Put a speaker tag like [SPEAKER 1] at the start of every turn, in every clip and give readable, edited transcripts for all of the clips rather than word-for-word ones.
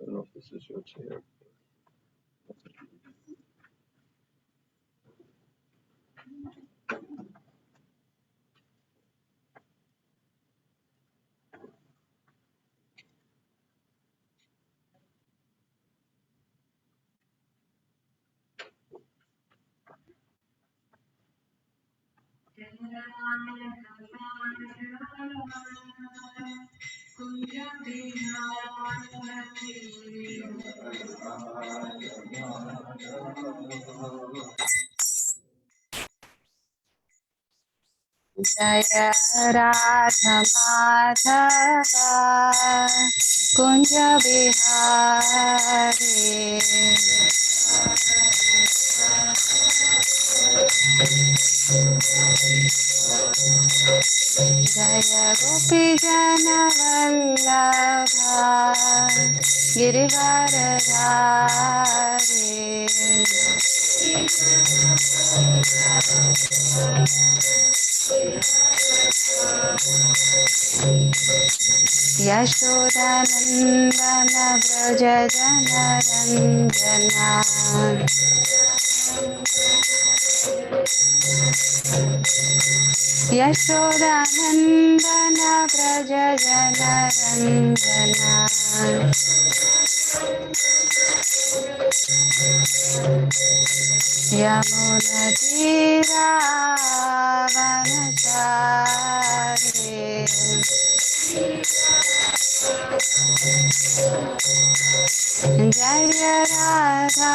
[SPEAKER 1] I don't know if this is your chair.
[SPEAKER 2] Jaya Radha Madhava Kunja Bihari Jaya Gopi Jana Vallabha Girivaradhari Yashodanandana Braja Jana Ranjana Yashodanandana Braja Jana Ranjana Yamuna Tira Vanachari Jaya Radha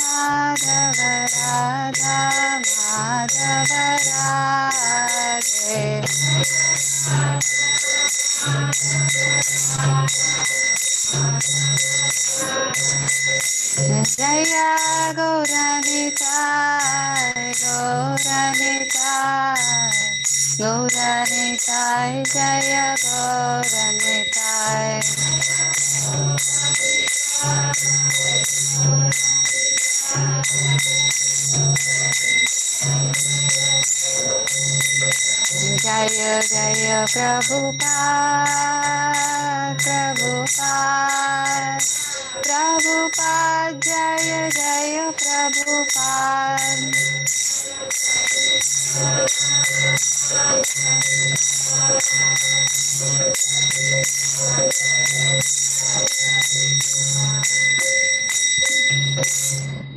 [SPEAKER 2] Madhava Radha Madhava Radhe Jaya Gauranitai Gauranitai Gauranitai Jaya Gauranitai Jaya Jaya Prabhupada Prabhupada Prabhupada Jaya Jaya Prabhupada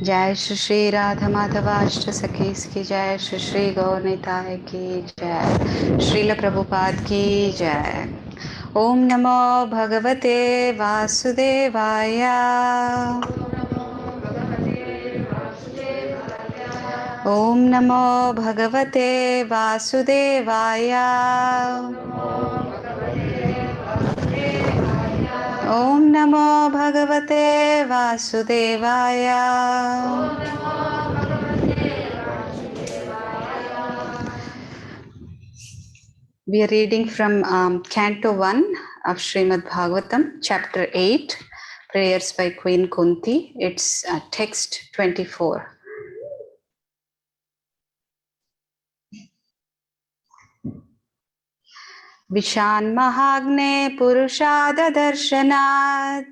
[SPEAKER 2] Jai Shri Shri Radha Madhava Ashta Sakhis ki Jai Shri Shri Gaur Nitai ki Jai Srila Prabhupada ki Jai Om Namo Bhagavate Vasudevaya Om Namo Bhagavate Vasudevaya Om Namo Bhagavate Vasudevaya We are reading from Canto 1 of Srimad Bhagavatam, Chapter 8, Prayers by Queen Kunti. It's text 24. Vishan Mahagne Purushada Darshanat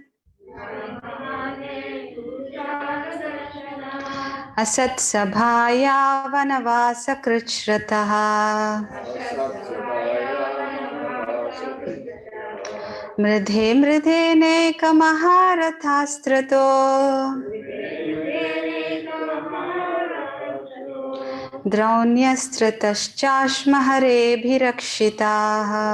[SPEAKER 2] Asat Sabhaya Vanavasa Krichrataha Mridhe Mridhe Neka Maharathastrato Draunyastrataschaśmaharebhirakshitaha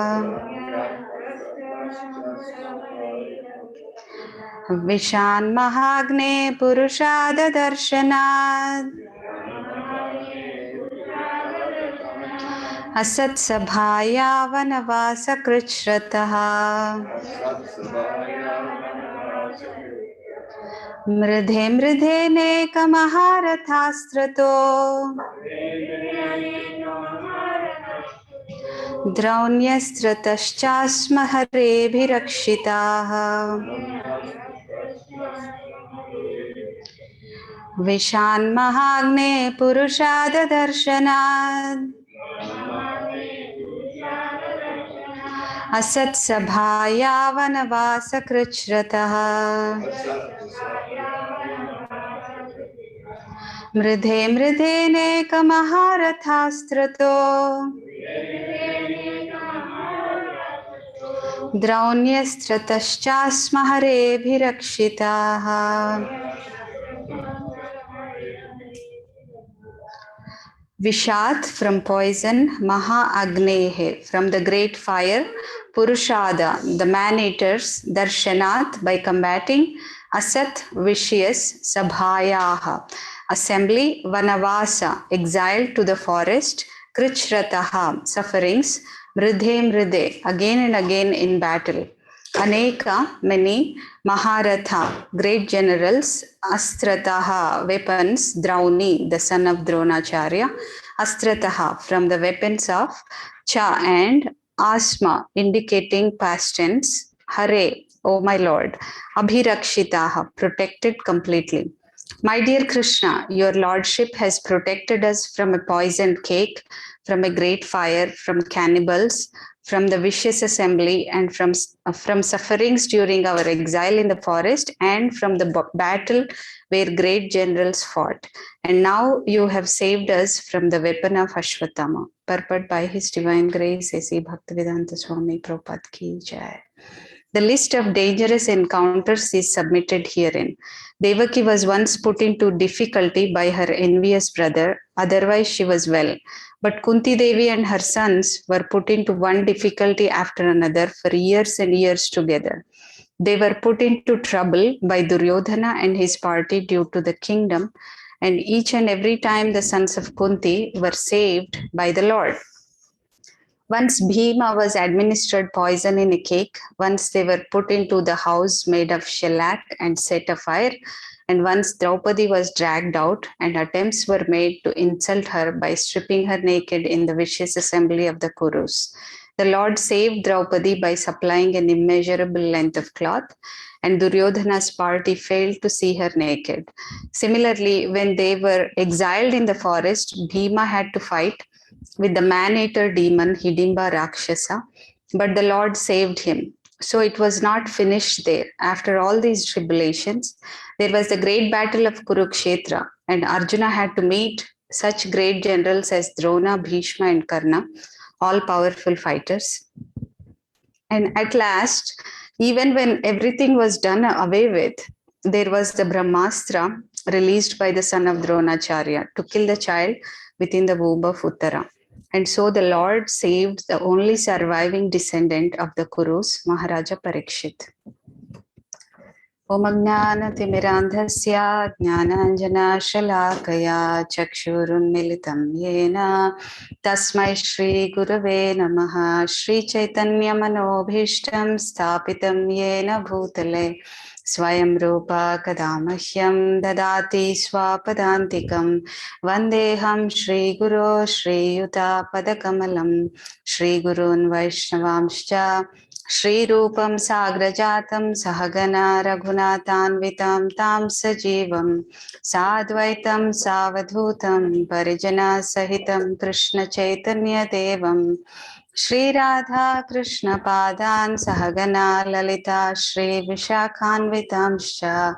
[SPEAKER 2] Vishan Mahagne Purushada Darshanat Asat Sabhaya Vanavasa Krichrataha Mridhe Mridhe Neka Maharathastrato Draunyastrataschaśmaharebhirakshitaha Vishan Mahagne Purushada Darshanat Asat Sabhaya Vanavasa Krichrataha Mridhe Mridhe Neka Maharathastrato Draunyastrataschaśmaharebhirakshitaha Vishat from poison, Maha Agnehe from the great fire, Purushada the man-eaters, Darshanat by combating, Asat vicious, Sabhayaha assembly, Vanavasa exiled to the forest, Krichrataha, sufferings, Mridhe Mridhe, again and again in battle. Aneka, many, Maharatha, great generals, Astrataha, weapons, Drauni, the son of Dronacharya, Astrataha, from the weapons of Cha and Asma, indicating past tense, Hare, O my Lord, Abhirakshitaha, protected completely. My dear Krishna, your lordship has protected us from a poisoned cake, from a great fire, from cannibals, from the vicious assembly, and from sufferings during our exile in the forest, and from the battle where great generals fought. And now you have saved us from the weapon of Ashwatthama. Purport by His Divine Grace, A.C. Bhaktivedanta Swami Prabhupada Ki Jai. The list of dangerous encounters is submitted herein. Devaki was once put into difficulty by her envious brother, otherwise she was well. But Kunti Devi and her sons were put into one difficulty after another for years and years together. They were put into trouble by Duryodhana and his party due to the kingdom, and each and every time the sons of Kunti were saved by the Lord. Once Bhima was administered poison in a cake, once they were put into the house made of shellac and set afire, and once Draupadi was dragged out and attempts were made to insult her by stripping her naked in the vicious assembly of the Kurus. The Lord saved Draupadi by supplying an immeasurable length of cloth, and Duryodhana's party failed to see her naked. Similarly, when they were exiled in the forest, Bhima had to fight with the man-eater demon Hidimba Rakshasa, but the Lord saved him. So it was not finished there. After all these tribulations, there was the great battle of Kurukshetra, and Arjuna had to meet such great generals as Drona, Bhishma, and Karna, all powerful fighters. And at last, even when everything was done away with, there was the Brahmastra released by the son of Dronacharya to kill the child within the womb of Uttara. And so the Lord saved the only surviving descendant of the Kurus, Maharaja Parikshit. Om Jnana-timirandhasya Jnananjana-shalakaya Chakshurunmilitam Yena Tasmai Shri Gurave Namaha Shri Chaitanya Manobhishtam Sthapitam Yena Bhutale Swayam Rupa Kadamahyam Dadati Swapadantikam Vandeham Shri Guru Shri Yuta Padakamalam Shri Gurun Vaishnavamscha Shri Rupam Sagrajatam Sahagana Raghunathanvitam Tam Sajivam Sadvaitam Savadhutam Parijana Sahitam Krishna Chaitanya Devam Shri Radha Krishna Padan Sahagana Lalita Shri Vishakhanvitamscha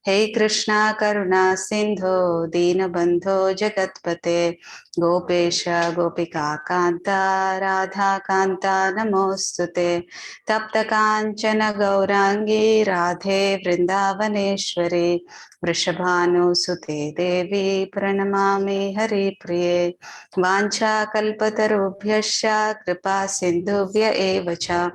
[SPEAKER 2] Hey Krishna Karuna Sindho Dinabandho Jagatpate Gopesha Gopika Kanta Radha Kanta Namostute Tapta Kanchana Gaurangi Radhe Vrindavaneshwari Vrishabhanu Sute Devi Pranamami Hari Priye Vancha Kalpatarubhyasya Kripa Sindhuvya Evacha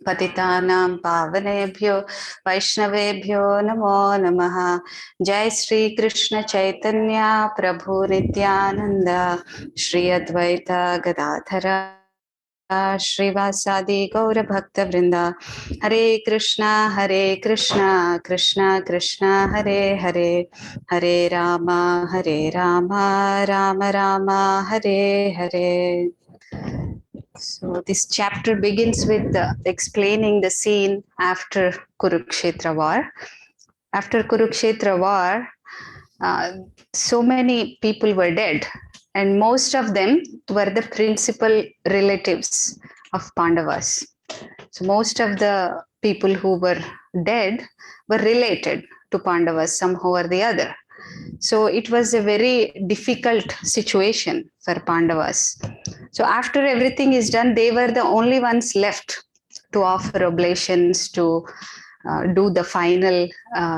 [SPEAKER 2] Patitanam Pavanebhyo Vaishnavebhyo Namo Namaha Jai Shri Krishna Chaitanya Prabhu Nityananda Shri Advaita Gadadhara Shrivasadi Gaura Bhakta Vrinda Hare Krishna Krishna Krishna Hare Hare Hare Rama Rama Rama Hare Hare. So this chapter begins with explaining the scene after Kurukshetra war. After Kurukshetra war, so many people were dead, and most of them were the principal relatives of Pandavas. So most of the people who were dead were related to Pandavas somehow or the other. So it was a very difficult situation for Pandavas. So after everything is done, they were the only ones left to offer oblations, to do the final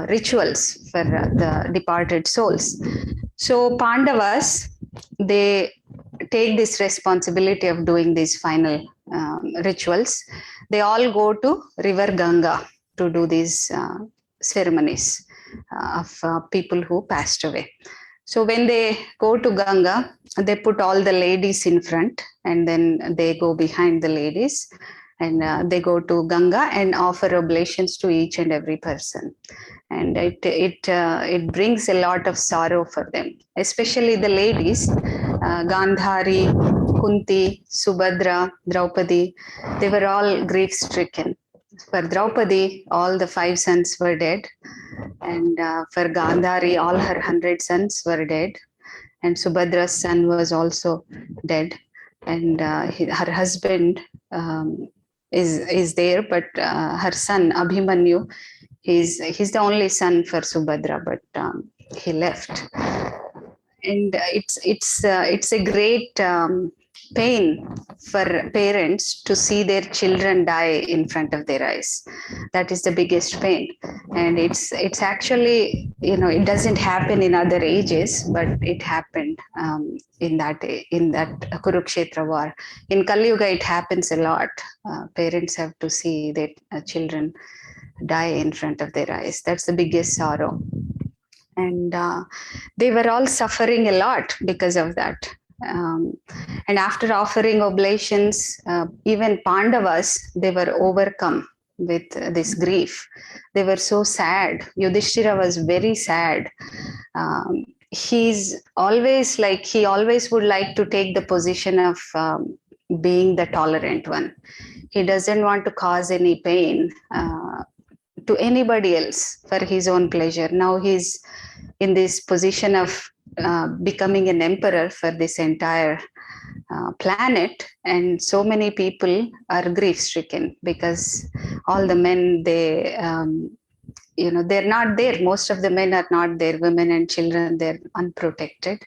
[SPEAKER 2] rituals for the departed souls. So Pandavas, they take this responsibility of doing these final rituals. They all go to River Ganga to do these ceremonies of people who passed away. So when they go to Ganga, they put all the ladies in front, and then they go behind the ladies, and they go to Ganga and offer oblations to each and every person. And it brings a lot of sorrow for them, especially the ladies. Gandhari, Kunti, Subhadra, Draupadi, they were all grief stricken. For Draupadi, all the 5 sons were dead, and for Gandhari, all her 100 sons were dead, and Subhadra's son was also dead, and her husband is there, but her son Abhimanyu, he's the only son for Subhadra, but he left, and it's a great pain for parents to see their children die in front of their eyes. That is the biggest pain, and it's actually, it doesn't happen in other ages, but it happened in that Kurukshetra war. In Kali Yuga, it happens a lot. Parents have to see their children die in front of their eyes. That's the biggest sorrow, and they were all suffering a lot because of that. Um, and after offering oblations, even Pandavas, they were overcome with this grief. They were so sad. Yudhishthira was very sad. He's always like, he always would like to take the position of being the tolerant one. He doesn't want to cause any pain to anybody else for his own pleasure. Now he's in this position of becoming an emperor for this entire planet, and so many people are grief stricken because all the men, they're not there. Most of the men are not there. Women and children, they're unprotected,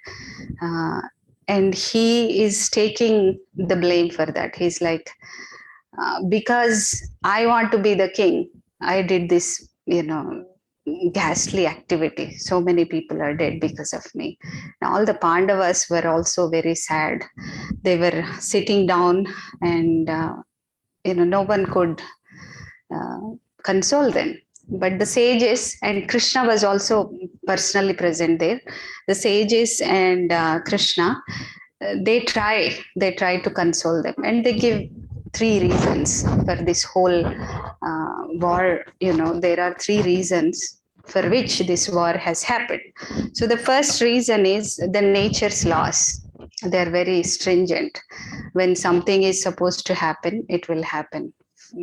[SPEAKER 2] and he is taking the blame for that. He's like, because I want to be the king, I did this, ghastly activity. So many people are dead because of me. Now, all the Pandavas were also very sad. They were sitting down, and no one could console them. But the sages, and Krishna was also personally present there. The sages and Krishna, they try to console them, and they give 3 reasons for this whole war. There are 3 reasons for which this war has happened. So the first reason is the nature's laws. They are very stringent. When something is supposed to happen, it will happen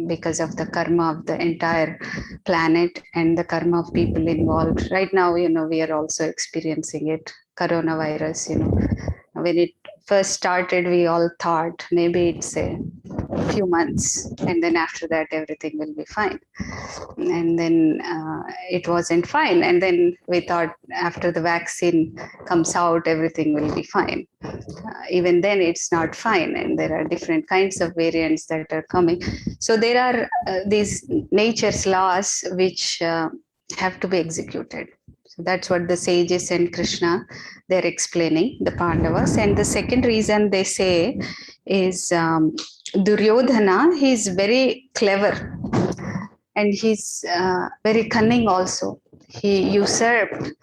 [SPEAKER 2] because of the karma of the entire planet and the karma of people involved. Right now, we are also experiencing it. Coronavirus, when it first started, we all thought maybe it's a few months, and then after that everything will be fine, and then it wasn't fine, and then we thought after the vaccine comes out everything will be fine. Even then it's not fine, and there are different kinds of variants that are coming. So there are these nature's laws which have to be executed. So that's what the sages and Krishna, they're explaining, the Pandavas. And the second reason they say is Duryodhana, he's very clever, and he's very cunning also. He usurped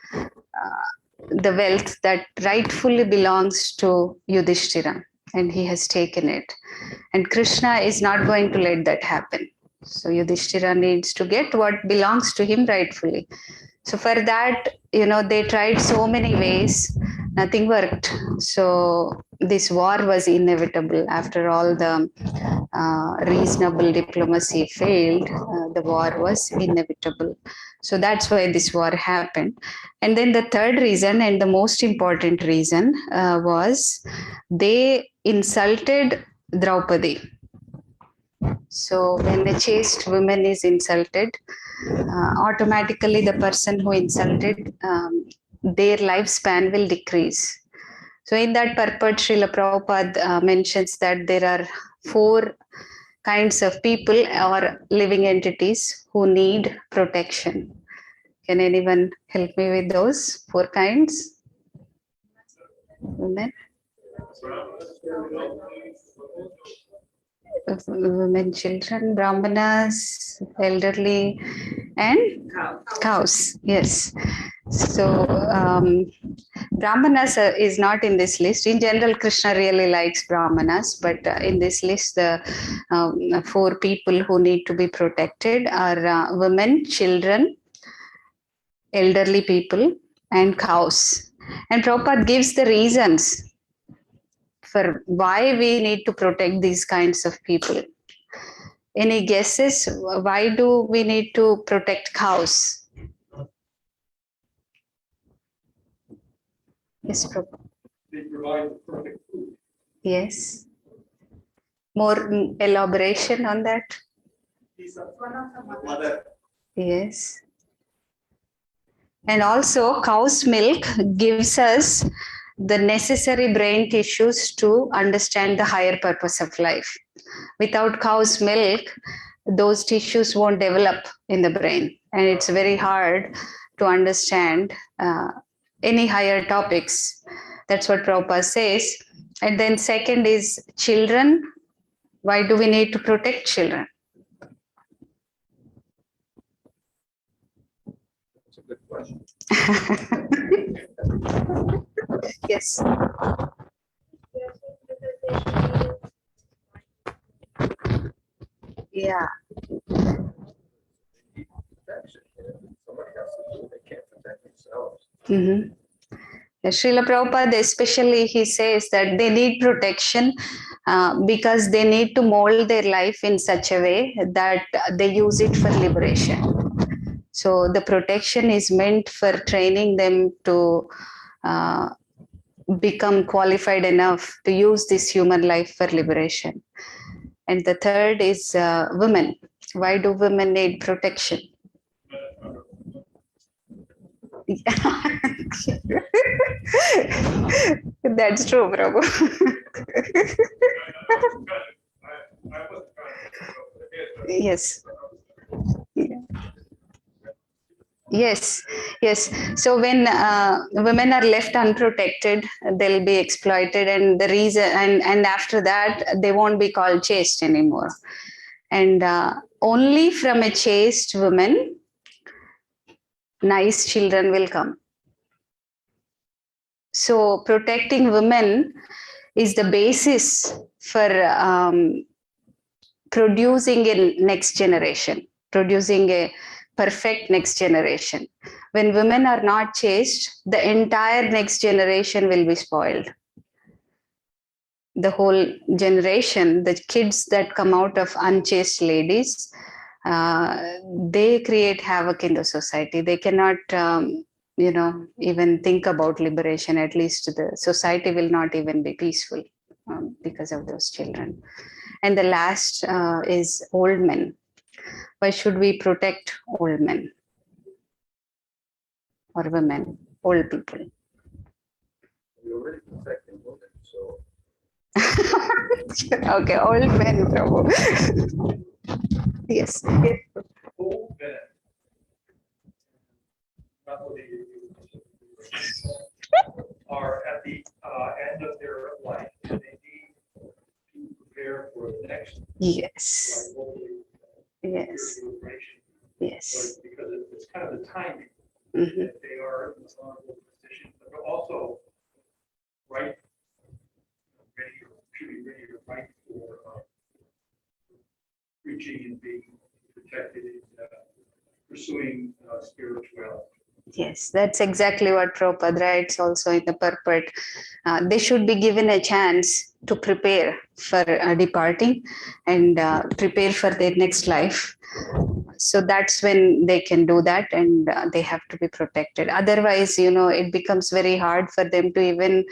[SPEAKER 2] the wealth that rightfully belongs to Yudhishthira, and he has taken it. And Krishna is not going to let that happen. So Yudhishthira needs to get what belongs to him rightfully. So for that, they tried so many ways, nothing worked. So this war was inevitable. After all the reasonable diplomacy failed, the war was inevitable. So that's why this war happened. And then the third reason, and the most important reason, was they insulted Draupadi. So when a chaste woman is insulted, automatically the person who insulted, their lifespan will decrease. So in that purport, Srila Prabhupada mentions that there are 4 kinds of people or living entities who need protection. Can anyone help me with those 4 kinds? Women? Women, children, brahmanas, elderly, and cows. Yes. So Brahmanas is not in this list. In general, Krishna really likes Brahmanas, but in this list, the 4 people who need to be protected are women, children, elderly people, and cows. And Prabhupada gives the reasons for why we need to protect these kinds of people. Any guesses? Why do we need to protect cows? Yes, Prabhupada.
[SPEAKER 1] They provide the perfect food.
[SPEAKER 2] Yes. More elaboration on that?
[SPEAKER 1] Mother.
[SPEAKER 2] Yes. And also, cow's milk gives us the necessary brain tissues to understand the higher purpose of life. Without cow's milk, those tissues won't develop in the brain. And it's very hard to understand any higher topics. That's what Prabhupada says. And then second is children. Why do we need to protect children?
[SPEAKER 1] That's a good question.
[SPEAKER 2] Yes. Yeah.
[SPEAKER 1] Protection. Somebody has to do it. They can't protect themselves.
[SPEAKER 2] Mm-hmm. Srila Prabhupada, especially, he says that they need protection because they need to mold their life in such a way that they use it for liberation. So the protection is meant for training them to become qualified enough to use this human life for liberation. And the third is women. Why do women need protection? That's true, Prabhu. Yes. Yes, yes. So when women are left unprotected, they'll be exploited, and the reason, and after that, they won't be called chaste anymore. And only from a chaste woman, nice children will come. So protecting women is the basis for producing a next generation, producing a perfect next generation. When women are not chaste, the entire next generation will be spoiled. The whole generation, the kids that come out of unchaste ladies, they create havoc in the society. They cannot, even think about liberation. At least the society will not even be peaceful because of those children. And the last is old men. Why should we protect old men or women, old people?
[SPEAKER 1] We're already protecting women, so.
[SPEAKER 2] Okay, old men, Prabhu. Yes.
[SPEAKER 1] Old men. Are at the end of their life. They need to prepare for the next.
[SPEAKER 2] Yes. Yes. Yes.
[SPEAKER 1] Because it's kind of the timing
[SPEAKER 2] Mm-hmm.
[SPEAKER 1] that they are in this honorable position, but they're also right, should be ready to fight for preaching and being protected and pursuing spirituality.
[SPEAKER 2] Yes, that's exactly what Prabhupada writes also in the purport. They should be given a chance to prepare for departing and prepare for their next life. So that's when they can do that, and they have to be protected. Otherwise, it becomes very hard for them to even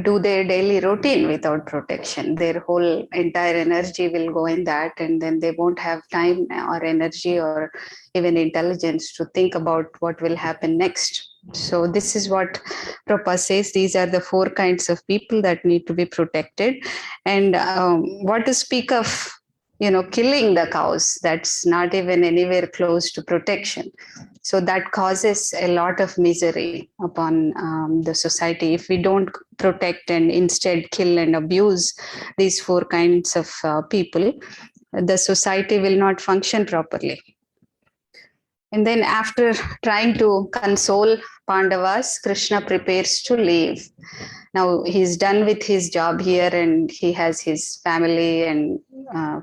[SPEAKER 2] do their daily routine without protection. Their whole entire energy will go in that, and then they won't have time or energy or even intelligence to think about what will happen next. So this is what Prabhupada says. These are the 4 kinds of people that need to be protected. And what to speak of, killing the cows, that's not even anywhere close to protection. So that causes a lot of misery upon the society. If we don't protect and instead kill and abuse these 4 kinds of people, the society will not function properly. And then after trying to console Pandavas, Krishna prepares to leave. Now he's done with his job here and he has his family and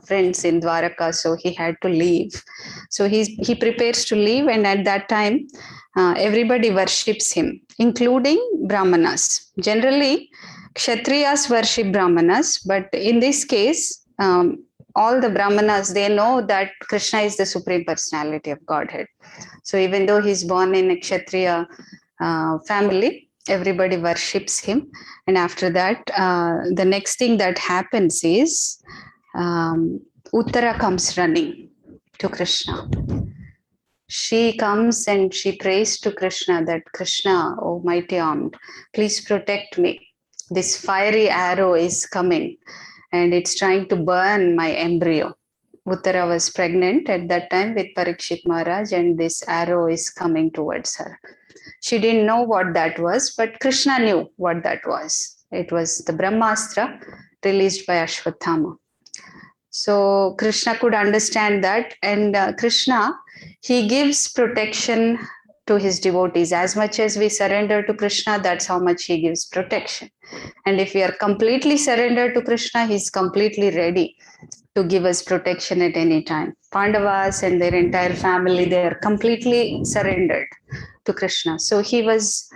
[SPEAKER 2] friends in Dwaraka, so he had to leave. So he prepares to leave, and at that time, everybody worships him, including Brahmanas. Generally, Kshatriyas worship Brahmanas, but in this case, all the Brahmanas, they know that Krishna is the Supreme Personality of Godhead. So even though he's born in a Kshatriya family, everybody worships him. And after that, the next thing that happens is Uttara comes running to Krishna. She comes and she prays to Krishna that, Krishna, oh mighty armed, please protect me. This fiery arrow is coming and it's trying to burn my embryo. Uttara was pregnant at that time with Parikshit Maharaj, and this arrow is coming towards her. She didn't know what that was, but Krishna knew what that was. It was the Brahmastra released by Ashwatthama. So Krishna could understand that, and Krishna, he gives protection to his devotees. As much as we surrender to Krishna, that's how much he gives protection. And if we are completely surrendered to Krishna, he's completely ready to give us protection at any time. Pandavas and their entire family, they are completely surrendered to Krishna. So he was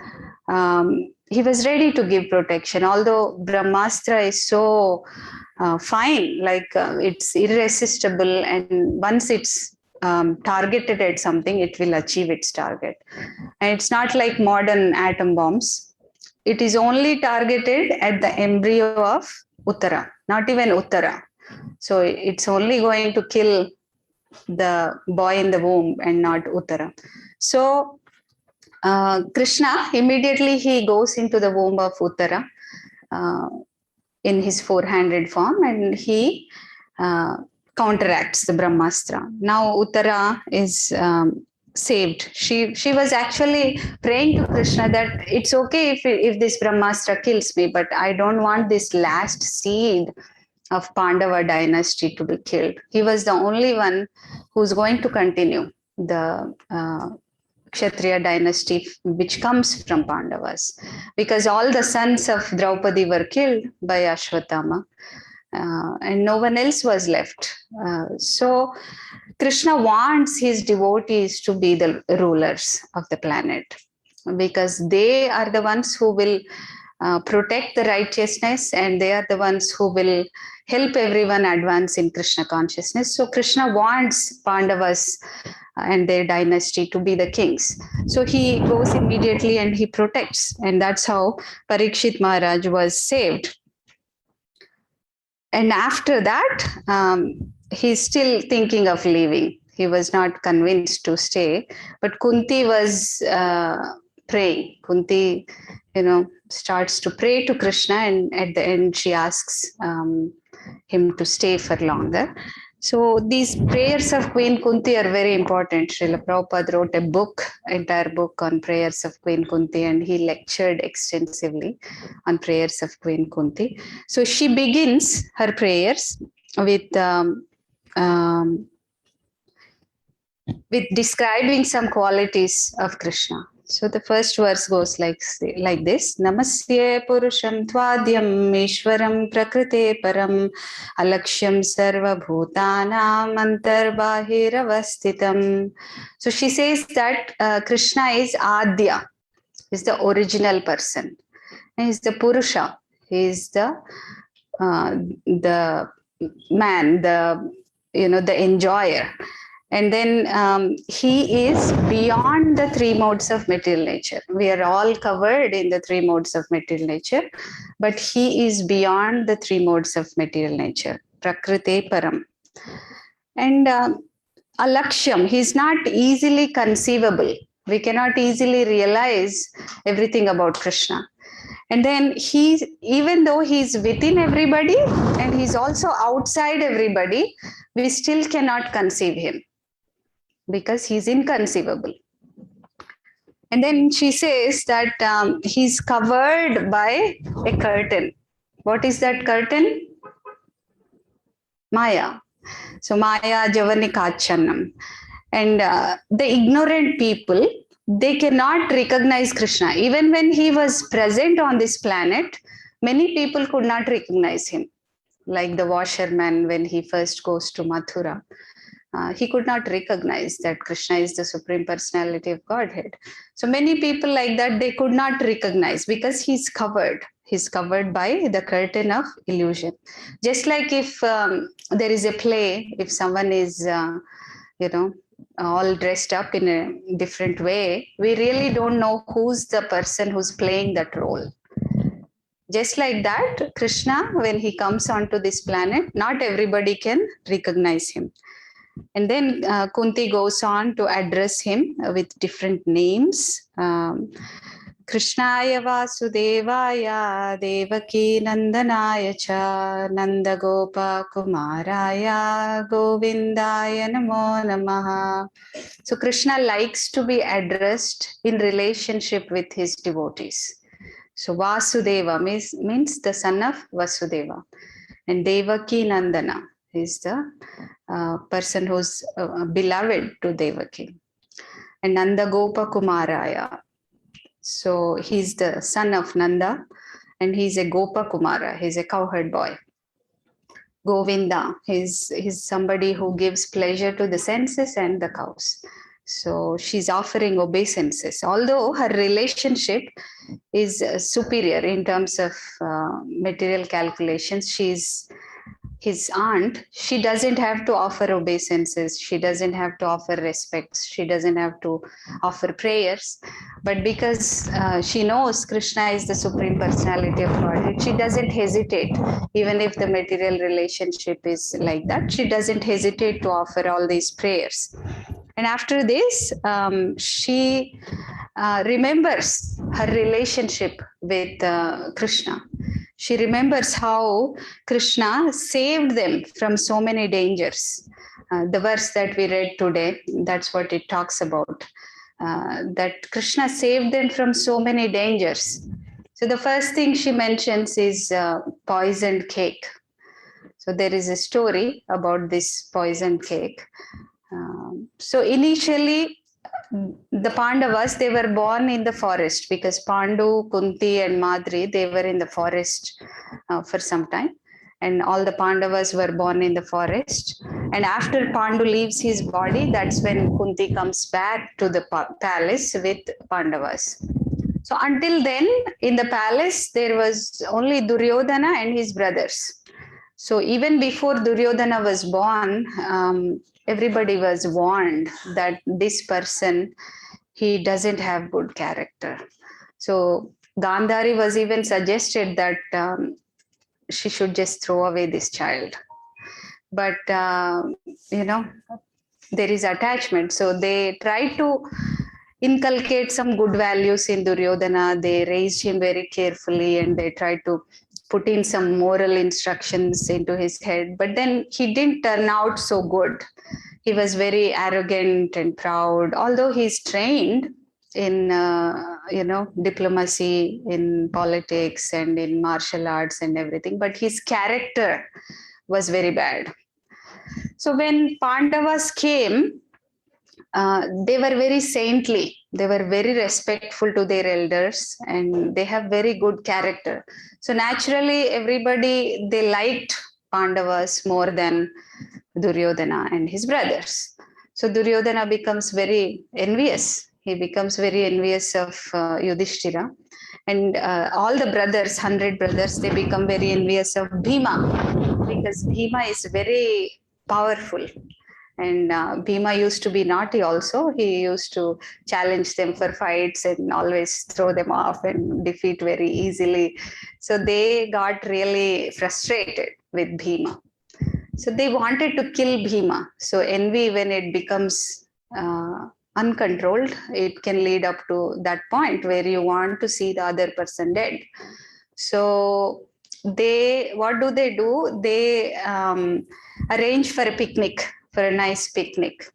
[SPEAKER 2] ready to give protection. Although Brahmastra is so fine, like it's irresistible, and once it's targeted at something, it will achieve its target. And it's not like modern atom bombs. It is only targeted at the embryo of Uttara, not even Uttara. So it's only going to kill the boy in the womb and not Uttara. So Krishna, immediately he goes into the womb of Uttara in his four-handed form, and he counteracts the Brahmastra. Now Uttara is saved. She was actually praying to Krishna that it's okay if this Brahmastra kills me, but I don't want this last seed of Pandava dynasty to be killed. He was the only one who's going to continue the Kshatriya dynasty, which comes from Pandavas, because all the sons of Draupadi were killed by Ashwatthama, and no one else was left. So Krishna wants his devotees to be the rulers of the planet, because they are the ones who will protect the righteousness, and they are the ones who will help everyone advance in Krishna consciousness. So Krishna wants Pandavas and their dynasty to be the kings. So he goes immediately and he protects. And that's how Parikshit Maharaj was saved. And after that, he's still thinking of leaving. He was not convinced to stay. But Kunti was praying. Kunti, starts to pray to Krishna, and at the end she asks him to stay for longer. So these prayers of Queen Kunti are very important. Srila Prabhupada wrote a entire book on prayers of Queen Kunti, and he lectured extensively on prayers of Queen Kunti. So she begins her prayers with describing some qualities of Krishna. So the first verse goes like this: Namasye Purusham Tvadyam Ishwaram Prakrite Param Alakshyam Sarva Bhutanam Antarbahiravastitam. So she says that Krishna is Adya, is the original person. And he's the Purusha. He is the man, the enjoyer. And then he is beyond the three modes of material nature. We are all covered in the three modes of material nature, but he is beyond the three modes of material nature. Prakrite Param. And Alaksham, he's not easily conceivable. We cannot easily realize everything about Krishna. And then even though he's within everybody and he's also outside everybody, we still cannot conceive him, because he's inconceivable. And then she says that he's covered by a curtain. What is that curtain? Maya. So Maya Javanikachanam. And the ignorant people, they cannot recognize Krishna. Even when he was present on this planet, many people could not recognize him. Like the washerman, when he first goes to Mathura, he could not recognize that Krishna is the Supreme Personality of Godhead. So many people like that, they could not recognize because he's covered. He's covered by the curtain of illusion. Just like if there is a play, if someone is, all dressed up in a different way, we really don't know who's the person who's playing that role. Just like that, Krishna, when he comes onto this planet, not everybody can recognize him. And then Kunti goes on to address him with different names. Krishnaya Vasudevaya Devaki Nandanaya Cha Nanda Gopa Kumaraya Govindaya Namo Namaha. So Krishna likes to be addressed in relationship with his devotees. So Vasudeva means the son of Vasudeva. And Devaki Nandana is the person who's beloved to Devaki. And Nanda Gopa Kumaraya. So he's the son of Nanda and he's a Gopa Kumara. He's a cowherd boy. Govinda, he's somebody who gives pleasure to the senses and the cows. So she's offering obeisances. Although her relationship is superior in terms of material calculations, she's his aunt, she doesn't have to offer obeisances, she doesn't have to offer respects, she doesn't have to offer prayers. But because she knows Krishna is the Supreme Personality of Godhead, she doesn't hesitate. Even if the material relationship is like that, she doesn't hesitate to offer all these prayers. And after this, she remembers her relationship with Krishna. She remembers how Krishna saved them from so many dangers. The verse that we read today, that's what it talks about. That Krishna saved them from so many dangers. So the first thing she mentions is poisoned cake. So there is a story about this poisoned cake. So initially, the Pandavas, they were born in the forest because Pandu, Kunti and Madri, they were in the forest for some time. And all the Pandavas were born in the forest. And after Pandu leaves his body, that's when Kunti comes back to the palace with Pandavas. So until then, in the palace, there was only Duryodhana and his brothers. So even before Duryodhana was born, everybody was warned that this person, he doesn't have good character. So Gandhari was even suggested that she should just throw away this child. But, there is attachment. So they tried to inculcate some good values in Duryodhana. They raised him very carefully and they tried to put in some moral instructions into his head. But then he didn't turn out so good. He was very arrogant and proud, although he's trained in, diplomacy, in politics and in martial arts and everything, but his character was very bad. So when Pandavas came, they were very saintly. They were very respectful to their elders and they have very good character. So naturally, everybody, they liked Pandavas more than Duryodhana and his brothers. So Duryodhana becomes very envious. He becomes very envious of Yudhishthira. And all the brothers, 100 brothers, they become very envious of Bhima because Bhima is very powerful. And Bhima used to be naughty also. He used to challenge them for fights and always throw them off and defeat very easily. So they got really frustrated with Bhima. So they wanted to kill Bhima. So envy, when it becomes uncontrolled, it can lead up to that point where you want to see the other person dead. So what do? They arrange for a picnic, for a nice picnic.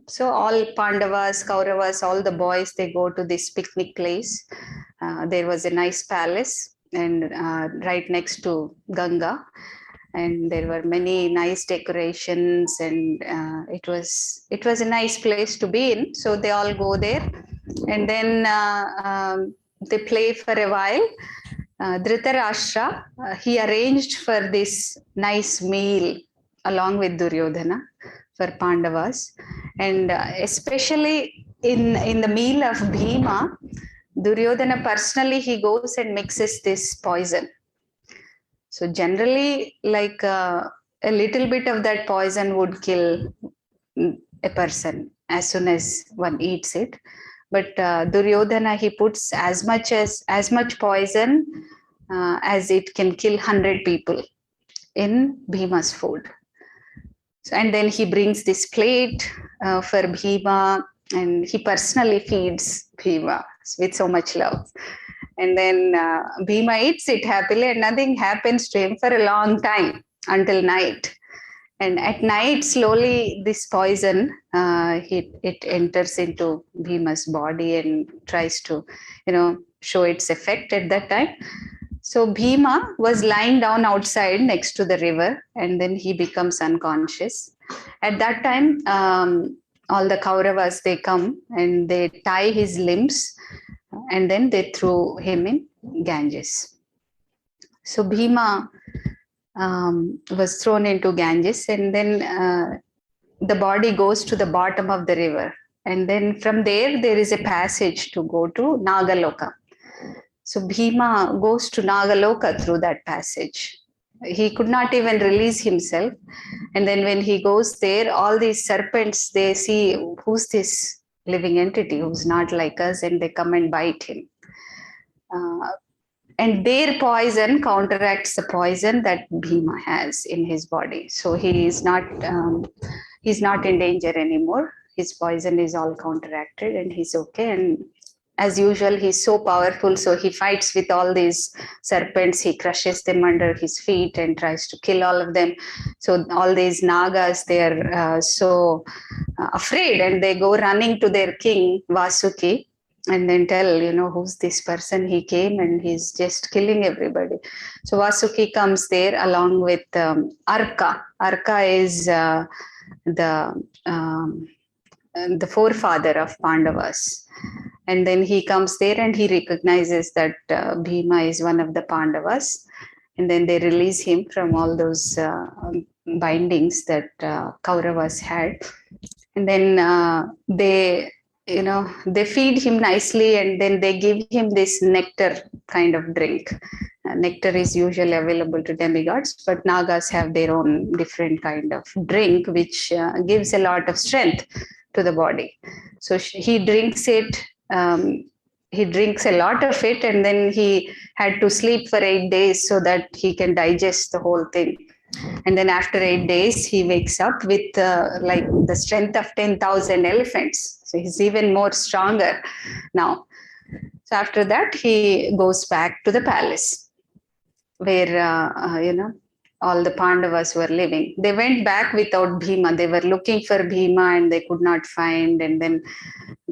[SPEAKER 2] So all Pandavas, Kauravas, all the boys, they go to this picnic place. There was a nice palace and right next to Ganga. and there were many nice decorations, and it was a nice place to be in. So they all go there, and then they play for a while. Dhritarashtra, he arranged for this nice meal along with Duryodhana for Pandavas, and especially in the meal of Bhima, Duryodhana personally he goes and mixes this poison. So generally, like a little bit of that poison would kill a person as soon as one eats it. But Duryodhana, he puts as much poison as it can kill 100 people in Bhima's food. So, and then he brings this plate for Bhima, and he personally feeds Bhima with so much love. And then Bhima eats it happily, and nothing happens to him for a long time until night. And at night, slowly this poison it enters into Bhima's body and tries to, show its effect at that time. So Bhima was lying down outside next to the river, and then he becomes unconscious. At that time, all the Kauravas, they come and they tie his limbs, and then they throw him in Ganges. So Bhima was thrown into Ganges, and then the body goes to the bottom of the river. And then from there is a passage to go to Nagaloka. So Bhima goes to Nagaloka through that passage. He could not even release himself. And then when he goes there, all these serpents, they see who's this living entity who's not like us, and they come and bite him. And their poison counteracts the poison that Bhima has in his body. So he's not in danger anymore. His poison is all counteracted, and he's okay. And as usual, he's so powerful, so he fights with all these serpents. He crushes them under his feet and tries to kill all of them. So all these Nagas, they are so afraid, and they go running to their king, Vasuki, and then tell, who's this person? He came and he's just killing everybody. So Vasuki comes there along with Arka. Arka is the forefather of Pandavas. And then he comes there and he recognizes that Bhima is one of the Pandavas. And then they release him from all those bindings that Kauravas had. And then they feed him nicely, and then they give him this nectar kind of drink. Nectar is usually available to demigods, but Nagas have their own different kind of drink, which gives a lot of strength to the body. So he drinks it. He drinks a lot of it, and then he had to sleep for 8 days so that he can digest the whole thing. And then after 8 days, he wakes up with like the strength of 10,000 elephants. So he's even more stronger now. So after that, he goes back to the palace where, all the Pandavas were living. They went back without Bhima. They were looking for Bhima and they could not find. And then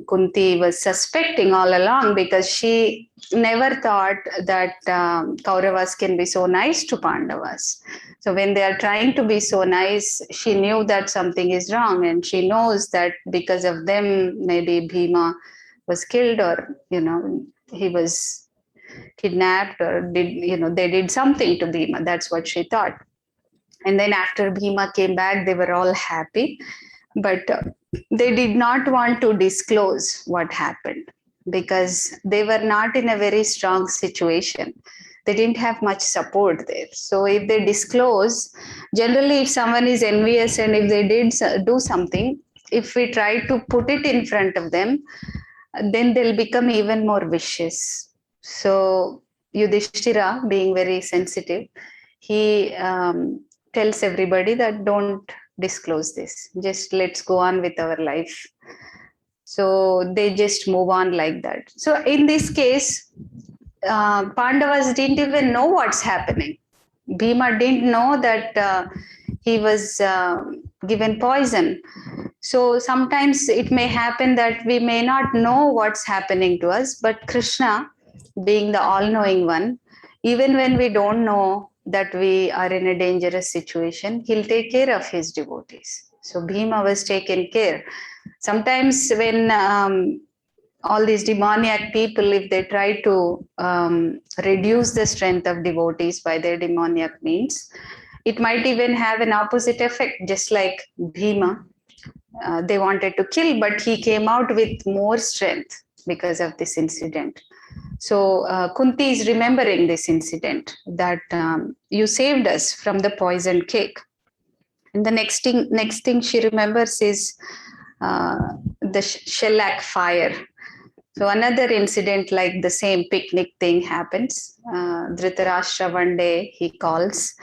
[SPEAKER 2] Kunti was suspecting all along, because she never thought that Kauravas can be so nice to Pandavas. So when they are trying to be so nice, she knew that something is wrong, and she knows that because of them, maybe Bhima was killed, or he was kidnapped, or they did something to Bhima. That's what she thought. And then after Bhima came back, they were all happy, but they did not want to disclose what happened, because they were not in a very strong situation. They didn't have much support there. So if they disclose, generally if someone is envious and if they did do something, if we try to put it in front of them, then they'll become even more vicious. So Yudhishthira, being very sensitive, he tells everybody that don't disclose this. Just let's go on with our life. So they just move on like that. So in this case, Pandavas didn't even know what's happening. Bhima didn't know that he was given poison. So sometimes it may happen that we may not know what's happening to us, but Krishna, being the all-knowing one, even when we don't know that we are in a dangerous situation, he'll take care of his devotees. So Bhima was taken care. Sometimes when all these demoniac people, if they try to reduce the strength of devotees by their demoniac means, it might even have an opposite effect, just like Bhima. They wanted to kill, but he came out with more strength because of this incident. So Kunti is remembering this incident, that you saved us from the poisoned cake. And the next thing she remembers is the shellac fire. So another incident like the same picnic thing happens. Dhritarashtra one day, he calls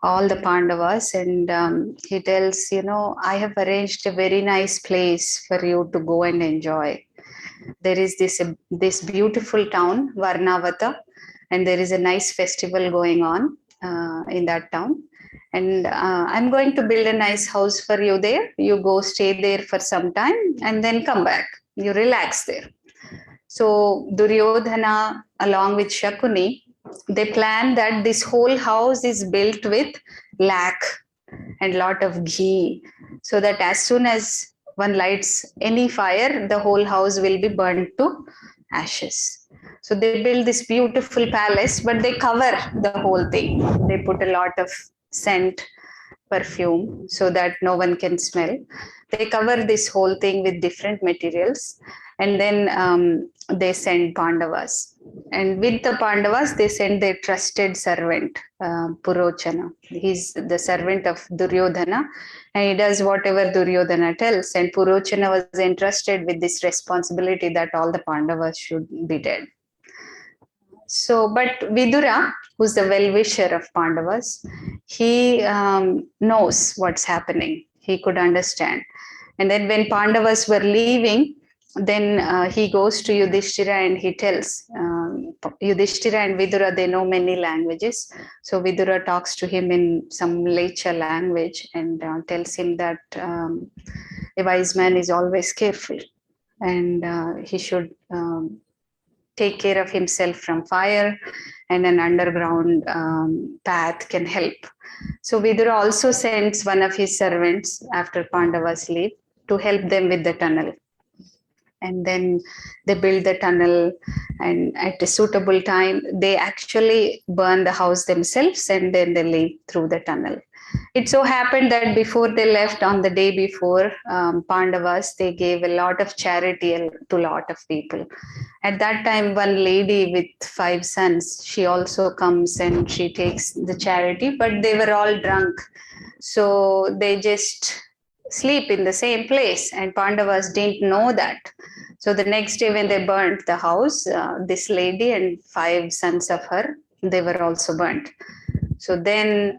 [SPEAKER 2] all the Pandavas and he tells, I have arranged a very nice place for you to go and enjoy. There is this beautiful town, Varnavata, and there is a nice festival going on in that town. And I'm going to build a nice house for you there. You go stay there for some time and then come back. You relax there. So Duryodhana, along with Shakuni, they plan that this whole house is built with lac and lot of ghee, so that as soon as one lights any fire, the whole house will be burnt to ashes. So they build this beautiful palace, but they cover the whole thing. They put a lot of scent, perfume, so that no one can smell. They cover this whole thing with different materials, and then they send Pandavas. And with the Pandavas, they send their trusted servant, Purochana. He's the servant of Duryodhana, and he does whatever Duryodhana tells. And Purochana was entrusted with this responsibility that all the Pandavas should be dead. So, but Vidura, who's the well-wisher of Pandavas, he knows what's happening. He could understand. And then when Pandavas were leaving, then he goes to Yudhishthira and he tells Yudhishthira and Vidura, they know many languages. So Vidura talks to him in some Lecha language and tells him that a wise man is always careful and he should take care of himself from fire, and an underground path can help. So Vidura also sends one of his servants after Pandavas leave to help them with the tunnel. And then they build the tunnel, and at a suitable time, they actually burn the house themselves and then they leave through the tunnel. It so happened that before they left, on the day before, Pandavas, they gave a lot of charity to a lot of people. At that time, one lady with 5 sons, she also comes and she takes the charity, but they were all drunk. So they just sleep in the same place, and Pandavas didn't know that. So the next day when they burnt the house, this lady and 5 sons of her, they were also burnt. So then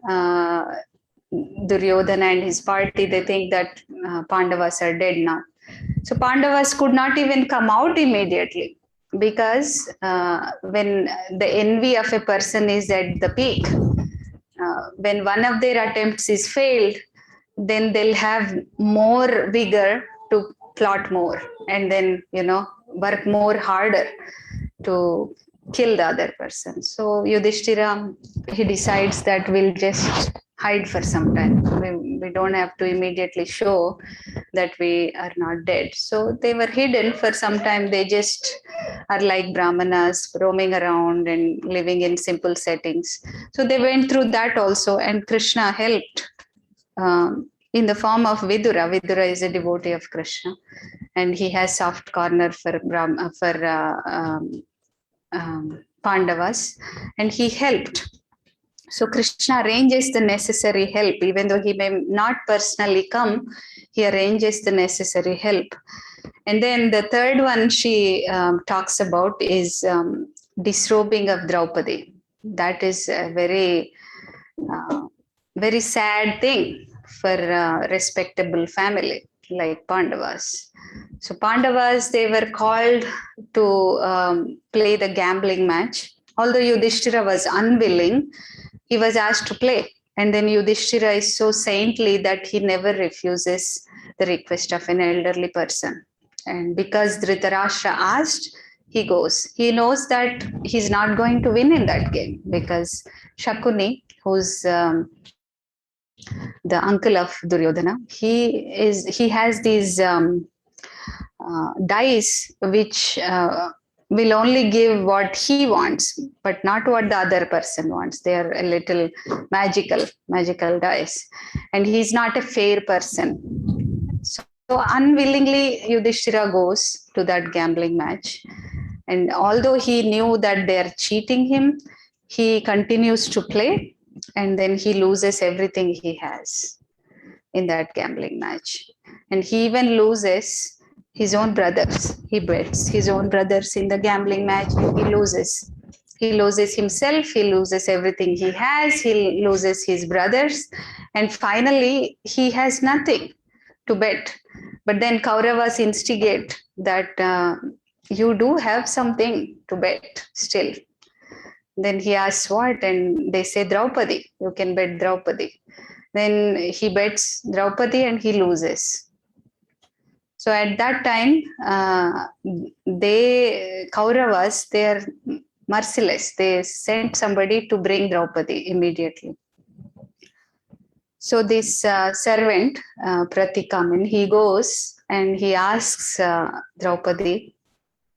[SPEAKER 2] Duryodhana and his party, they think that Pandavas are dead now. So Pandavas could not even come out immediately, because when the envy of a person is at the peak, when one of their attempts is failed, then they'll have more vigor to plot more and then, work more harder to kill the other person. So Yudhishthira, he decides that we'll just hide for some time. We don't have to immediately show that we are not dead. So they were hidden for some time. They just are like Brahmanas, roaming around and living in simple settings. So they went through that also, and Krishna helped in the form of Vidura. Vidura is a devotee of Krishna, and he has soft corner for Pandavas, and he helped. So Krishna arranges the necessary help, even though he may not personally come, he arranges the necessary help. And then the third one she talks about is disrobing of Draupadi. That is a very, very sad thing for a respectable family like Pandavas. So Pandavas, they were called to play the gambling match. Although Yudhishthira was unwilling, he was asked to play. And then Yudhishthira is so saintly that he never refuses the request of an elderly person. And because Dhritarashtra asked, he goes. He knows that he's not going to win in that game because Shakuni, who's the uncle of Duryodhana, he has these dice which will only give what he wants, but not what the other person wants. They are a little magical dice, and he's not a fair person. So unwillingly, Yudhishthira goes to that gambling match, and although he knew that they are cheating him, he continues to play, and then he loses everything he has in that gambling match, and he even loses his own brothers. He bets his own brothers in the gambling match and he loses. He loses himself, he loses everything he has, he loses his brothers, and finally he has nothing to bet. But then Kauravas instigate that you do have something to bet still. Then he asks what, and they say Draupadi, you can bet Draupadi. Then he bets Draupadi and he loses. So at that time, Kauravas, they are merciless. They sent somebody to bring Draupadi immediately. So this servant, Pratikaman, he goes and he asks Draupadi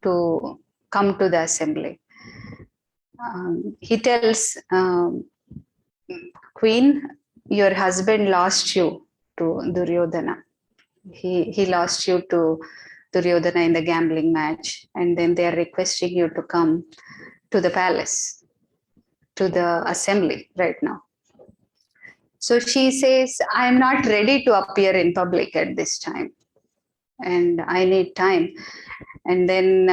[SPEAKER 2] to come to the assembly. He tells Queen, your husband lost you to Duryodhana. He lost you to Duryodhana in the gambling match, and then they are requesting you to come to the palace, to the assembly right now. So she says, I am not ready to appear in public at this time, and I need time. And then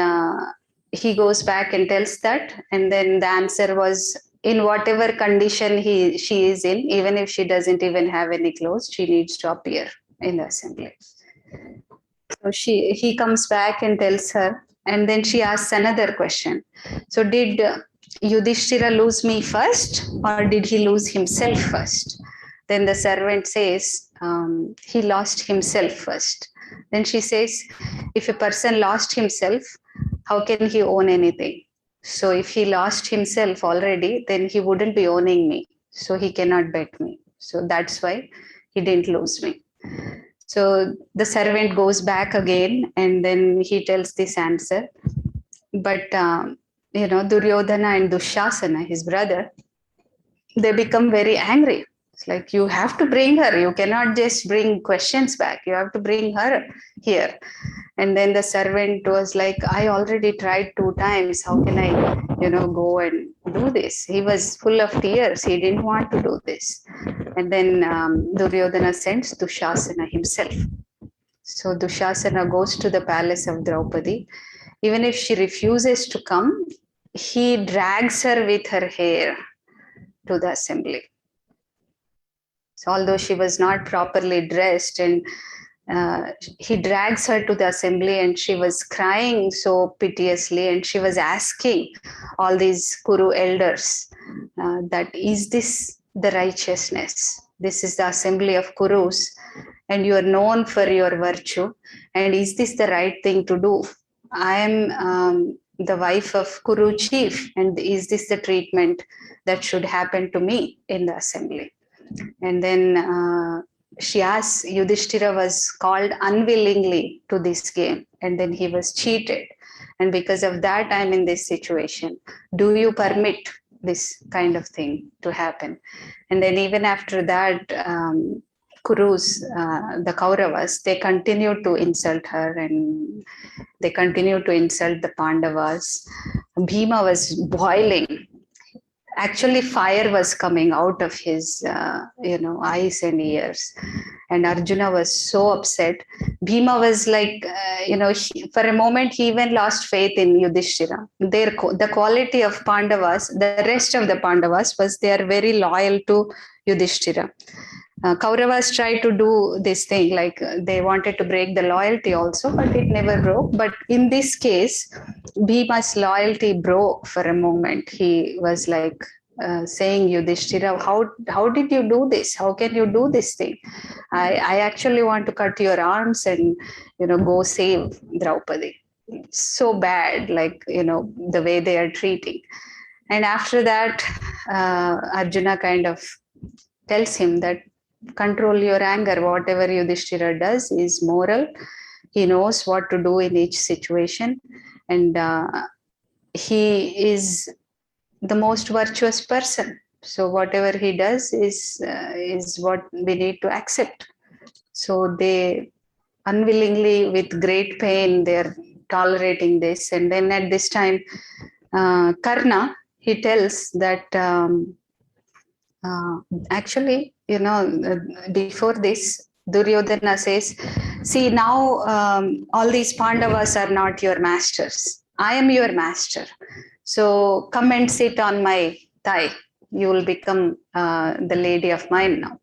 [SPEAKER 2] he goes back and tells that, and then the answer was, in whatever condition she is in, even if she doesn't even have any clothes, she needs to appear in the assembly. So he comes back and tells her, and then she asks another question. So did Yudhishthira lose me first, or did he lose himself first? Then the servant says, he lost himself first. Then she says, if a person lost himself, how can he own anything? So if he lost himself already, then he wouldn't be owning me. So he cannot bet me. So that's why he didn't lose me. So the servant goes back again, and then he tells this answer. But, Duryodhana and Dushasana, his brother, they become very angry. It's like, you have to bring her. You cannot just bring questions back. You have to bring her here. And then the servant was like, I already tried 2 times. How can I, go and do this? He was full of tears. He didn't want to do this. And then Duryodhana sends Dushasana himself. So Dushasana goes to the palace of Draupadi. Even if she refuses to come, he drags her with her hair to the assembly. So although she was not properly dressed, and he drags her to the assembly, and she was crying so piteously, and she was asking all these Kuru elders that, is this the righteousness? This is the assembly of Kurus, and you are known for your virtue, and is this the right thing to do? I am the wife of Kuru chief, and is this the treatment that should happen to me in the assembly? And then she asks, Yudhishthira was called unwillingly to this game, and then he was cheated. And because of that, I'm in this situation. Do you permit this kind of thing to happen? And then even after that, Kurus, the Kauravas, they continue to insult her, and they continue to insult the Pandavas. Bhima was boiling. Actually, fire was coming out of his, eyes and ears. And Arjuna was so upset. Bhima was like, for a moment, he even lost faith in Yudhishthira. The quality of Pandavas, the rest of the Pandavas, was they are very loyal to Yudhishthira. Kauravas tried to do this thing, like they wanted to break the loyalty also, but it never broke. But in this case, Bhima's loyalty broke for a moment. He was like saying, Yudhishthira, how did you do this? How can you do this thing? I actually want to cut your arms and, go save Draupadi. so bad, like, the way they are treating. And after that, Arjuna kind of tells him that control your anger. Whatever Yudhishthira does is moral. He knows what to do in each situation, and he is the most virtuous person. So whatever he does is what we need to accept. So they unwillingly, with great pain, they're tolerating this. And then at this time, Karna, he tells that actually, before this, Duryodhana says, see, now all these Pandavas are not your masters. I am your master. So come and sit on my thigh. You will become the lady of mine now.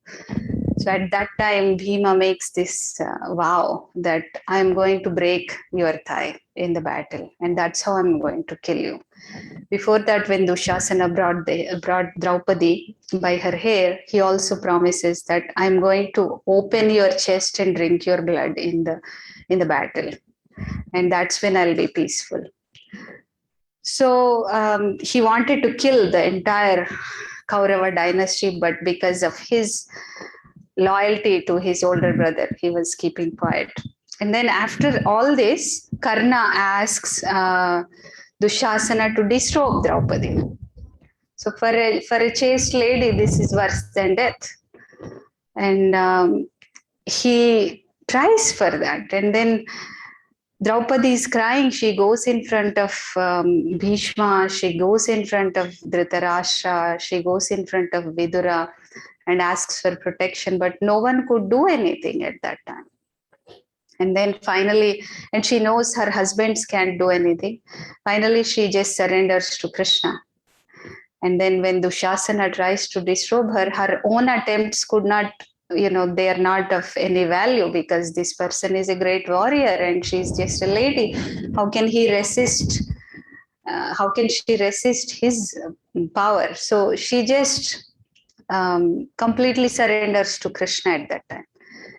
[SPEAKER 2] So at that time, Bhima makes this vow that I'm going to break your thigh in the battle, and that's how I'm going to kill you. Before that, when Dushasana brought Draupadi by her hair, he also promises that I'm going to open your chest and drink your blood in the battle, and that's when I'll be peaceful. So he wanted to kill the entire Kaurava dynasty, but because of his loyalty to his older brother, he was keeping quiet. And then after all this, Karna asks Dushasana to disrobe Draupadi. So for a chaste lady, this is worse than death. And he tries for that. And then Draupadi is crying. She goes in front of Bhishma. She goes in front of Dhritarashtra. She goes in front of Vidura and asks for protection. But no one could do anything at that time. And then finally, and she knows her husbands can't do anything. Finally, she just surrenders to Krishna. And then when Dushasana tries to disrobe her, her own attempts could not, they are not of any value, because this person is a great warrior and she's just a lady. How can he resist? How can she resist his power? So she just completely surrenders to Krishna at that time.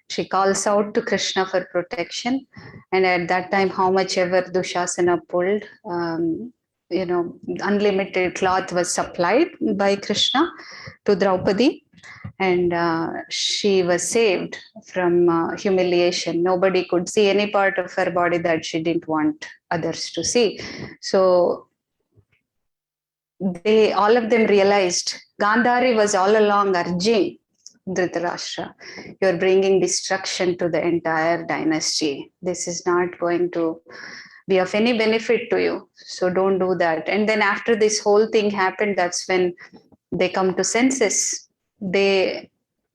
[SPEAKER 2] She calls out to Krishna for protection. And at that time, how much ever Dushasana pulled, unlimited cloth was supplied by Krishna to Draupadi. And she was saved from humiliation. Nobody could see any part of her body that she didn't want others to see. So all of them realized Gandhari was all along urging Dhritarashtra, you're bringing destruction to the entire dynasty. This is not going to be of any benefit to you. So don't do that. And then after this whole thing happened, that's when they come to senses. They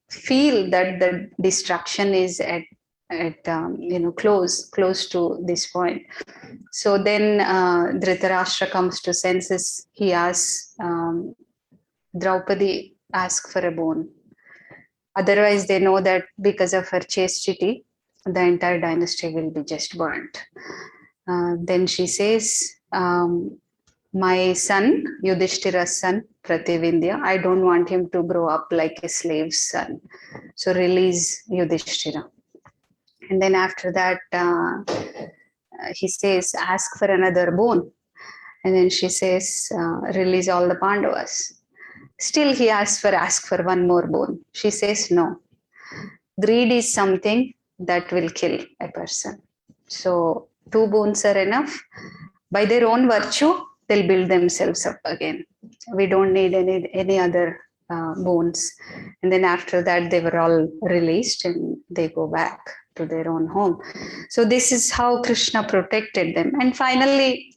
[SPEAKER 2] feel that the destruction is at close to this point. So then Dhritarashtra comes to senses. He asks Draupadi, ask for a boon. Otherwise, they know that because of her chastity, the entire dynasty will be just burnt. Then she says, my son, Yudhishthira's son, Prativindya, I don't want him to grow up like a slave's son. So release Yudhishthira. And then after that, he says, ask for another boon. And then she says, release all the Pandavas. Still, he ask for one more boon. She says, no. Greed is something that will kill a person. So 2 boons are enough. By their own virtue, they'll build themselves up again. We don't need any other boons. And then after that, they were all released and they go back to their own home. So this is how Krishna protected them. And finally,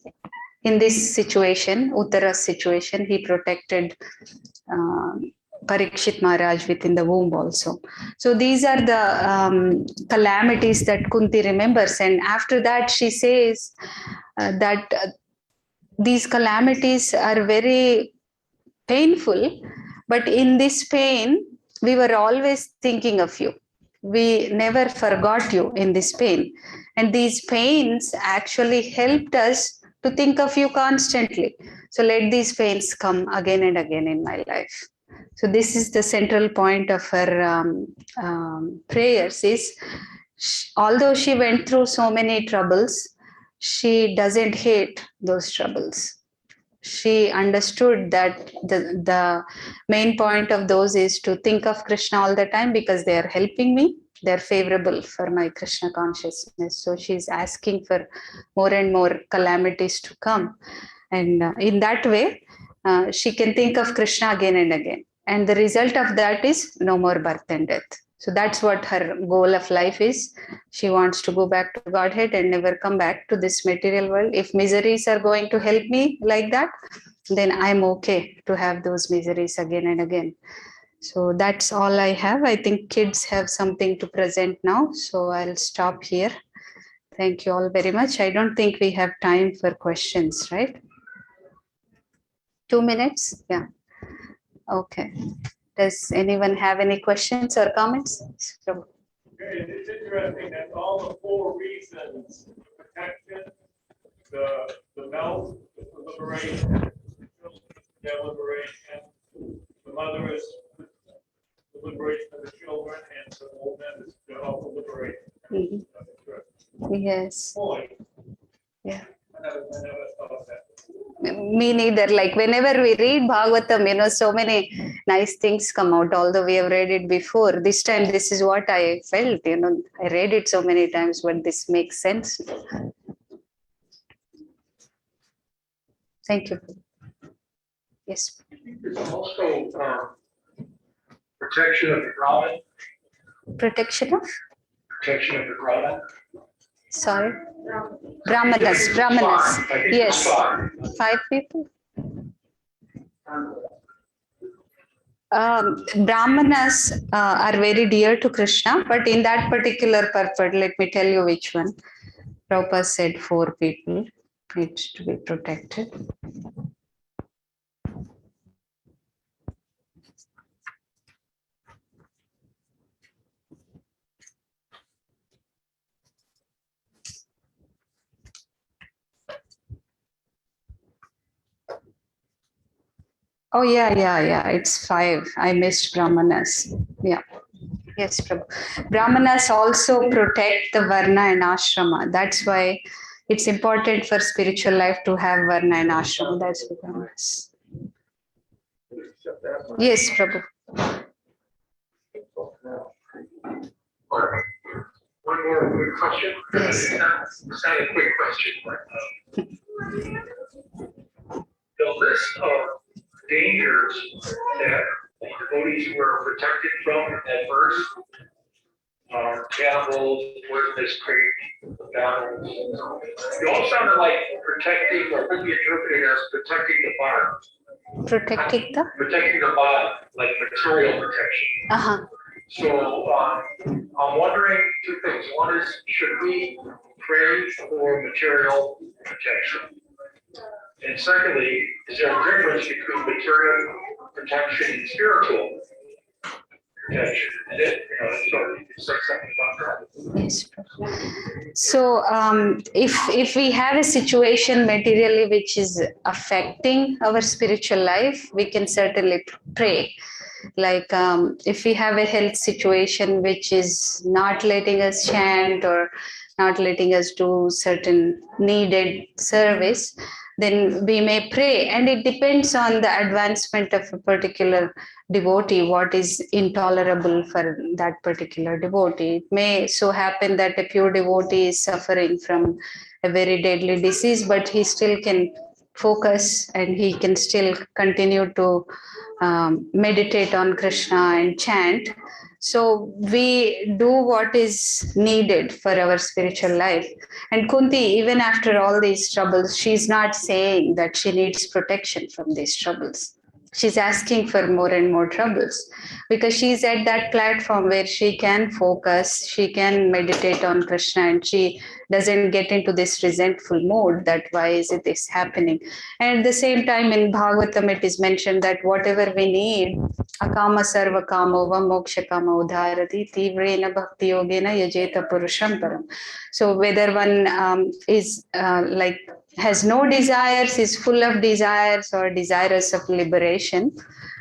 [SPEAKER 2] in this situation, Uttara's situation, he protected Parikshit Maharaj within the womb also. So these are the calamities that Kunti remembers. And after that, she says that these calamities are very painful. But in this pain, we were always thinking of you. We never forgot you in this pain. And these pains actually helped us to think of you constantly. So let these pains come again and again in my life. So this is the central point of her prayers is, although she went through so many troubles, she doesn't hate those troubles. She understood that the main point of those is to think of Krishna all the time because they are helping me. They're favorable for my Krishna consciousness. So she's asking for more and more calamities to come. And in that way, she can think of Krishna again and again. And the result of that is no more birth and death. So that's what her goal of life is. She wants to go back to Godhead and never come back to this material world. If miseries are going to help me like that, then I'm okay to have those miseries again and again. So that's all I have. I think kids have something to present now. So I'll stop here. Thank you all very much. I don't think we have time for questions, right? 2 minutes? Yeah. Okay. Does anyone have any questions or comments? So,
[SPEAKER 1] Okay, it's interesting that all the 4 reasons, the protection, the mouth, the liberation, the liberation, the mother is the liberation of the children, and the woman is the liberation.
[SPEAKER 2] yes.
[SPEAKER 1] Point.
[SPEAKER 2] Yeah.
[SPEAKER 1] I never thought that.
[SPEAKER 2] Me neither. Like whenever we read Bhagavatam, so many nice things come out, although we have read it before. This time, this is what I felt, I read it so many times, but this makes sense. Thank you. Yes.
[SPEAKER 3] There's also protection of the Brahman.
[SPEAKER 2] Protection of?
[SPEAKER 3] Protection of the Brahman.
[SPEAKER 2] Sorry. Brahmanas. Yes. 5 people. Brahmanas are very dear to Krishna, but in that particular purport, let me tell you which one. Prabhupada said 4 people need to be protected. Oh, yeah. It's 5. I missed Brahmanas. Yeah. Yes, Prabhu. Brahmanas also protect the Varna and Ashrama. That's why it's important for spiritual life to have Varna and Ashrama. That's what Brahmanas. Yes, Prabhu.
[SPEAKER 3] One more quick question.
[SPEAKER 2] Yes.
[SPEAKER 3] It's not a quick question, but the list of dangers that devotees were protected from at first, cannibals, poisonous creek, battles. It all sounded like protecting, or could be interpreted as protecting the body. Protecting the body, like material protection.
[SPEAKER 2] Uh-huh.
[SPEAKER 3] So I'm wondering 2 things. One is, should we pray for material protection? And secondly, is there a difference between material protection and spiritual protection? And it, so you can say something about that.
[SPEAKER 2] Yes. So if we have a situation materially which is affecting our spiritual life, we can certainly pray. Like if we have a health situation which is not letting us chant or not letting us do certain needed service, then we may pray. And it depends on the advancement of a particular devotee, what is intolerable for that particular devotee. It may so happen that a pure devotee is suffering from a very deadly disease, but he still can focus and he can still continue to meditate on Krishna and chant. So we do what is needed for our spiritual life. And Kunti, even after all these troubles, she's not saying that she needs protection from these troubles. She's asking for more and more troubles because she's at that platform where she can focus, she can meditate on Krishna, and she doesn't get into this resentful mode that why is it this happening. And at the same time in Bhagavatam it is mentioned that whatever we need, akama sarva kamo va moksha kama udharati tivrena bhakti yogena yajeta purusham param. So whether one is like has no desires, is full of desires or desirous of liberation,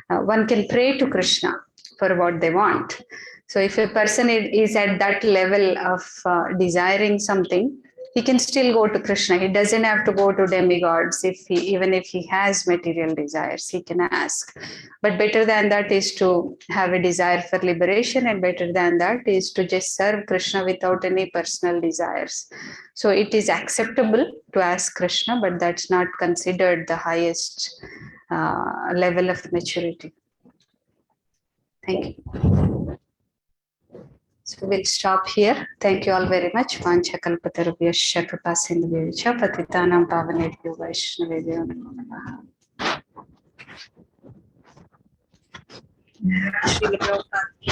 [SPEAKER 2] one can pray to Krishna for what they want. So if a person is at that level of desiring something, He can still go to Krishna. He doesn't have to go to demigods. Even if he has material desires, he can ask. But better than that is to have a desire for liberation, and better than that is to just serve Krishna without any personal desires. So it is acceptable to ask Krishna, but that's not considered the highest level of maturity. Thank you. So we'll stop here. Thank you all very much. Vancha kalpatarubhyascha kripasindhubhyascha patitanam pavanebhyo vaishnavebhyo namo namaha. Srila Prabhupada ki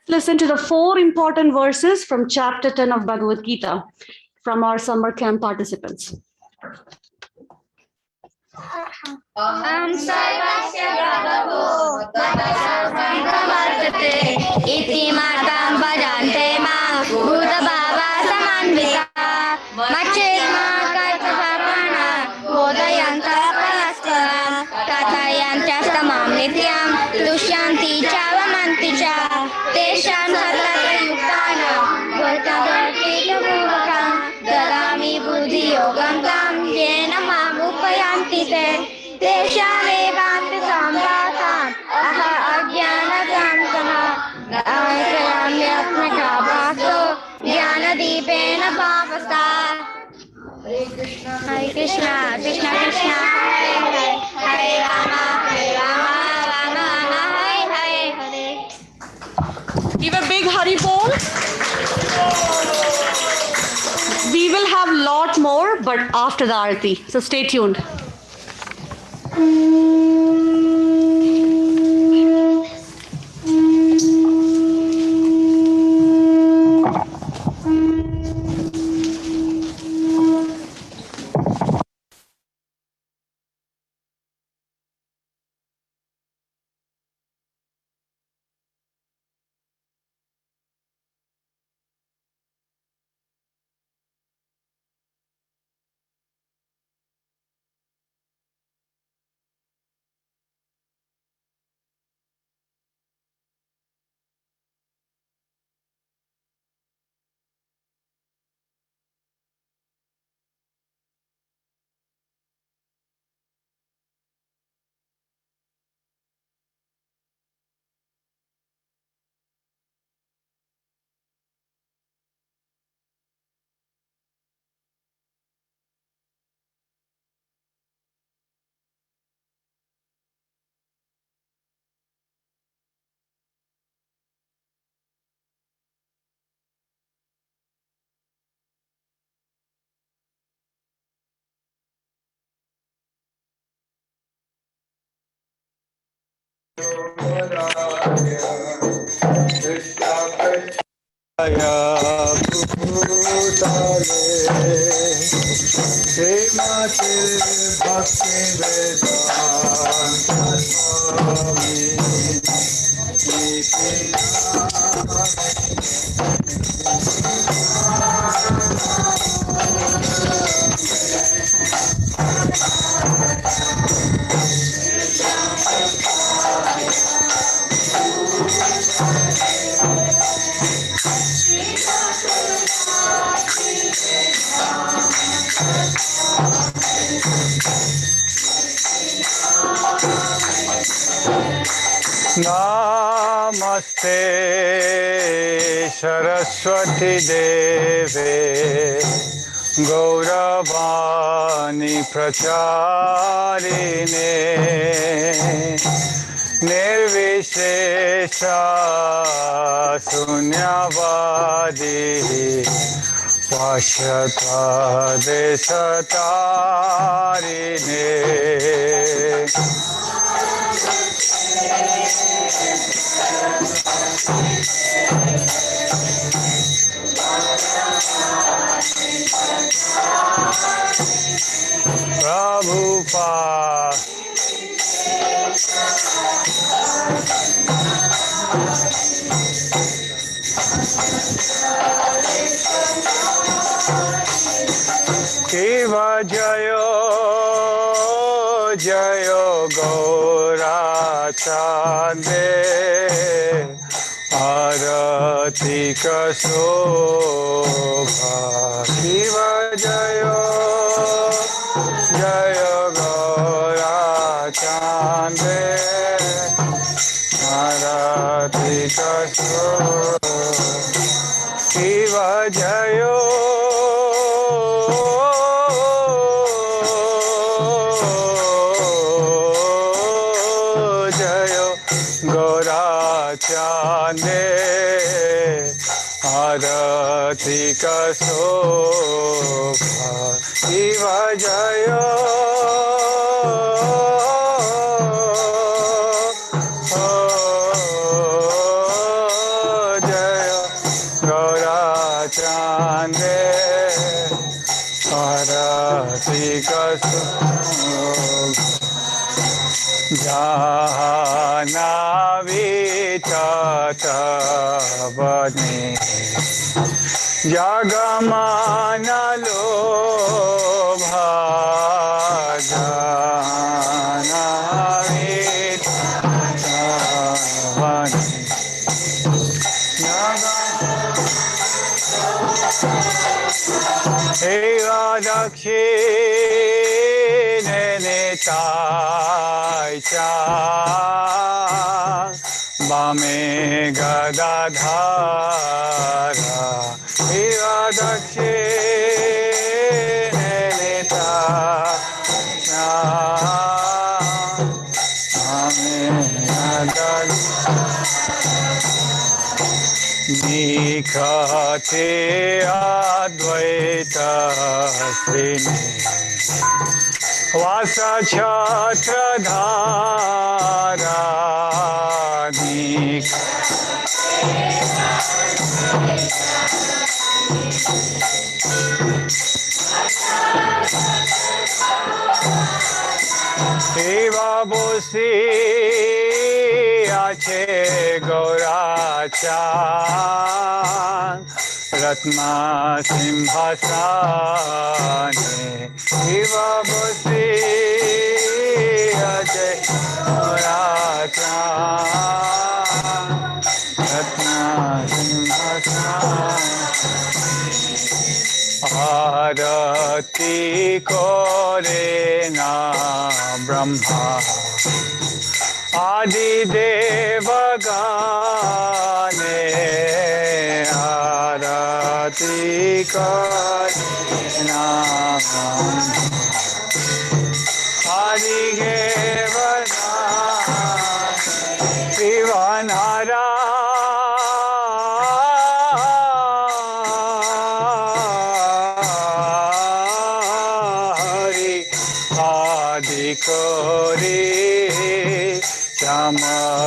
[SPEAKER 4] Listen to the 4 important verses from chapter 10 of Bhagavad Gita from our summer camp participants.
[SPEAKER 5] Am sarvasya prabhu vartate iti matam bhajante ma bhuta bhava samanvita machetma kartapana bodhayanta paraspara kathayanta stamam nityam tushyanti chavamanti cha tesham satata yuktana bhartadharpita muvakam dadami buddhi yogam tam yena mamupayanti te Deshamevanti sambhatam aha ajnanatam sana nayamyatmaka bhaso jnanadipena bhavasta Hare Krishna Krishna Krishna Hare Hare Hare Rama Rama Rama Hare Hare
[SPEAKER 4] Give a big Hari Bol. We will have a lot more, but after the Aarti. So stay tuned.
[SPEAKER 6] Srimati Bhakti Vedanta Namaste Saraswati Deve Gauravani Pracharine Nirvishesha Sunyavadi Pashyata Desatarine Prabhupada Shiva Jayo Jayo Gaura Chande Arati Kasobha Shiva Jayo Jayo Gaura Chande Arati Kasobha Shiva Jayo Chande Arati Kasobha Shiva Jayo Jayo Gaura Chande Arati Kasobha Jahanavi Tata Bani Jagamana Lobha Jahanavi Tata Bani Eva Dakshine Nitai Cha Bame Gadadhara Eva Dakshine Nitai Cha Bame Gadadhara Nikhate Advaita Srini Vasa Chhatra Dhara Eva Bosi Ache Gaurachan Ratna Simhasane Eva Bosi Ache Gaurachan Ratna Simhasane Arati Kore Na Brahma Adi Devagane Arati Kore Na Brahma Adi Devagane Shivanara Kori Chama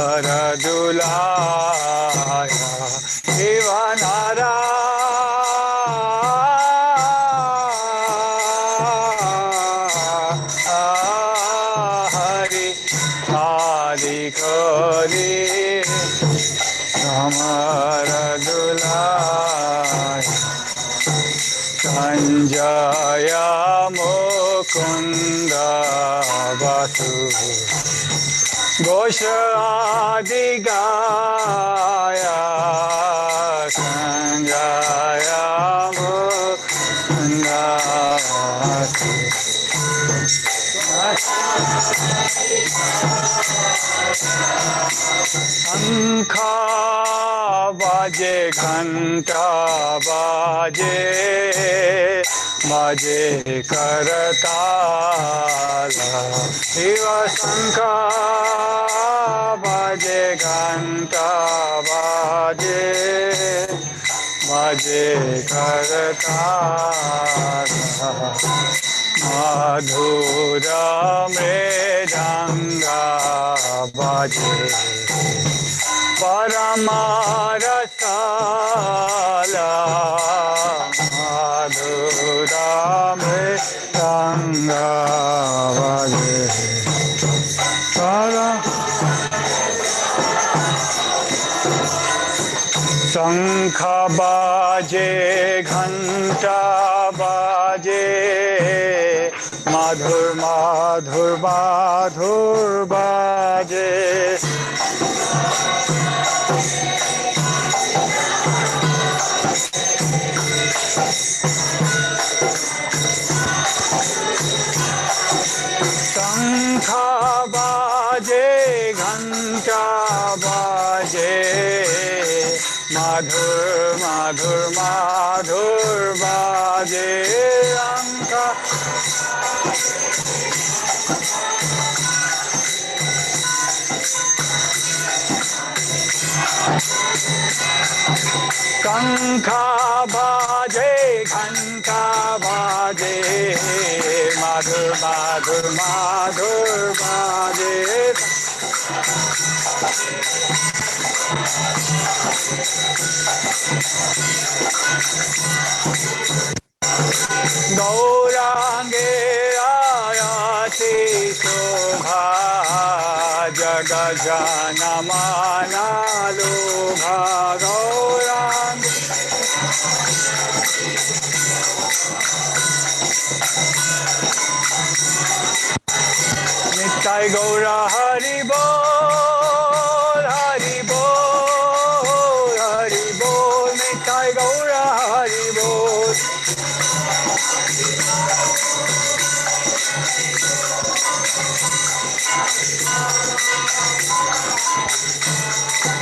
[SPEAKER 6] अमर दुलार संजय मुकुंद बसु घोष आदि गाया संजय मुकुंद बसु शंखा बाजे घंटा बाजे बाजे करताला शिव शंखा बाजे घंटा बाजे बाजे करताला मधुर मृदंगा बाजे परमारसाला मधुर मृदंगा बाजे शंख बाजे घंटा बाजे माधुर माधुर माधुर बाजे शंख बाजे घंटा बाजे माधुर माधुर माधुर बाजे शंख शंखा बाजे घंटा बाजे माधुर माधुर माधुर बाजे गौरांगे आयाति शोभा जग जन माना लोभा गौरांगे नित्य गौरा हरि बोल हरि बोल हरि बोल नित्य गौरा हरि बोल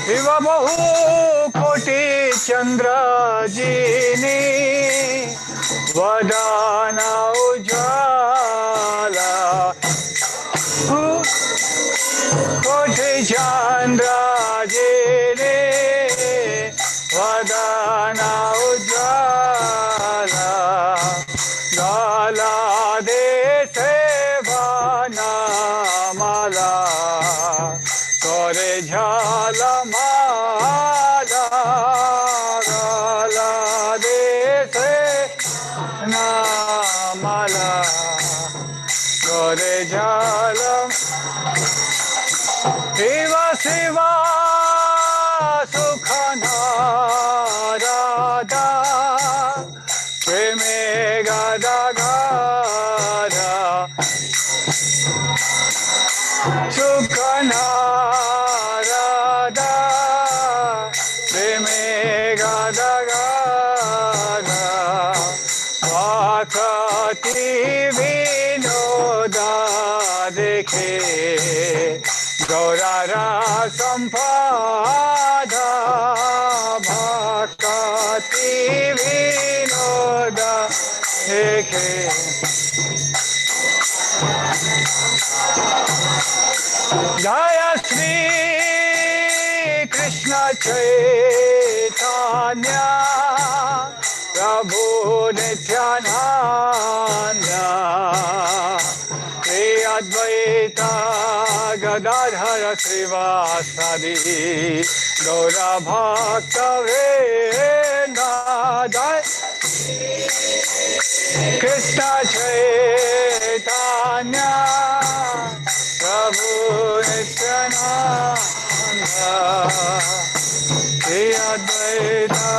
[SPEAKER 6] शिव बहु कोटि चंद्र जीनी वदन उज्ज्वला कोटि चंद्र जीनी वदन उज्ज्वला गाला देशे वनमाला करे झलमाला गाला देशे नामाला करे झलम शिव शिव सुख नारादा प्रेमे गदा गदा सुख नारादा प्रेमे गदा गदा आकृति विनोदा देखे गौरारा संपादा भक्ति विनोदा देखे जय श्री कृष्ण चैतन्य प्रभु नित्यानंद श्री अद्वैत गदाधर श्रीवासादि गौर भक्त वृंद जय कृष्ण चैतन्य प्रभु Nityanand Shri Advaita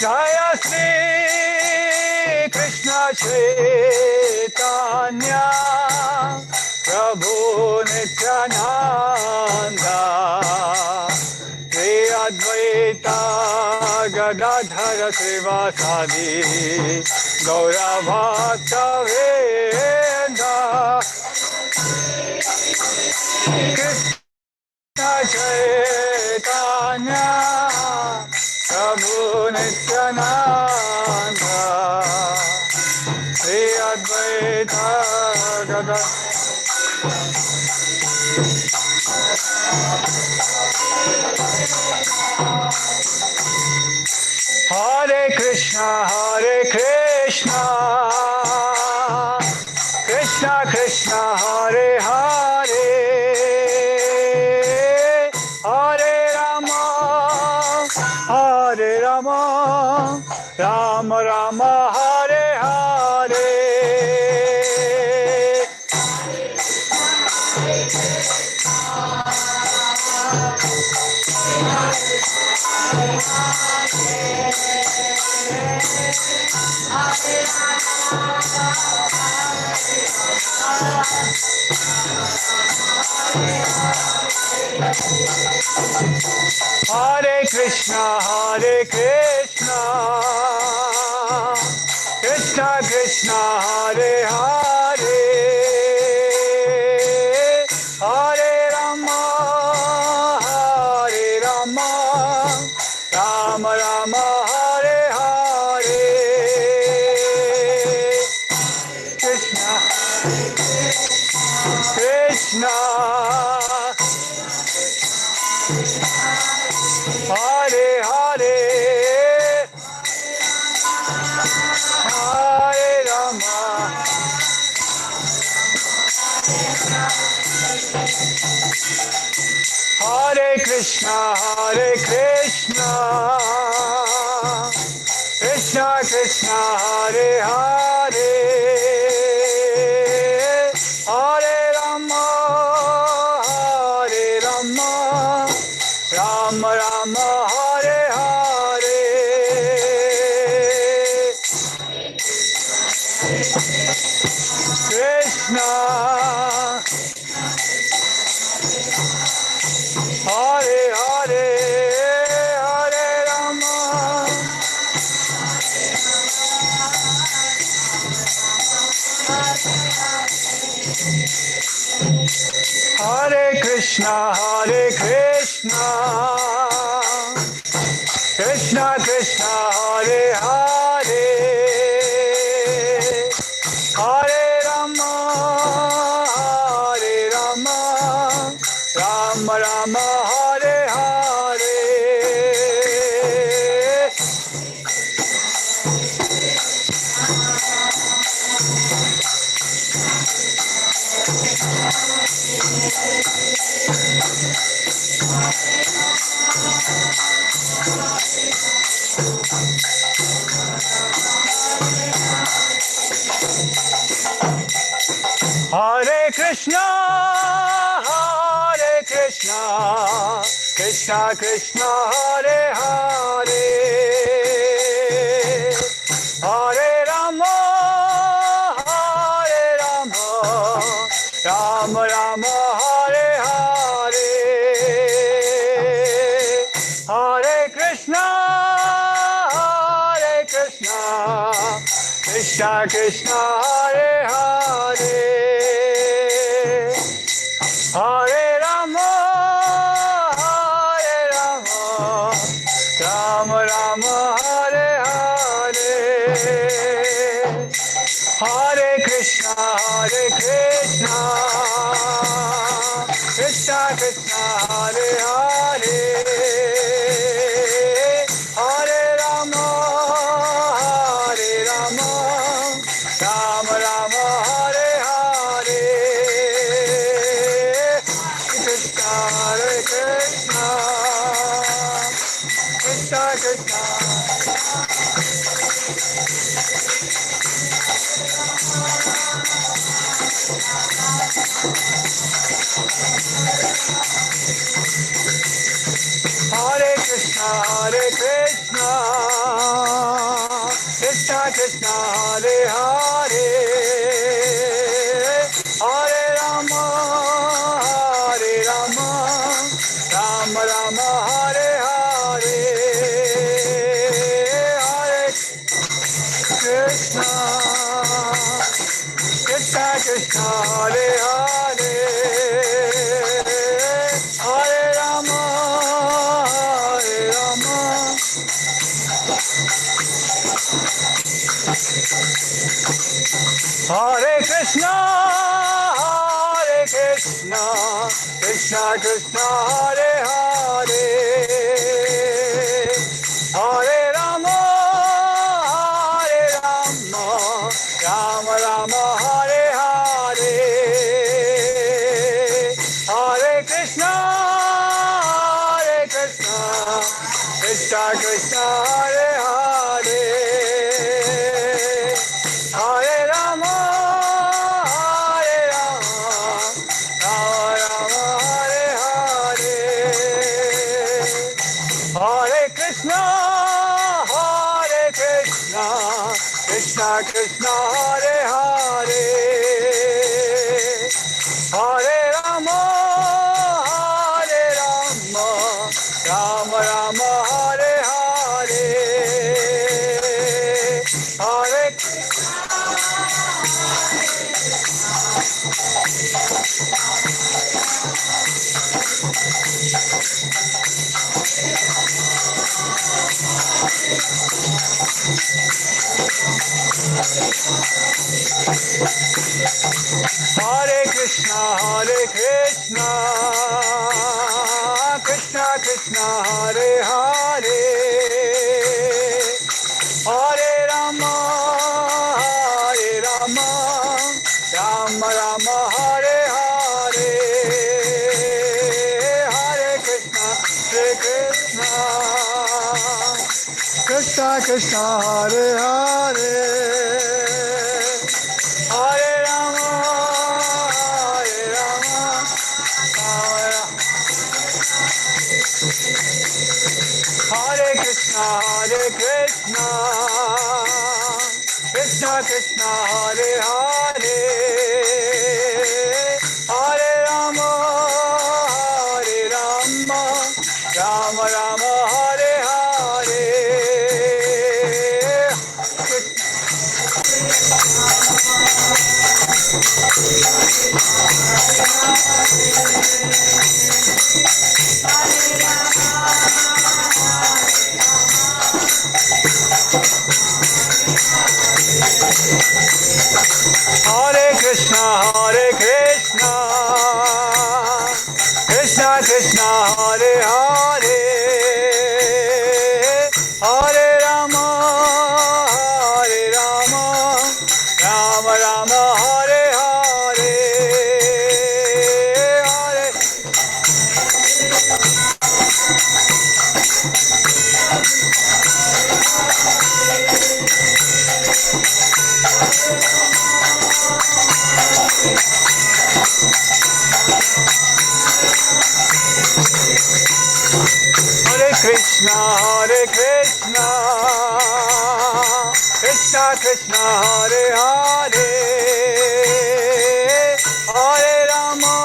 [SPEAKER 6] Jaya Shri Krishna Chaitanya Prabhu Nityananda Shri Advaita Gadadhara Srivasadi Gaura Bhakta Vrinda Krishna Chaitanya Prabhu Nityananda Shri Advaita Gadadhara Hare Krishna, Krishna Krishna, Hare Hare, Hare Rama, Hare Rama, Rama Rama, Hare Hare. Hare Krishna, Krishna Krishna, Hare Hare, Hare Rama, Rama Rama, Hare Hare. Krishna, Krishna, Hare Hare, Hare Rama, Hare Krishna, Krishna Krishna, Hare Hare, Hare Rama, Rama Rama, Hare Hare. Krishna, Hare Hare, Hare Rama, Hare Krishna, Krishna Krishna, Hare Hare, Hare Rama, Rama Rama, Hare Hare. Hare Krishna, Krishna Krishna, Hare Hare, Hare Rama, Rama Rama, Hare Hare, Hare Krishna, Krishna Krishna, Hare Hare, Hare Rama, Rama Rama, Hare Hare, Hare Krishna, Krishna Krishna, Hare Hare, Hare Rama, Rama Rama, Hare Hare, Krishna, Krishna, Krishna Krishna. Hare Krishna, Krishna Krishna, Hare Hare, Hare Rama, Rama Rama, Hare Hare, Hare Krishna, Krishna Krishna, Hare Hare, Hare Rama, Hare Krishna, Krishna Krishna, Hare Hare, Hare Rama, Rama Rama, Hare Hare, Hare Krishna, Krishna Krishna, Hare Hare, Hare Rama, Rama Rama, Hare Hare, Hare Krishna, Krishna Krishna, Hare Hare, Hare Rama, Rama Rama, Hare Hare, Hare Hare Krishna, Krishna Krishna, Hare Hare, Hare Rama, Rama Rama, Hare Hare, Hare Krishna, Krishna Krishna, Hare Hare, Hare Rama, Hare Krishna, Krishna Krishna, Hare Hare, Hare Rama, Rama Rama, Hare Hare. Hare Krishna, Krishna Krishna, Hare Hare, Hare Rama, Rama Rama, Hare Hare, Hare Krishna, Krishna Krishna, Hare Hare, Hare Rama,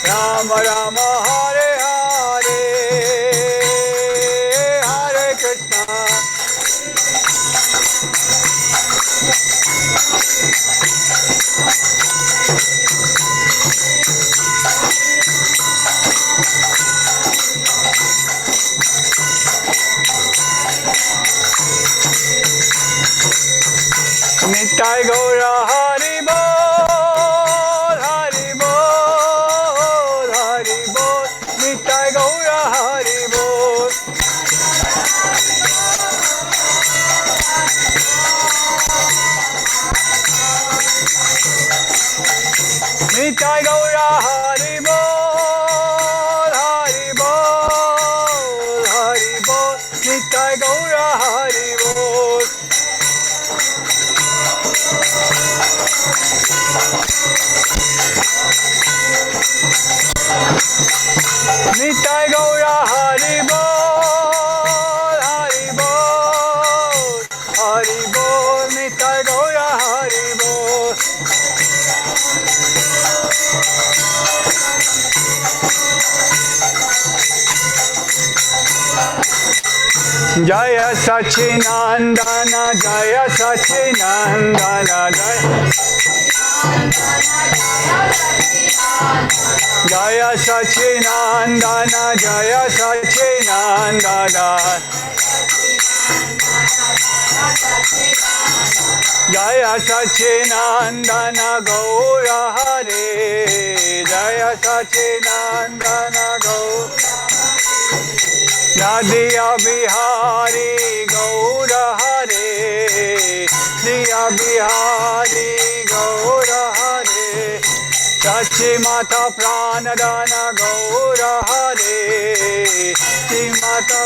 [SPEAKER 6] Rama Rama, Hare Hare, Hare Krishna. Nitai Gaura Hari Bol, Hari Bol, Hari Bol, Nitai Gaura Hari Bol. Nitai Gaura Hari Bol, Hari Bol, Hari Bol, Nitai Gaura Hari Bol. Nitai Gaura Hari Bol, Hari Bol, Hari Bol, Nitai Gaura Hari Bol. Jaya Sachinandana, Jaya Sachinandana, Jaya Sachinandana, Jaya Sachinandana, Jaya Sachinandana, Gaura Hare, Jaya Sachinandana, Gaura Diya Bihari Gaura Hare, Diya Bihari Gaura Hare, Sachi Mata Pranadana Gaura Hare, Sachi Mata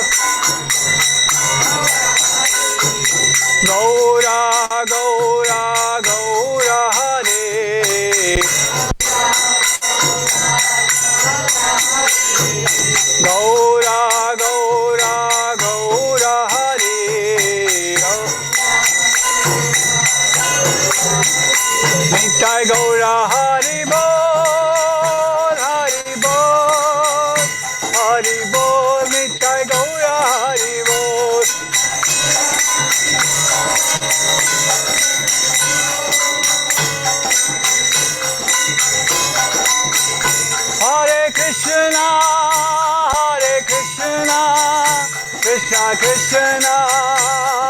[SPEAKER 6] Gaura Gaura Gaura Hare, Gaura Gaura Gaura Hare, Nitai Gaura Hari Bol, Hari Bol, Hari Bol, Nitai Gaura Hari Bol. Hare Krishna, Krishna Krishna,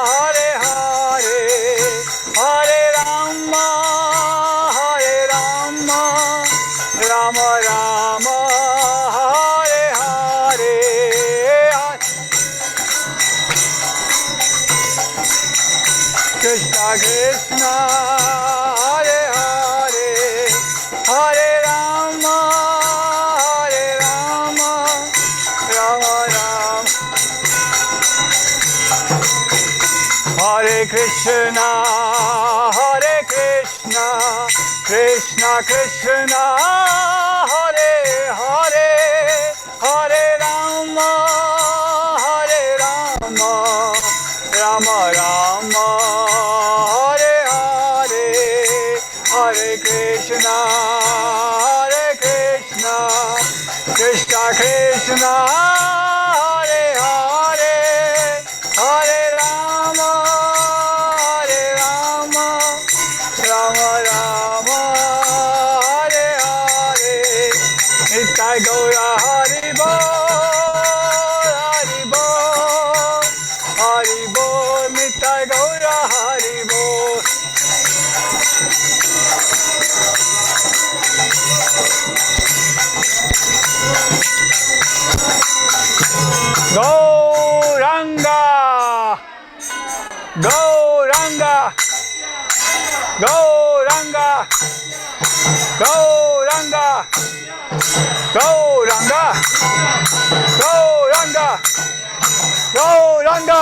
[SPEAKER 6] Hare Hare, Hare Rama, Rama Rama, Hare Hare. Krishna Krishna, Hare Hare, Hare Rama, Rama Rama. Hare Krishna, Krishna Krishna, Hare Hare, Hare Rama, Rama Rama, Hare Hare, Hare Krishna, Krishna Krishna, Hare Hare, Hare Rama, Rama Rama, Hare Hare. Nitai Gaura Hari Bol, Hari Bol, Hari Bol, Nitai Gaura Hari Bol. Gauranga, Gauranga, Gauranga, Gauranga, Gauranga, Gauranga, Gauranga,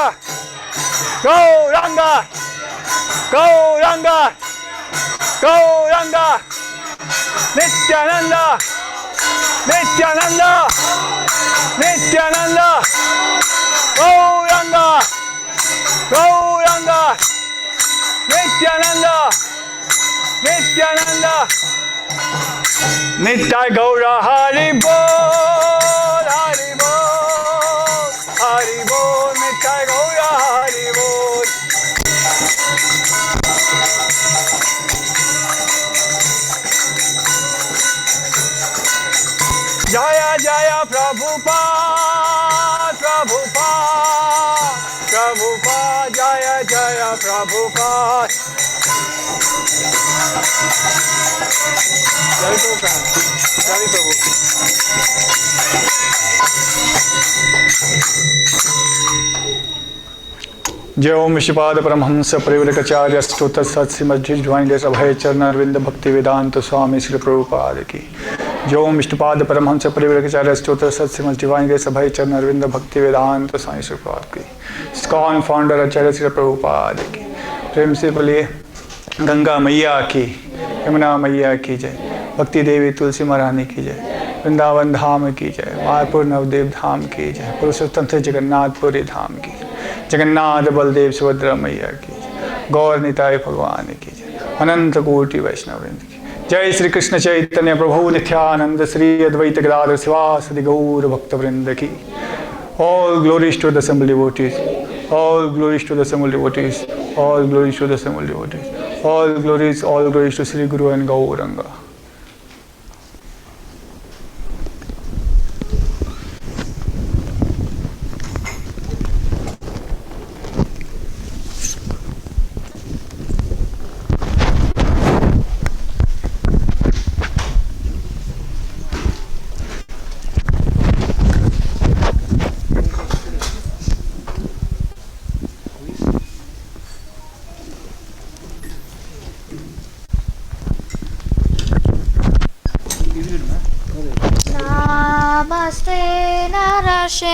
[SPEAKER 6] Gauranga, Gauranga, Gauranga, Nityananda, Nityananda, Nityananda, Gauranga, Gauranga, Nityananda, Nityananda, Nitai Gaura Hari Bol, Hari Bol, Hari Bol, Nitai Gaura Hari Bol. Jaya Jaya Prabhupada, Prabhupada, Prabhupada, Jaya Jaya Prabhupada. Jai Prabhupada, Jai Prabhupada. जय ओम श्रीपाद परमहंस परिव्रताचार्य स्तोत्र सत्श्रीमद divine grace अभय चरण अरविंद भक्ति वेदांत स्वामी श्री प्रभुपाद की। जय ओम विष्णुपाद परमहंस परिव्रताचार्य स्तोत्र सत्श्रीमद divine grace अभय चरण अरविंद भक्ति वेदांत स्वामी श्री प्रभुपाद की। स्कॉन फाउंडर आचार्य श्री प्रभुपाद की। प्रेम से बोलिए गंगा मैया की, यमुना मैया की जय, भक्ति देवी तुलसी महारानी की जय, वृंदावन धाम की जय, मायापुर नवदेव धाम की जय, पुरुषोत्तम से जगन्नाथपुरी धाम की जय, जगन्नाथ बलदेव सुभद्रा मैया की जय, गौर निताय भगवान की जय, अनंत कोटि वैष्णव वृंद की जय। श्री कृष्ण चैतन्य प्रभु नित्यानंद श्री अद्वैत गदाधर शिवासदि गौर भक्त वृंद की। All glories to the assembled devotees. All glories to the assembled devotees. All glories to the assembled devotees. All glories to Sri Guru and Gauranga.
[SPEAKER 5] Namaste Narasimhaya.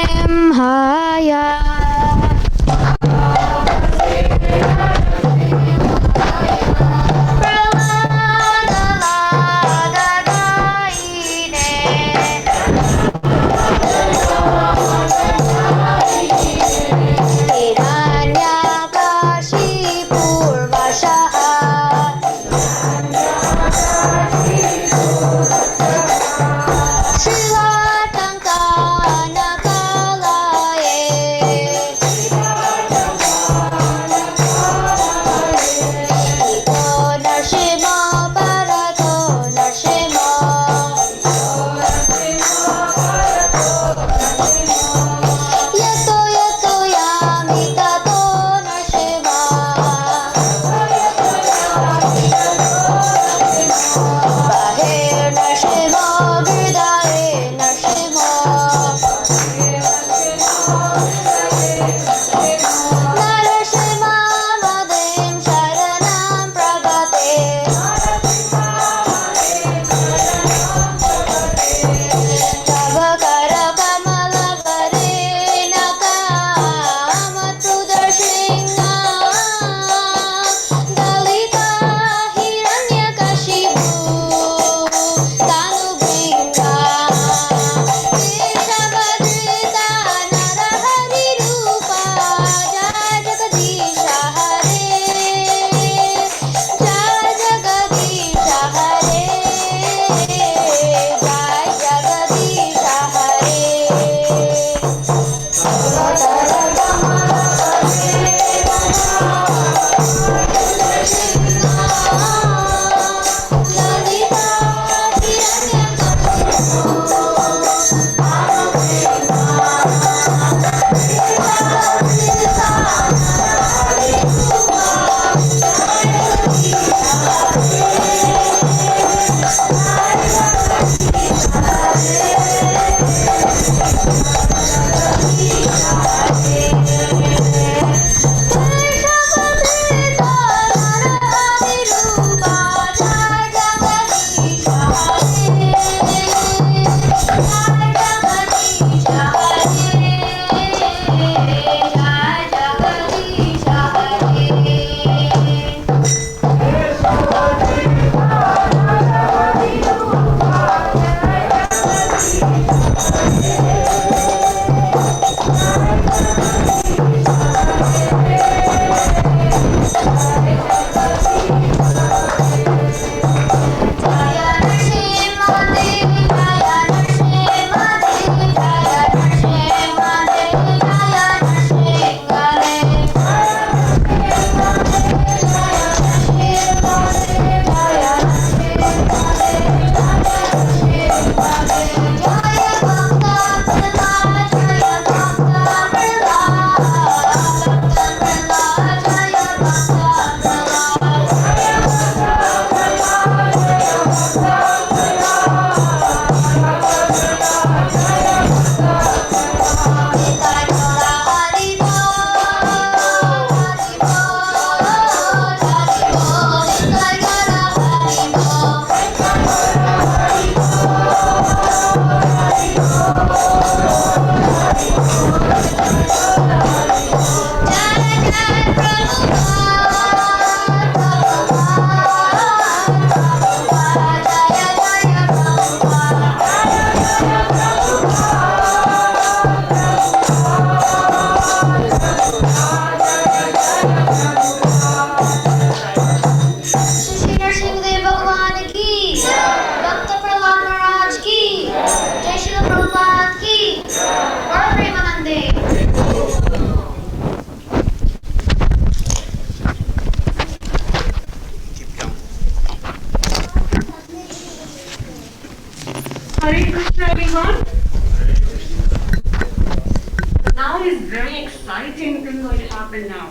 [SPEAKER 4] very exciting thing going to happen now.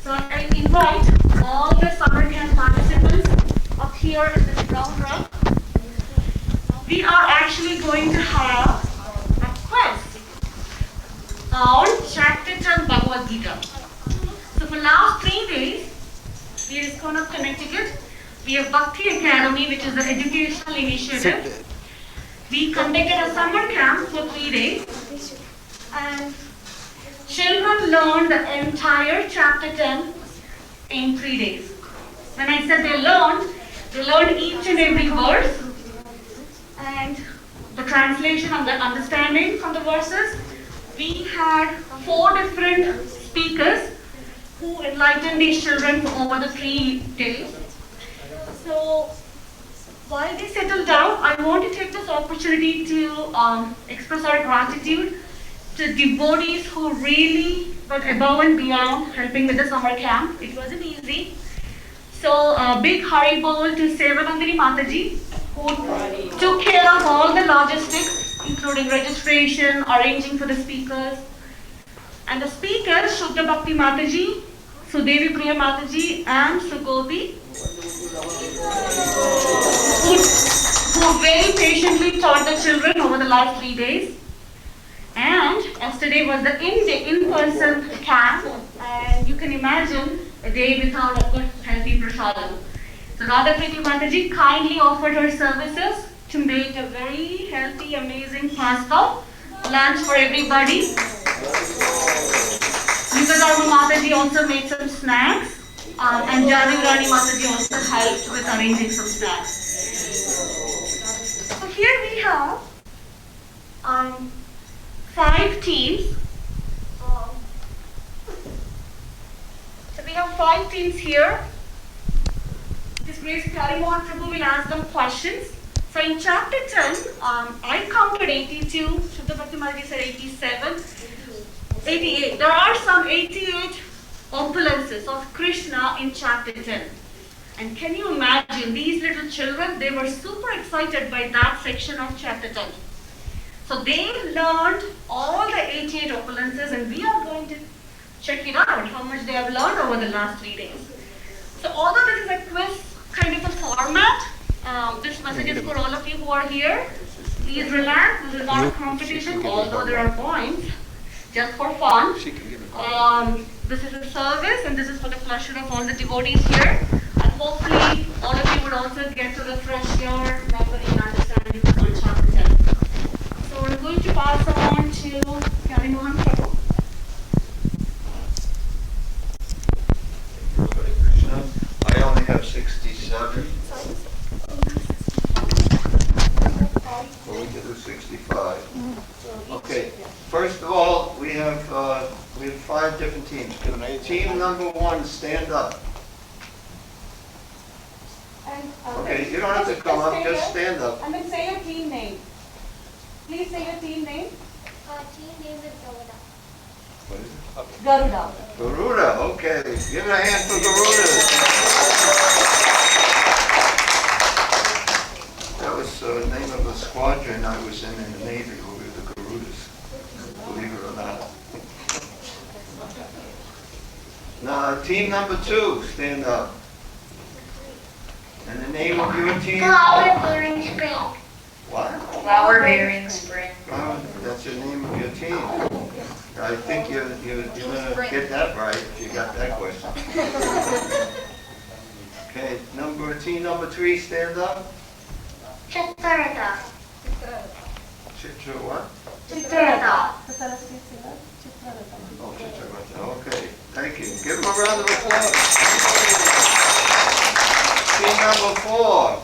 [SPEAKER 4] So I invite all the summer camp participants up here in the ground room. We are actually going to have a quiz on chapter 10 Bhagavad Gita. So for last 3 days, we are ISKCON of Connecticut. We have Bhakti Academy, which is an educational initiative. We conducted a summer camp for 3 days. And children learned the entire chapter 10 in 3 days. When I said they learned each and every verse and the translation and the understanding from the verses. We had 4 different speakers who enlightened these children over the 3 days. So while they settle down, I want to take this opportunity to express our gratitude to devotees who really went above and beyond helping with the summer camp. It wasn't easy. So a big Haribol to Sevanandini Mataji, who took care of all the logistics, including registration, arranging for the speakers. And the speakers, Shuddha Bhakti Mataji, Sudevi Priya Mataji, and Sugopi, who very patiently taught the children over the last 3 days. And yesterday was the in-person camp, and you can imagine a day without a good healthy prasadam. So Radha Priti Mataji kindly offered her services to make a very healthy, amazing pasta lunch for everybody. Yugadharma Mataji also made some snacks, and Jani Rani Mataji also helped with arranging some snacks. So here we have 5 teams. So we have 5 teams here. This Grace Karimohan Prabhu will ask them questions. So in chapter 10, I counted 82, Shuddha Bhakti Mataji said 87, 88. There are some 88 opulences of Krishna in chapter 10. And can you imagine these little children, they were super excited by that section of chapter 10. So they learned all the 88 opulences, and we are going to check it out, how much they have learned over the last 3 days. So although this is a quiz kind of a format, this message is for all of you who are here. Please relax, this is not a competition, although there are points, just for fun. This is a service, and this is for the pleasure of all the devotees here. And hopefully all of you would also get to refresh your memory and understanding on chapter 10. So we're going to pass on to Karimohan Prabhu.
[SPEAKER 7] I only have 67. Well, we can do 65. Okay. First of all, we have 5 different teams. Can team number 1 stand up? Okay, you don't have to come up, just stand up.
[SPEAKER 4] And then say your team name. Please say your team name.
[SPEAKER 5] Team name is Garuda.
[SPEAKER 7] What is it?
[SPEAKER 4] Garuda.
[SPEAKER 7] Garuda, okay. Give it a hand for Garuda. That was the name of a squadron I was in the Navy. We were the Garudas, believe it or not. Now, team number 2, stand up. And the name of your team?
[SPEAKER 5] Flower Bearing Spring.
[SPEAKER 7] What?
[SPEAKER 8] Flower Bearing Spring.
[SPEAKER 7] Oh, that's the name of your team. I think you're gonna get that right if you got that question. Okay, team number 3, stand up.
[SPEAKER 5] Chitrata.
[SPEAKER 7] Chitra what?
[SPEAKER 5] Chitrata.
[SPEAKER 7] Oh, Chitrata. Okay, thank you. Give them a round of applause. Team number 4.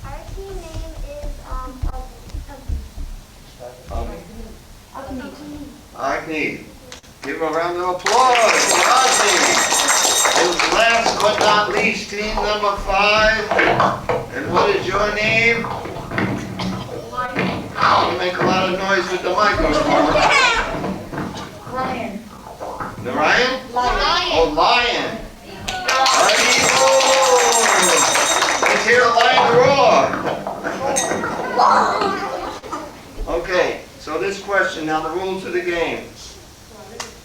[SPEAKER 5] Our team name is
[SPEAKER 7] Agni. Give him a round of applause for Agni. And last but not least, team number 5. And what is your name? You make a lot of noise with the microphone.
[SPEAKER 5] Lion.
[SPEAKER 7] Narayan?
[SPEAKER 5] Lion.
[SPEAKER 7] Oh, Lion. Let's hear the lion roar. question. Now the rules of the game.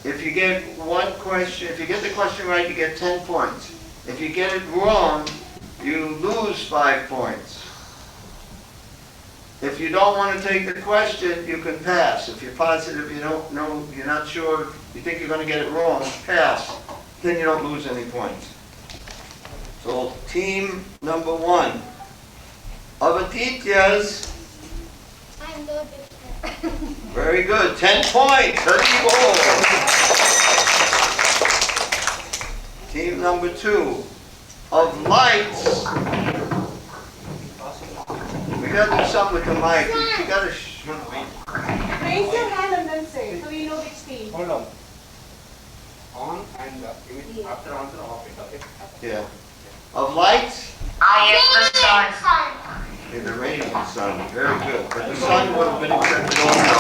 [SPEAKER 7] If you get one question, if you get the question right, you get 10 points. If you get it wrong, you lose 5 points. If you don't want to take the question, you can pass. If you're positive, you don't know, you're not sure, you think you're going to get it wrong, pass. Then you don't lose any points. So team number 1 of Aditya's.
[SPEAKER 5] I'm good.
[SPEAKER 7] Very good. 10 points. Hari-bol. Team number 2 of Lights. We gotta do something with the mic. You gotta.
[SPEAKER 4] Raise your hand and then say, so we know which team.
[SPEAKER 9] Hold on. On and after answer off it, okay?
[SPEAKER 7] Yeah. Of Lights.
[SPEAKER 8] I am the sun.
[SPEAKER 7] Okay, the radiant sun. Very good. But the sun would have been accepted also.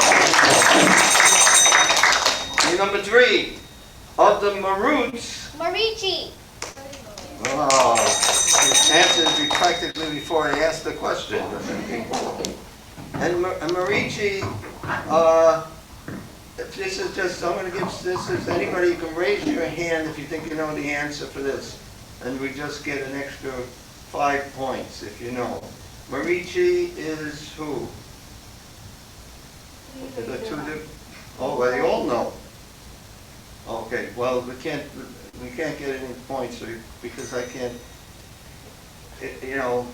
[SPEAKER 7] Team number 3 of the Maroots.
[SPEAKER 5] Marichi.
[SPEAKER 7] Oh, his answers we practically before I asked the question. And Marichi, if this is just, I'm going to give this is anybody, you can raise your hand if you think you know the answer for this. And we just get an extra 5 points if you know. Marichi is who? Is it oh, well, they all know. Okay, well, we can't get any points because I can't, you know,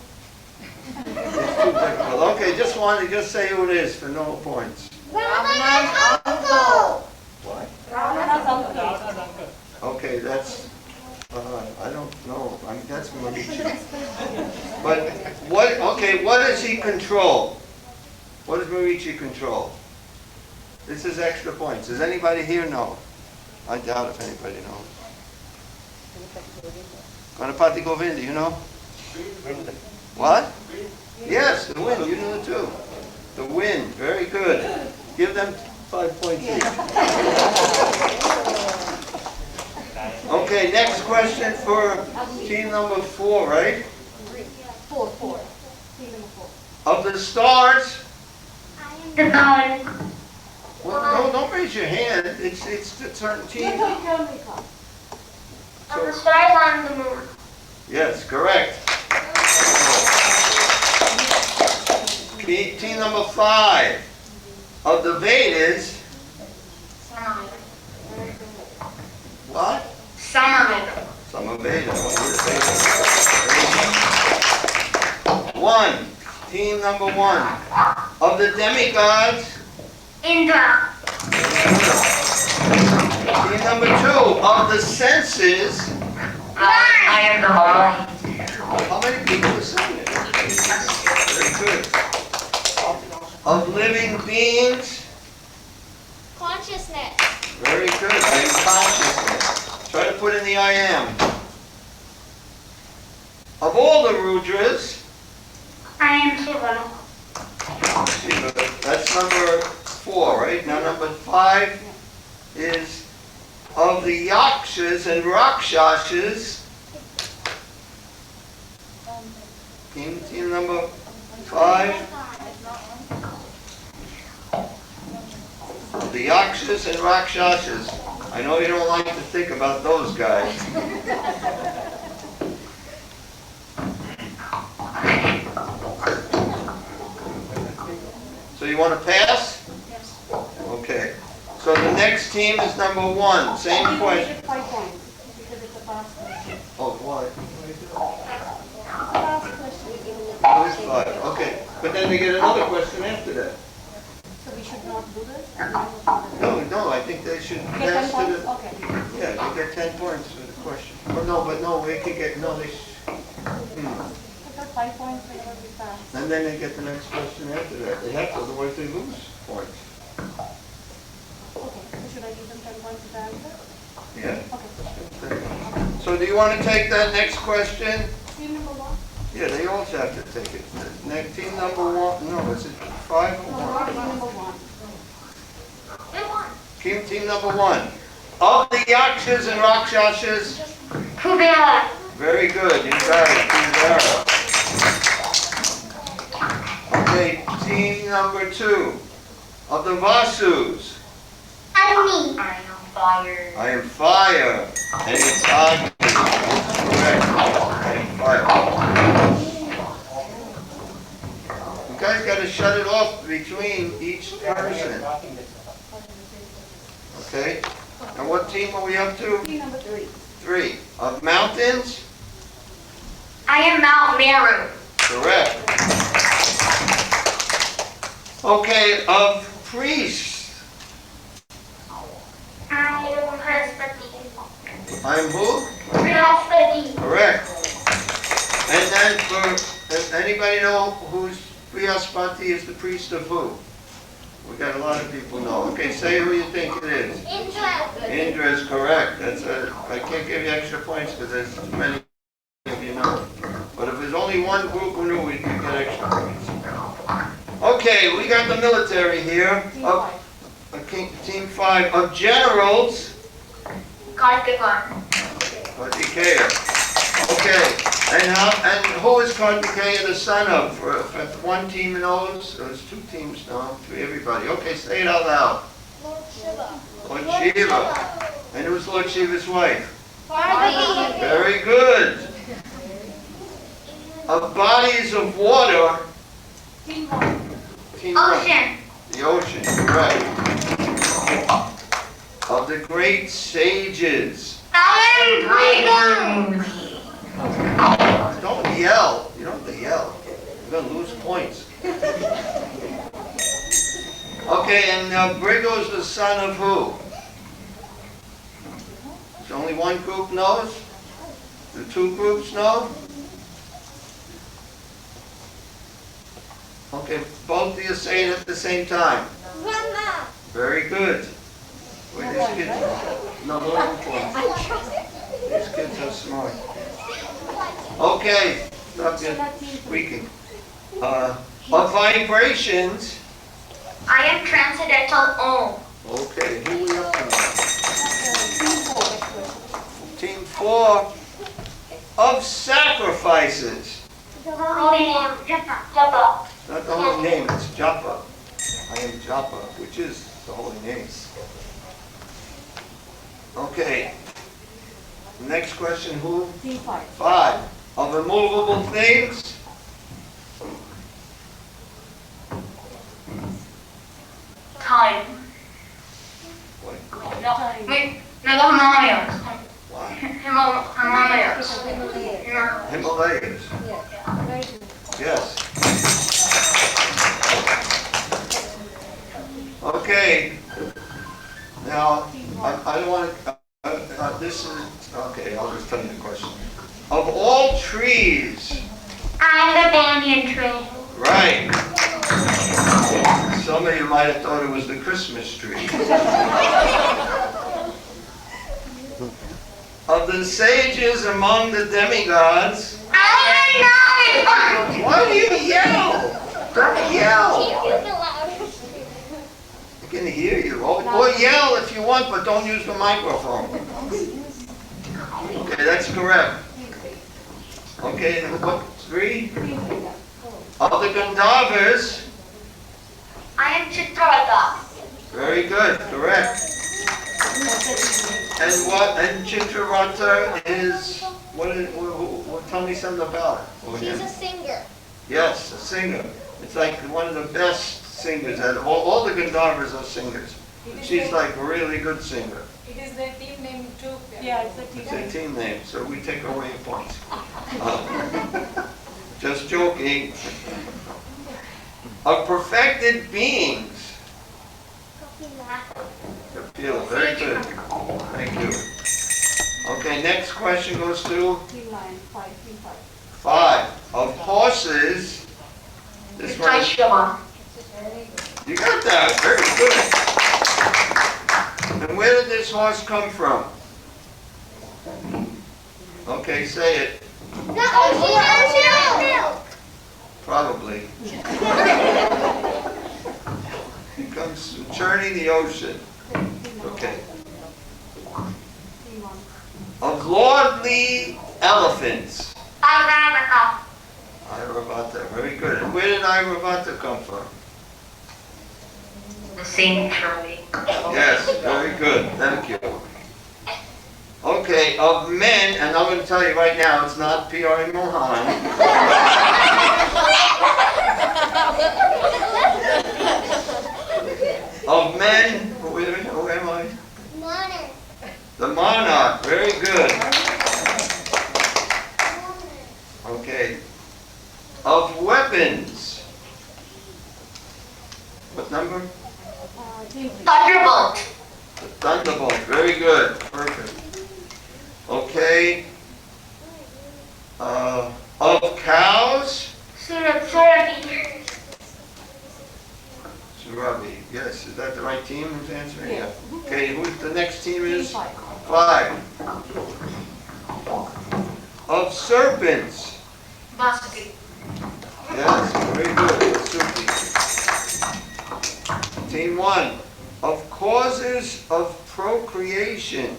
[SPEAKER 7] it's too difficult. Okay, just say who it is for no points.
[SPEAKER 5] Rama's uncle.
[SPEAKER 7] What?
[SPEAKER 4] Rama's uncle.
[SPEAKER 7] Okay, that's, I don't know, I mean, that's Marichi. But what does he control? What does Marichi control? This is extra points. Does anybody here know? I doubt if anybody knows. Ganapati Govinda, you know? What? Yes, the wind, you know it too. The wind, very good. Give them 5 points each. Okay, next question for team number 4, right?
[SPEAKER 4] 4. Team number 4.
[SPEAKER 7] Of the stars,
[SPEAKER 5] The sun.
[SPEAKER 7] well, no, don't raise your hand. It's a certain team.
[SPEAKER 5] Of the stars on the moon.
[SPEAKER 7] Yes, correct. Team number 5 of the Vedas. What?
[SPEAKER 8] Samaveda.
[SPEAKER 7] Samaveda. 1. Team number 1 of the demigods.
[SPEAKER 8] Indra.
[SPEAKER 7] Team number 2 of the senses.
[SPEAKER 8] I am the mind.
[SPEAKER 7] How many people are saying it? Very good. Of living beings.
[SPEAKER 5] Consciousness.
[SPEAKER 7] Very good. I am consciousness. Try to put in the I am. Of all the Rudras.
[SPEAKER 8] I am Shiva.
[SPEAKER 7] That's number 4, right? Now number 5 is of the Yakshas and Rakshasas. Team number 5. The Yakshas and Rakshasas. I know you don't like to think about those guys. So you want to pass?
[SPEAKER 4] Yes.
[SPEAKER 7] Okay. So the next team is number 1. Same
[SPEAKER 4] You
[SPEAKER 7] question.
[SPEAKER 4] get 5 points because it's a past question.
[SPEAKER 7] Oh, why?
[SPEAKER 4] Past question.
[SPEAKER 7] Those 5. Okay. But then they get another question after that.
[SPEAKER 4] So we should not do this?
[SPEAKER 7] No, I think they should
[SPEAKER 4] Get 10
[SPEAKER 7] pass to
[SPEAKER 4] points?
[SPEAKER 7] the...
[SPEAKER 4] Okay.
[SPEAKER 7] Yeah, they get 10 points for the question. Oh, no, they could get... No, they...
[SPEAKER 4] If got 5 points, they will be passed.
[SPEAKER 7] And then they get the next question after that. They have to, otherwise they lose points.
[SPEAKER 4] Okay, so should I give them 10 points to the answer?
[SPEAKER 7] Yeah.
[SPEAKER 4] Okay.
[SPEAKER 7] So do you want to take that next question?
[SPEAKER 4] Team number 1?
[SPEAKER 7] Yeah, they all have to take it. Next, team number 1, no, is it 5 or
[SPEAKER 4] No,
[SPEAKER 7] 1?
[SPEAKER 4] not team number 1.
[SPEAKER 7] Team number 1. Of the Yakshas and Rakshasas.
[SPEAKER 8] Kubera.
[SPEAKER 7] Very good, you got it, Kuvera. Okay, team number 2. Of the Vasus.
[SPEAKER 5] Agni.
[SPEAKER 8] I am fire.
[SPEAKER 7] I am fire. And it's Agni. Correct. I am fire. You guys got to shut it off between each person. Okay? And what team are we up to?
[SPEAKER 4] Team number 3.
[SPEAKER 7] 3. Of mountains?
[SPEAKER 8] I am Mount Meru.
[SPEAKER 7] Correct. Okay, of priests.
[SPEAKER 8] I am Brihaspati.
[SPEAKER 7] I am who?
[SPEAKER 8] Brihaspati.
[SPEAKER 7] Correct. And then does anybody know who's Brihaspati is the priest of who? We got a lot of people know. Okay, say who you think it is.
[SPEAKER 5] Indra.
[SPEAKER 7] Indra is correct. I can't give you extra points because there's too many of you know. But if there's only one group who knew, we could get extra points. Okay, we got the military here. Team 5 of generals.
[SPEAKER 8] Kartika.
[SPEAKER 7] Kartikeya. Okay. And who is Kartikeya the son of? For one team knows. There's 2 teams now. 3 everybody. Okay, say it out loud.
[SPEAKER 5] Lord Shiva.
[SPEAKER 7] Lord Shiva. And who's Lord Shiva's wife?
[SPEAKER 5] Parvati.
[SPEAKER 7] Very good. Of bodies of water.
[SPEAKER 4] Team 1.
[SPEAKER 7] Team one.
[SPEAKER 8] Ocean.
[SPEAKER 7] The ocean, correct. Of the great sages.
[SPEAKER 8] I am Dragon.
[SPEAKER 7] Don't yell. You don't have to yell. You're going to lose points. Okay, and Brigo's the son of who? There's only one group knows? The 2 groups know? Okay, both of you say it at the same time.
[SPEAKER 5] Rama.
[SPEAKER 7] Very good. Where these kids? No points. These kids are smart. Okay, stop your squeaking. Of vibrations.
[SPEAKER 8] I am Transcendental Om.
[SPEAKER 7] Okay, who we up to now? Team 4 of sacrifices.
[SPEAKER 8] Holy name. Japa.
[SPEAKER 7] Not the holy name, it's Japa. I am Japa, which is the holy name. Okay. Next question, who?
[SPEAKER 4] Team 5.
[SPEAKER 7] 5. Of immovable things.
[SPEAKER 8] Time.
[SPEAKER 7] What?
[SPEAKER 8] No, the Himalayas.
[SPEAKER 7] What?
[SPEAKER 8] Himalayas.
[SPEAKER 7] Himalayas. Yes. Okay. Now, I don't want to, this is, okay, I'll just tell you the question. Of all trees.
[SPEAKER 8] I'm the banyan tree.
[SPEAKER 7] Right. Some of you might have thought it was the Christmas tree. Of the sages among the demigods. Why do you yell? Don't yell. I can hear you. Or yell if you want, but don't use the microphone. Okay, that's correct. Okay, what, 3? Of the Gandharvas.
[SPEAKER 8] I am Chitrata.
[SPEAKER 7] Very good, correct. And Chitrarata is, tell me something about it.
[SPEAKER 5] She's a singer.
[SPEAKER 7] Yes, a singer. It's like one of the best singers. All the Gandharvas are singers. She's like a really good singer.
[SPEAKER 10] It is the team name too.
[SPEAKER 4] Yeah, it's a team.
[SPEAKER 7] It's a team name, so we take away your points. Just joking. Of perfected beings. Kapila, very good. Thank you. Okay, next question goes to
[SPEAKER 4] Team 9. 5. Team 5.
[SPEAKER 7] 5. Of horses. This one is,
[SPEAKER 8] Shiva.
[SPEAKER 7] you got that, very good. And where did this horse come from? Okay, say it. Probably. It comes from churning the ocean. Okay.
[SPEAKER 4] Team 1.
[SPEAKER 7] Of lordly elephants.
[SPEAKER 8] Ayurveda.
[SPEAKER 7] Airavata, very good. And where did Airavata come from?
[SPEAKER 8] the same tree.
[SPEAKER 7] Yes, very good. Thank you. Okay, of men, and I'm going to tell you right now, it's not P.R. Mohan. Of men, who am I?
[SPEAKER 5] Monarch.
[SPEAKER 7] The monarch, very good. Okay. Of weapons. What number?
[SPEAKER 8] Thunderbolt.
[SPEAKER 7] The thunderbolt, very good, perfect. Okay. Of cows?
[SPEAKER 8] Surabi.
[SPEAKER 7] Surabi, yes, is that the right team who's answering? Yeah. Okay, who's the next team is? 5. Of serpents?
[SPEAKER 8] Basti.
[SPEAKER 7] Yes, very good, Suki. Team 1. Of causes of procreation?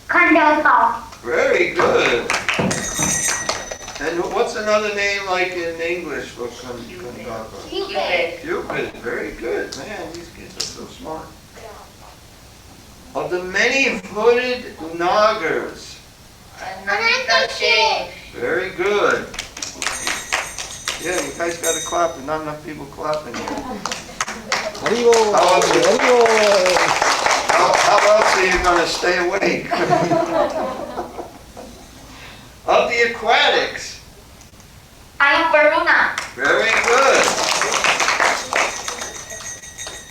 [SPEAKER 8] Kandasa.
[SPEAKER 7] Very good. And what's another name like in English for Kundaka?
[SPEAKER 8] Cupid.
[SPEAKER 7] Cupid, very good. Man, these kids are so smart. Of the many hooded nagars?
[SPEAKER 8] Anantashi.
[SPEAKER 7] Very good. Yeah, you guys got to clap. There's not enough people clapping here. How else are you going to stay awake? Of the aquatics?
[SPEAKER 8] I am Varuna.
[SPEAKER 7] Very good.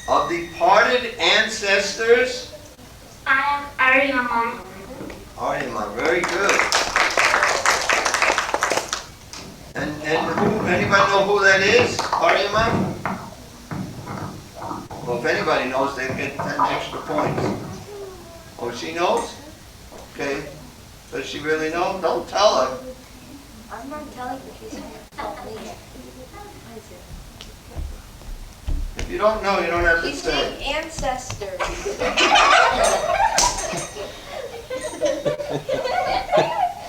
[SPEAKER 7] Of the parted ancestors?
[SPEAKER 8] I am Aryama.
[SPEAKER 7] Aryama, very good. And who, anybody know who that is? Aryama? Well, if anybody knows, they get 10 extra points. Oh, she knows? Okay. Does she really know? Don't tell her.
[SPEAKER 5] I'm not telling you she's
[SPEAKER 7] If you don't know, you don't have to
[SPEAKER 5] He's
[SPEAKER 7] say.
[SPEAKER 5] saying ancestors.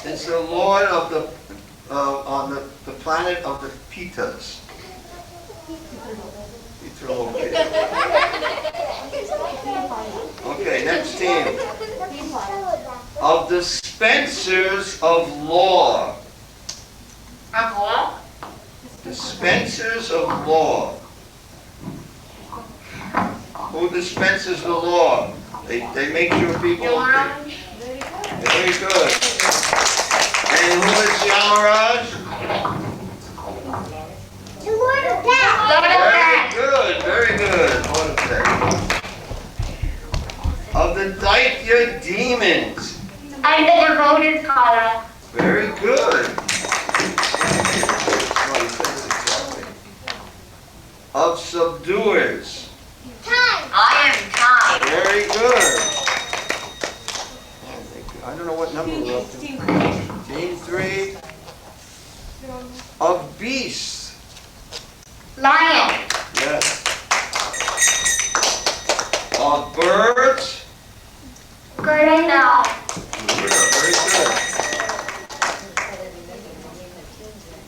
[SPEAKER 7] It's the lord of the on the planet of the Pitas. Okay, next team. Of the dispensers of law.
[SPEAKER 8] Of what?
[SPEAKER 7] Dispensers of law. Who dispenses the law? They make sure people.
[SPEAKER 8] Orange.
[SPEAKER 7] Very good. And who is Yamaraj?
[SPEAKER 5] The Lord of Death.
[SPEAKER 8] Lord of Death.
[SPEAKER 7] Very good. Lord of Death. Of the Daitya demons.
[SPEAKER 8] I'm the devoted scholar.
[SPEAKER 7] Very good. Of subduers.
[SPEAKER 5] Time.
[SPEAKER 8] I am time.
[SPEAKER 7] Very good. I don't know what number we're up to. Team 3. Of beasts.
[SPEAKER 8] Lion.
[SPEAKER 7] Yes. Of birds.
[SPEAKER 8] Good I know.
[SPEAKER 7] Very good.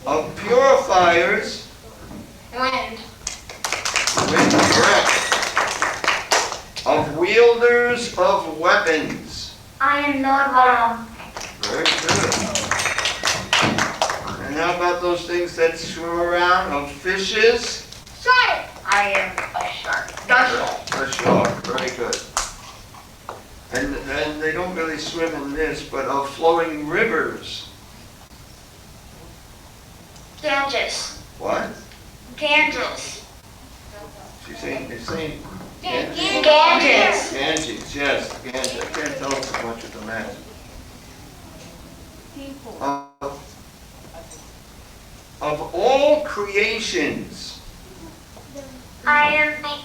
[SPEAKER 7] Of purifiers.
[SPEAKER 8] Wind.
[SPEAKER 7] Correct. Of wielders of weapons.
[SPEAKER 8] I am Lord Varam.
[SPEAKER 7] Very good. And how about those things that swim around? Of fishes?
[SPEAKER 8] Shark. I am a shark. The shark.
[SPEAKER 7] A shark. Very good. And they don't really swim in this, but of flowing rivers.
[SPEAKER 8] Ganges.
[SPEAKER 7] What?
[SPEAKER 8] Ganges.
[SPEAKER 7] She's saying, it's saying.
[SPEAKER 8] Ganges.
[SPEAKER 7] Ganges, yes, Ganges. I can't tell so much of the math. Of all creations.
[SPEAKER 8] I am the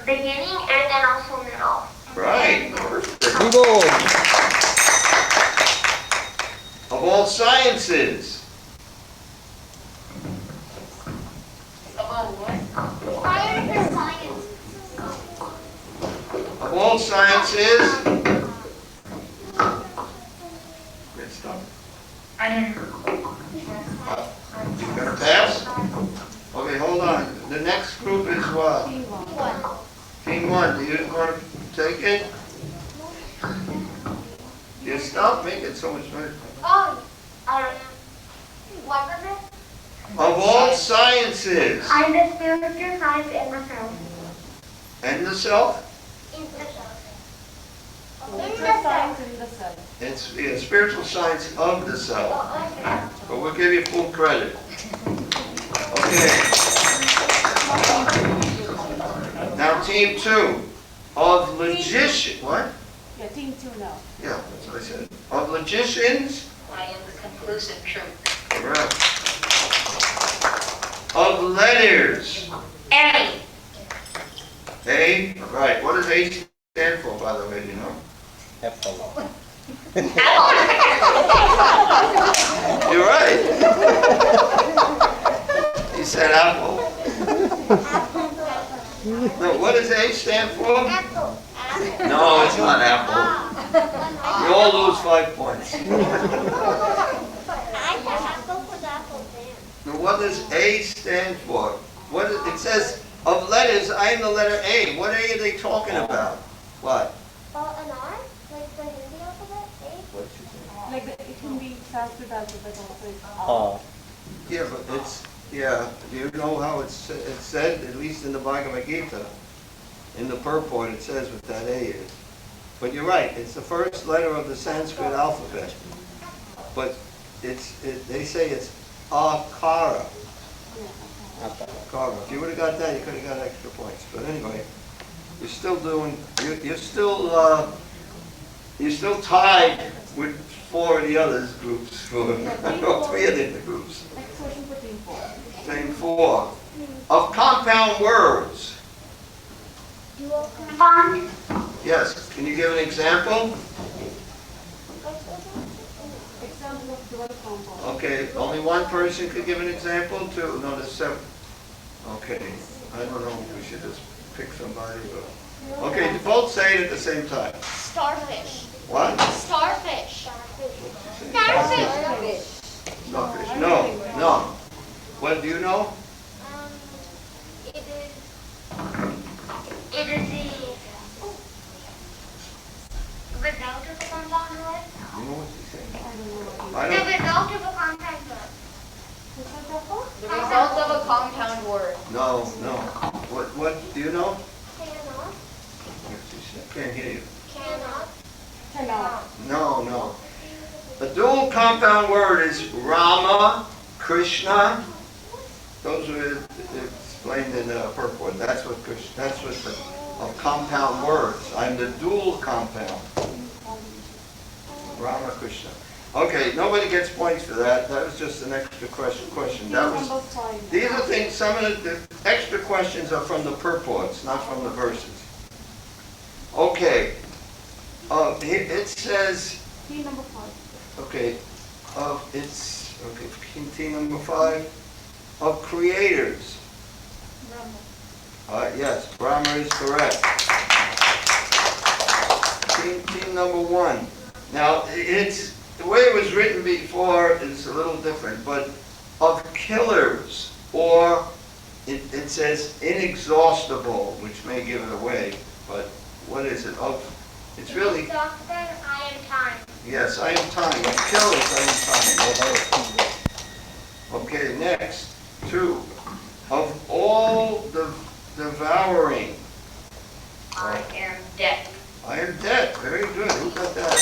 [SPEAKER 8] beginning and then also middle.
[SPEAKER 7] Right. Perfect. Of all sciences.
[SPEAKER 8] About what?
[SPEAKER 5] Fire for science.
[SPEAKER 7] Of all sciences. Good stuff.
[SPEAKER 8] I didn't.
[SPEAKER 7] You got a pass? Okay, hold on. The next group is what? 21, do you want to take it? You stop making so much noise.
[SPEAKER 8] Oh, what was it?
[SPEAKER 7] Of all sciences.
[SPEAKER 8] And the spiritual science in the self.
[SPEAKER 7] And the self?
[SPEAKER 8] In the self.
[SPEAKER 10] Spiritual science in the self.
[SPEAKER 7] It's spiritual science of the self. But we'll give you full credit. Okay. Now team 2. Of logicians. What?
[SPEAKER 10] Yeah, team 2 now.
[SPEAKER 7] Yeah, that's what I said. Of logicians.
[SPEAKER 5] I am the conclusive truth.
[SPEAKER 7] Correct. Of letters.
[SPEAKER 8] A.
[SPEAKER 7] A. Right. What does A stand for, by the way, do you know? You're right. He said apple. No, what does A stand for?
[SPEAKER 8] Apple.
[SPEAKER 7] No, it's not apple. You all lose 5 points.
[SPEAKER 8] I thought apple was apple then.
[SPEAKER 7] Now, what does A stand for? What is, it says of letters, I am the letter A. What A are they talking about? What?
[SPEAKER 8] An R? Like the Hindi alphabet? A?
[SPEAKER 7] What's your name?
[SPEAKER 10] Like it can be Sanskrit alphabet also.
[SPEAKER 7] Yeah, but it's, yeah, do you know how it's said, at least in the Bhagavad Gita? In the purport, it says what that A is. But you're right, it's the first letter of the Sanskrit alphabet. But they say it's akara. Akara. If you would have got that, you could have got extra points. But anyway, you're still doing, you're still tied with 4 of the other groups, for 3 of the groups.
[SPEAKER 10] Next question for team 4.
[SPEAKER 7] Team 4. Of compound words.
[SPEAKER 8] Font.
[SPEAKER 7] Yes, can you give an example?
[SPEAKER 10] Example of dual compound.
[SPEAKER 7] Okay, only one person could give an example? 2? No, there's 7. Okay, I don't know if we should just pick somebody. But... Okay, both say it at the same time.
[SPEAKER 5] Starfish.
[SPEAKER 7] What?
[SPEAKER 5] Starfish.
[SPEAKER 8] Starfish.
[SPEAKER 7] Starfish. No. What do you know?
[SPEAKER 8] It is the result of a compound word.
[SPEAKER 7] You know what she's saying? I
[SPEAKER 8] The
[SPEAKER 7] don't.
[SPEAKER 8] result of a compound word.
[SPEAKER 5] The result of a compound word.
[SPEAKER 7] No. What do you know?
[SPEAKER 8] Cannot.
[SPEAKER 7] Can't hear you.
[SPEAKER 8] Cannot.
[SPEAKER 7] No. A dual compound word is Rama, Krishna. Those are explained in the purport. That's what of compound words. I'm the dual compound. Rama, Krishna. Okay, nobody gets points for that. That was just an extra question. That was. These are things. Some of the extra questions are from the purports, not from the verses. Okay. It says.
[SPEAKER 10] Team number 5.
[SPEAKER 7] Okay. It's okay. Team number 5. Of creators. Yes, Brahma is correct. Team number 1. Now, it's the way it was written before is a little different, but of killers, or it says inexhaustible, which may give it away, but what is it? It's really,
[SPEAKER 8] Doctor, I am time.
[SPEAKER 7] yes, I am time. Of killers, I am time. Okay, next. 2. Of all the devouring.
[SPEAKER 5] I am death.
[SPEAKER 7] I am dead. Very good. Who got that?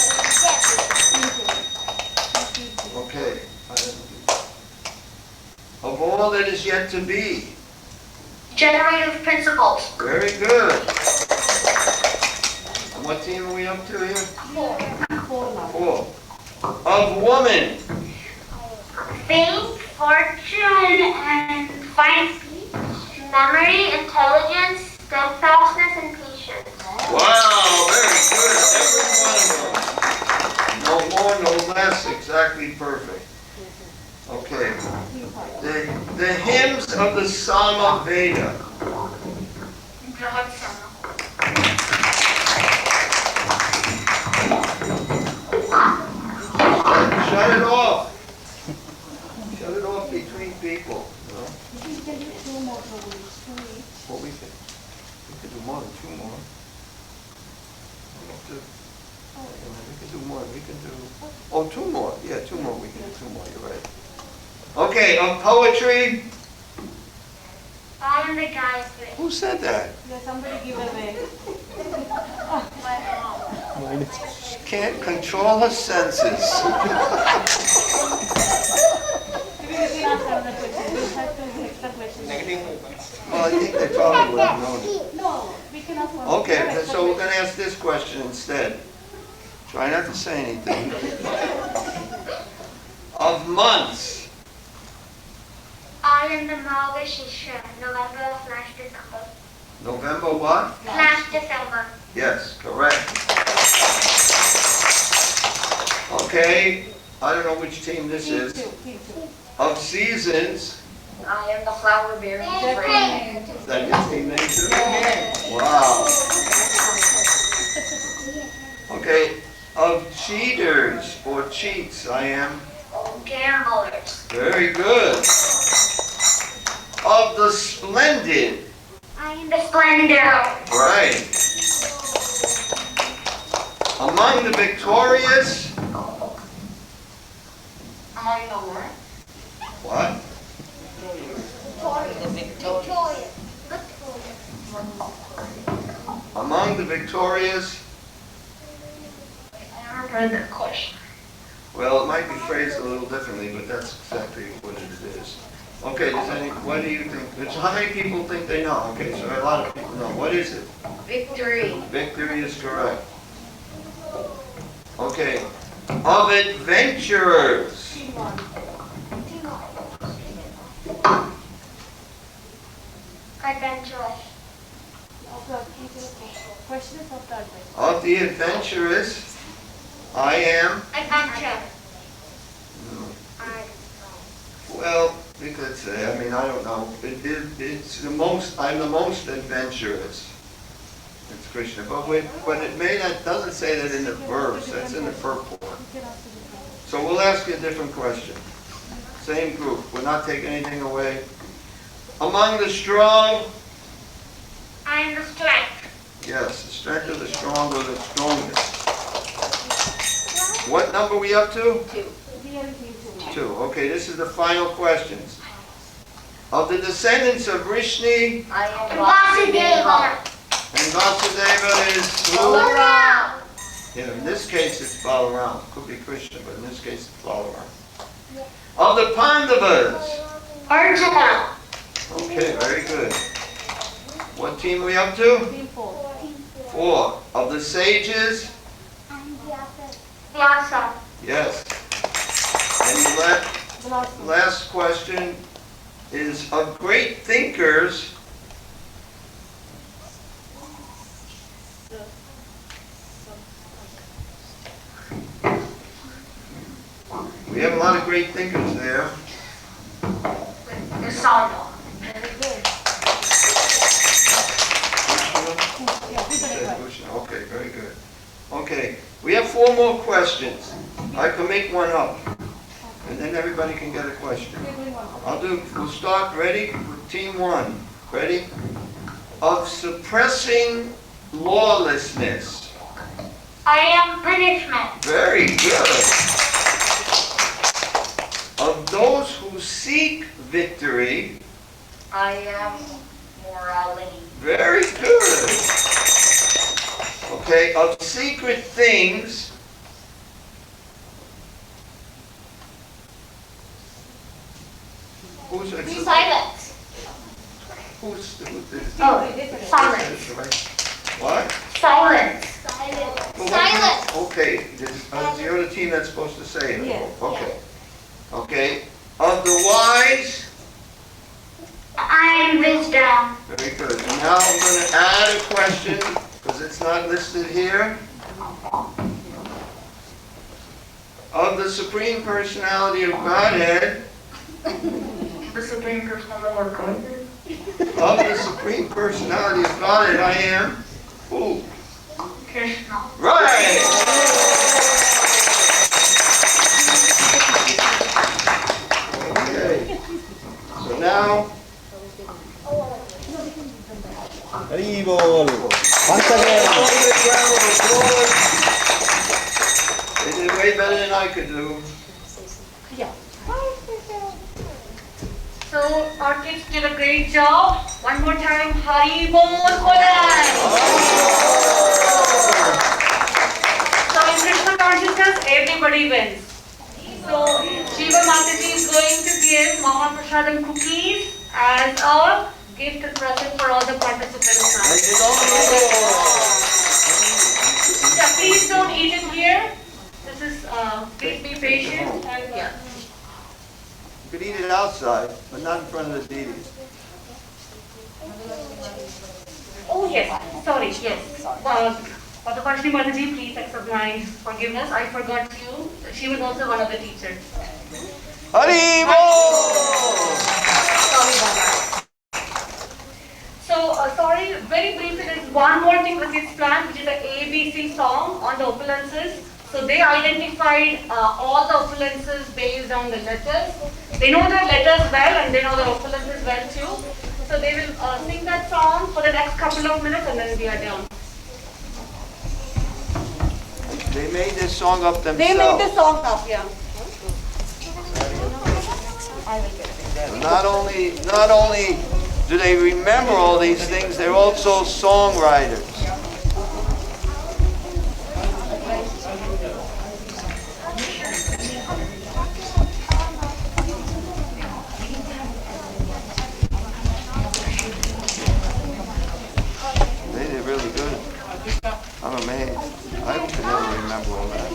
[SPEAKER 7] Okay. Of all that is yet to be.
[SPEAKER 8] Generative principles.
[SPEAKER 7] Very good. And what team are we up to here?
[SPEAKER 10] 4 now.
[SPEAKER 7] 4. Of woman.
[SPEAKER 8] Fame, fortune, and fine speech, memory, intelligence, steadfastness, and patience.
[SPEAKER 7] Wow, very good. Every one of them. No more, no less. Exactly perfect. Okay. The hymns of the Sama Veda. Shut it off. Shut it off between people. You know?
[SPEAKER 10] You can do 2 more probably. 2 each.
[SPEAKER 7] What we think? We could do more than 2 more. We could do more. We could do, 2 more. Yeah, 2 more. We can do 2 more. You're right. Okay, of poetry.
[SPEAKER 8] I am the guy.
[SPEAKER 7] Who said that?
[SPEAKER 10] Yeah, somebody give away.
[SPEAKER 7] She can't control her senses.
[SPEAKER 10] Maybe we can ask another question. We have to extra questions.
[SPEAKER 7] Well, I think they probably would have known it.
[SPEAKER 10] No, we can ask one.
[SPEAKER 7] Okay, so we're going to ask this question instead. Try not to say anything. Of months.
[SPEAKER 8] I am the Margashisha, November/December.
[SPEAKER 7] November what?
[SPEAKER 8] /December.
[SPEAKER 7] Yes, correct. Okay, I don't know which team this is. Of seasons.
[SPEAKER 5] I am the flower bearing spring.
[SPEAKER 7] Is that your team name too? Wow. Okay, of cheaters or cheats, I am.
[SPEAKER 8] Gamblers.
[SPEAKER 7] Very good. Of the splendid.
[SPEAKER 8] I am the Splendor.
[SPEAKER 7] Right. Among the victorious.
[SPEAKER 5] Among the what?
[SPEAKER 7] What? Among the victorious.
[SPEAKER 8] I haven't heard the question.
[SPEAKER 7] Well, it might be phrased a little differently, but that's exactly what it is. Okay, what do you think? How many people think they know? Okay, so a lot of people know. What is it?
[SPEAKER 5] Victory.
[SPEAKER 7] Victory is correct. Okay. Of adventurers.
[SPEAKER 8] Adventurous.
[SPEAKER 10] Question is of the advice.
[SPEAKER 7] Of the adventurous, I am.
[SPEAKER 8] Adventure.
[SPEAKER 7] Well, we could say. I mean, I don't know. It's the most. I'm the most adventurous. It's Krishna, but it may not. Doesn't say that in the verse. That's in the purport. So we'll ask you a different question. Same group. We're not taking anything away. Among the strong.
[SPEAKER 8] I am the strength.
[SPEAKER 7] Yes, the strength of the strong or the strongest. What number are we up to?
[SPEAKER 5] 2.
[SPEAKER 7] 2. Okay, this is the final questions. Of the descendants of Vrishni
[SPEAKER 5] I am
[SPEAKER 8] Vasudeva.
[SPEAKER 7] and Vasudeva is who?
[SPEAKER 8] Balaram.
[SPEAKER 7] Yeah, in this case it's Balaram. Could be Krishna, but in this case it's Balaram. Of the Pandavas.
[SPEAKER 8] Arjuna.
[SPEAKER 7] Okay, very good. What team are we up to?
[SPEAKER 10] Team 4.
[SPEAKER 7] 4. Of the sages?
[SPEAKER 8] Vyasa.
[SPEAKER 7] Yes. And the last question is of great thinkers. We have a lot of great thinkers there.
[SPEAKER 8] Sano.
[SPEAKER 7] Okay, very good. Okay, we have 4 more questions. I can make one up, and then everybody can get a question. We'll start, ready? With team 1. Ready? Of suppressing lawlessness.
[SPEAKER 8] I am punishment.
[SPEAKER 7] Very good. Of those who seek victory.
[SPEAKER 5] I am morality.
[SPEAKER 7] Very good. Okay, of secret things. Who's
[SPEAKER 8] Silence.
[SPEAKER 7] who's
[SPEAKER 8] Oh, silence.
[SPEAKER 7] What?
[SPEAKER 8] Silence.
[SPEAKER 7] Well,
[SPEAKER 8] Silence.
[SPEAKER 7] Okay, you're the team that's supposed to say it.
[SPEAKER 10] Yeah.
[SPEAKER 7] Okay. Okay. Of the wise.
[SPEAKER 8] I am wisdom.
[SPEAKER 7] Very good. And now I'm going to add a question because it's not listed here. Of the Supreme Personality of Godhead.
[SPEAKER 8] The Supreme Personality of Godhead.
[SPEAKER 7] Of the Supreme Personality of Godhead, I am who?
[SPEAKER 8] Krishna.
[SPEAKER 7] Right! Okay. So now,
[SPEAKER 11] Haribol. Once again.
[SPEAKER 7] They did way better than I could do.
[SPEAKER 4] Yeah. So our kids did a great job. One more time, Haribol Kodai. So in Krishna consciousness, everybody wins. So Shiva Mataji is going to give Mahaprasadam cookies as a gift and present for all the participants now. Yeah, please don't eat it here. This is, please be patient and yeah.
[SPEAKER 7] You could eat it outside, but not in front of the deities.
[SPEAKER 4] Oh yes, sorry, yes. Padapashni Mataji, please accept my forgiveness. I forgot you. She was also one of the teachers.
[SPEAKER 7] Haribol!
[SPEAKER 4] Sorry about that. So, sorry, very briefly, there is one more thing which is planned, which is the ABC song on the opulences. So they identified all the opulences based on the letters. They know the letters well and they know the opulences well too. So they will sing that song for the next couple of minutes and then we are done.
[SPEAKER 7] They made this song up themselves.
[SPEAKER 4] They made the song up, yeah.
[SPEAKER 7] Not only do they remember all these things, they're also songwriters. They did really good. I'm amazed. I could never remember all that.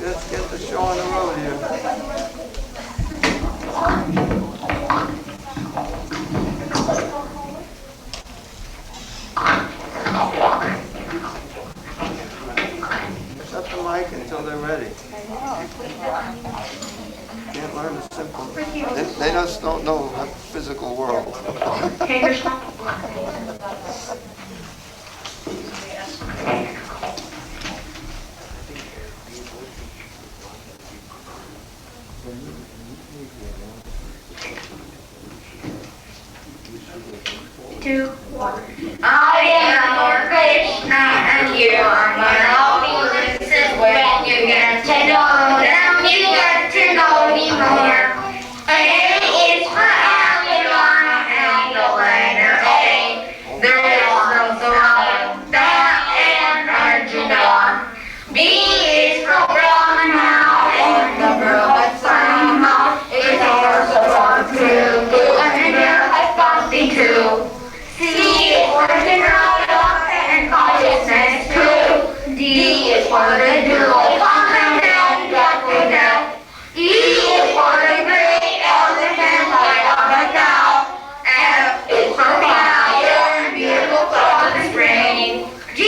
[SPEAKER 7] Let's get the show on the road here. Shut the mic until they're ready. Can't learn the simple. They just don't know the physical world.
[SPEAKER 8] Two, one. I am Lord Krishna and you are my opulences. When you get to know them, you get to know me more. A is for Alibana and the letter A. There is no sound that and Arjuna. B is for Brahmana and the Brahma is also for true. And there has something too. C is for Vinaya and consciousness too. D is for the dual compound and death. E is for the great elephant light on the cow. F is for fire and beautiful from the spring. G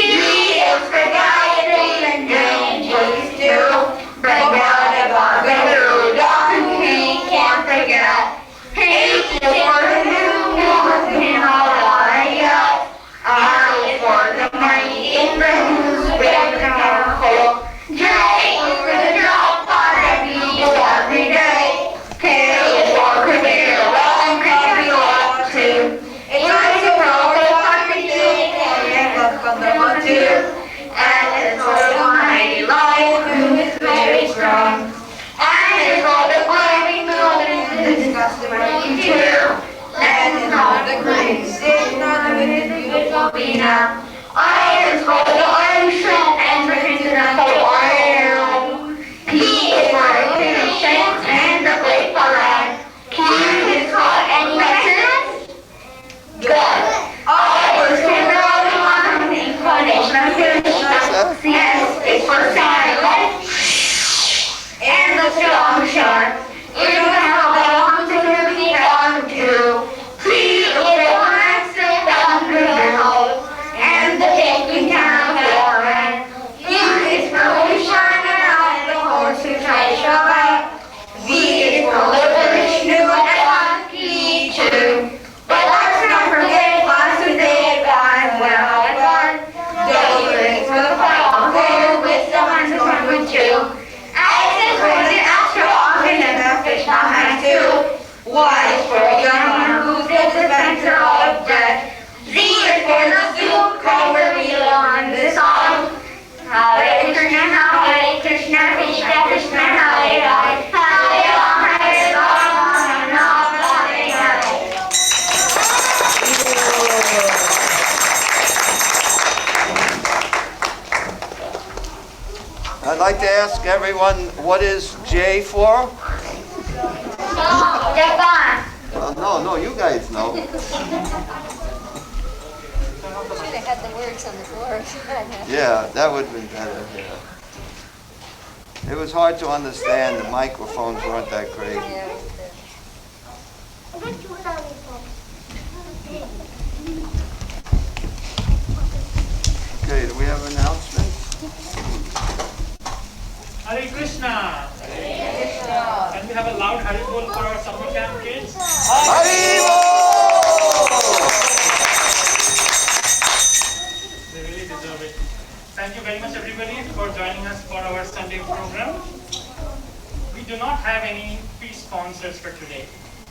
[SPEAKER 8] is for Gayatri and angels too. Bring down the Bhagavatam, we can't forget. H is for the new moon in all ayahs. I is for the mighty in the who's very powerful. J is for the drop that we use every day. K is for Kabila and Kabila too. It's also for the everything and the one too. And it's for the mighty light who is very strong. And it's for the glowing moon and this customary too. And it's for the great signal with the beautiful Vina. I is for the ocean and the continental oil. P is for the patience and the grateful land. Q is for any message? Good. I is for the one incarnation of Krishna. S is for silence and the strong shark. If you have a long to be down to, P is for one sit down the hill. And
[SPEAKER 7] I'd like to ask everyone, what is J for?
[SPEAKER 8] Japan.
[SPEAKER 7] No, you guys know.
[SPEAKER 5] Should have had the words on the board.
[SPEAKER 7] Yeah, that would have been better, yeah. It was hard to understand, the microphones weren't that great. Okay, do we have announcements?
[SPEAKER 1] Hare Krishna. And we have a loud Hare Bol for our summer camp kids.
[SPEAKER 7] Haribo!
[SPEAKER 1] They really deserve it. Thank you very much everybody for joining us for our Sunday program. We do not have any free sponsors for today.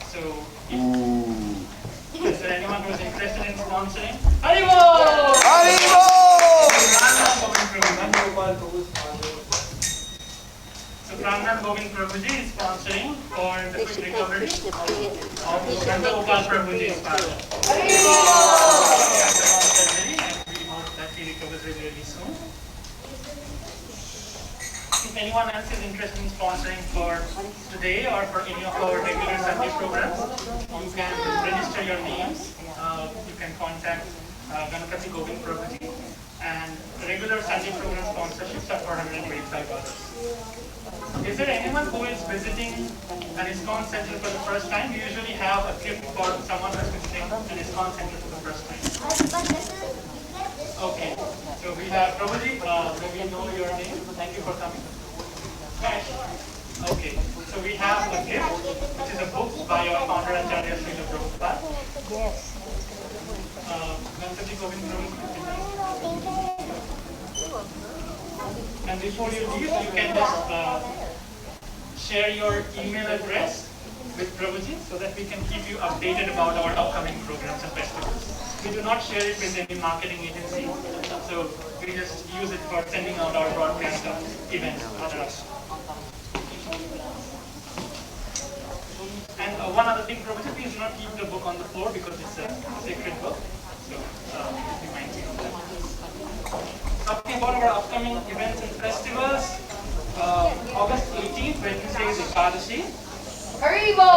[SPEAKER 1] So is there anyone who is interested in sponsoring? Haribo!
[SPEAKER 7] Haribo!
[SPEAKER 1] So Pranam Govind Prabhuji is sponsoring for the quick recovery of Nanda Gopal Prabhuji's father. And we hope that he recovers really soon. If anyone else is interested in sponsoring for today or for any of our regular Sunday programs, you can register your names. You can contact Ganapati Govind Prabhuji, and regular Sunday program sponsorships are $425. Is there anyone who is visiting an ISKCON center for the first time? We usually have a gift for someone who is visiting an ISKCON center for the first time. Okay, so we have Prabhuji, we know your name. Thank you for coming. Okay, so we have a gift, which is a book by our founder Acharya Srila Prabhupada. Yes. Mataji Govind Prabhupada. And before you leave, you can just share your email address with Prabhuji so that we can keep you updated about our upcoming programs and festivals. We do not share it with any marketing agency, so we just use it for sending out our broadcast of events. And one other thing, Prabhuji, please do not keep the book on the floor because it's a sacred book. So be mindful of that. Talking about our upcoming events and festivals, August 18th, Wednesday is Ekadashi.
[SPEAKER 5] Haribo!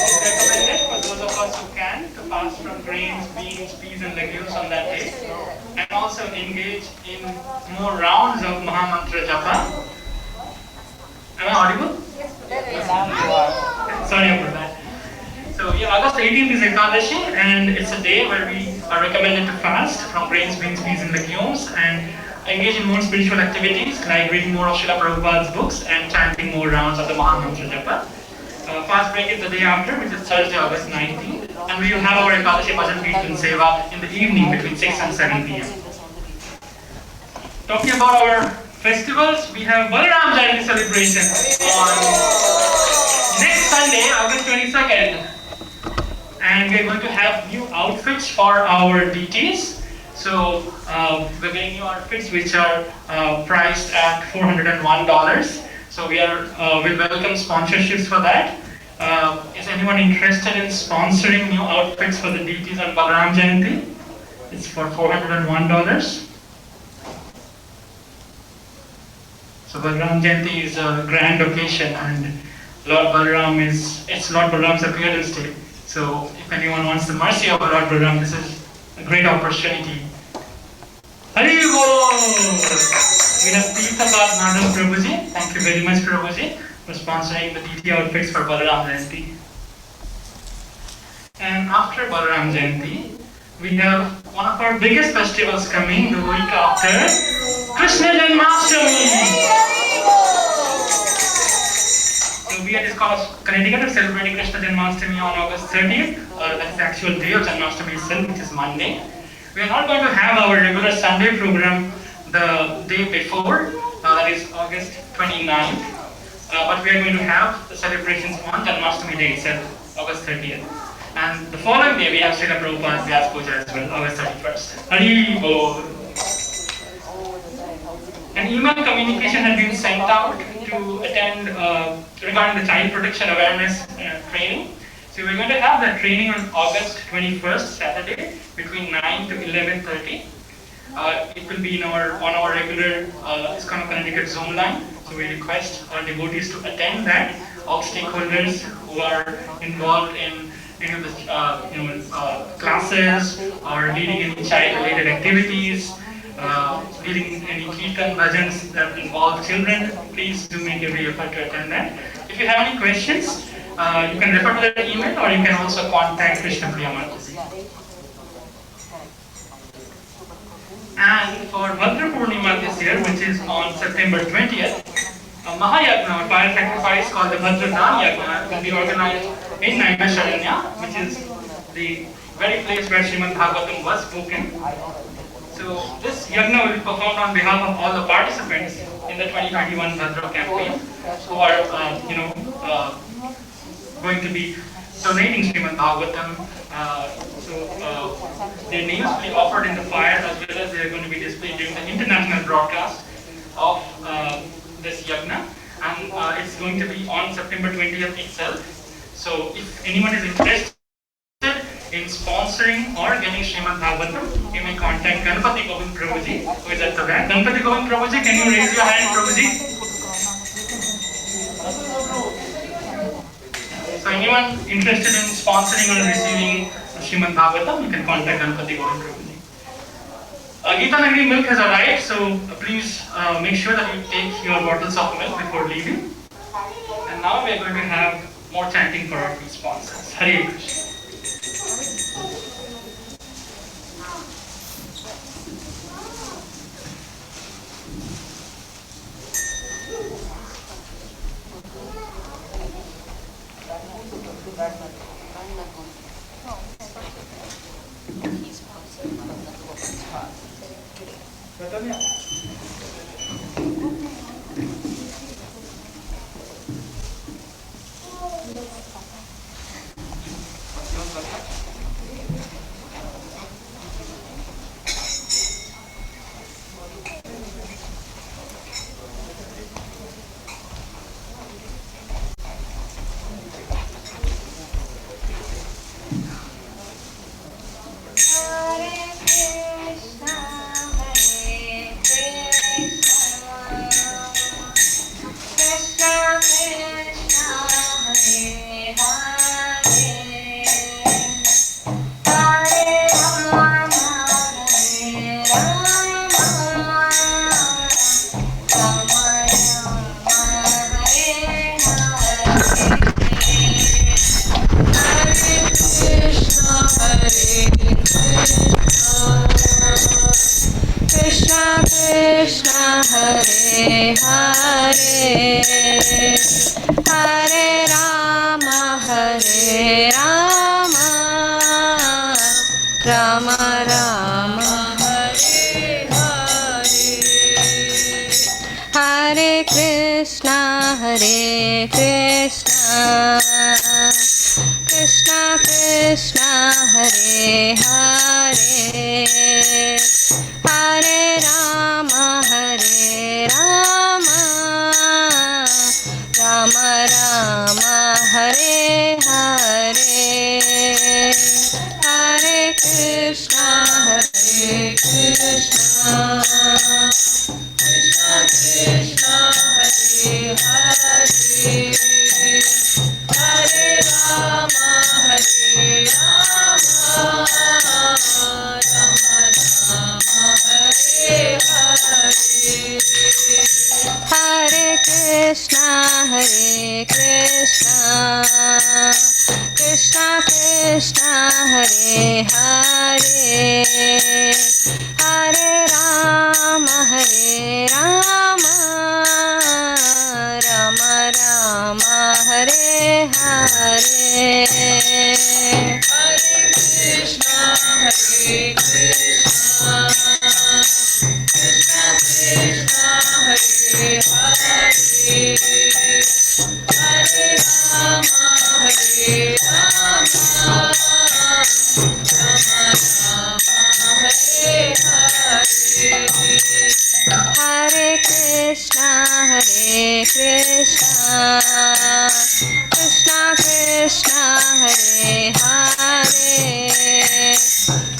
[SPEAKER 1] It's recommended for those of us who can to fast from grains, beans, peas and legumes on that day, and also engage in more rounds of Mahamantra Japa. Am I audible? Sorry about that. So yeah, August 18th is Ekadashi, and it's a day where we are recommended to fast from grains, beans, peas and legumes and engage in more spiritual activities like reading more of Srila Prabhupada's books and chanting more rounds of the Mahamantra Japa. Fast break is the day after, which is Thursday, August 19th, and we will have our Ekadashi Bhajan Kirtan Seva in the evening between 6 and 7 p.m. Talking about our festivals, we have Balaram Jayanti celebration on next Sunday, August 22nd. And we are going to have new outfits for our deities. So we're getting new outfits which are priced at $401. So we will welcome sponsorships for that. Is anyone interested in sponsoring new outfits for the deities on Balaram Jayanti? It's for $401. So Balaram Jayanti is a grand occasion, and Lord Balaram's appearance day. So if anyone wants the mercy of Lord Balaram, this is a great opportunity. Haribo! We have Tirthapat Madhav Prabhuji. Thank you very much, Prabhuji, for sponsoring the deity outfits for Balaram Jayanti. And after Balaram Jayanti, we have one of our biggest festivals coming the week after, Krishna Janmashtami. So we at Connecticut are celebrating Krishna Janmashtami on August 30th. That is the actual day of Janmashtami itself, which is Monday. We are not going to have our regular Sunday program the day before, that is August 29th. But we are going to have the celebrations on Janmashtami day itself, August 30th. And the following day we have Srila Prabhupada's Vyas Puja as well, August 31st. Haribo! An email communication has been sent out to attend regarding the child protection awareness training. So we're going to have that training on August 21st, Saturday, between 9 to 11:30.
[SPEAKER 12] it will be on our regular ISKCON Connecticut zone line. So we request our devotees to attend that. All stakeholders who are involved in any of the classes or leading any child-related activities, leading any kirtan bhajans that involve children, please do make every effort to attend that. If you have any questions, you can refer to that email, or you can also contact Krishna Priya Mataji. And for Bhadra Purnima this year, which is on September 20th, a Mahayagna, or fire sacrifice called the Bhadra Dan Yagna, will be organized in Naimisharanya, which is the very place where Srimad Bhagavatam was spoken. So this yagna will be performed on behalf of all the participants in the 2021 Bhadra campaign, who are going to be donating Srimad Bhagavatam. Their names will be offered in the fire, as well as they are going to be displayed during the international broadcast of this yagna, and it's going to be on September 20th itself. So if anyone is interested in sponsoring or getting Srimad Bhagavatam, you may contact Ganpati Govind Prabhuji, who is at the back. Ganpati Govind Prabhuji, can you raise your hand, Prabhuji? So anyone interested in sponsoring or receiving Srimad Bhagavatam, you can contact Ganpati Govind Prabhuji. Gita Nagari milk has arrived, so please make sure that you take your bottles of milk before leaving. And now we are going to have more chanting for our two sponsors. Hare Krishna.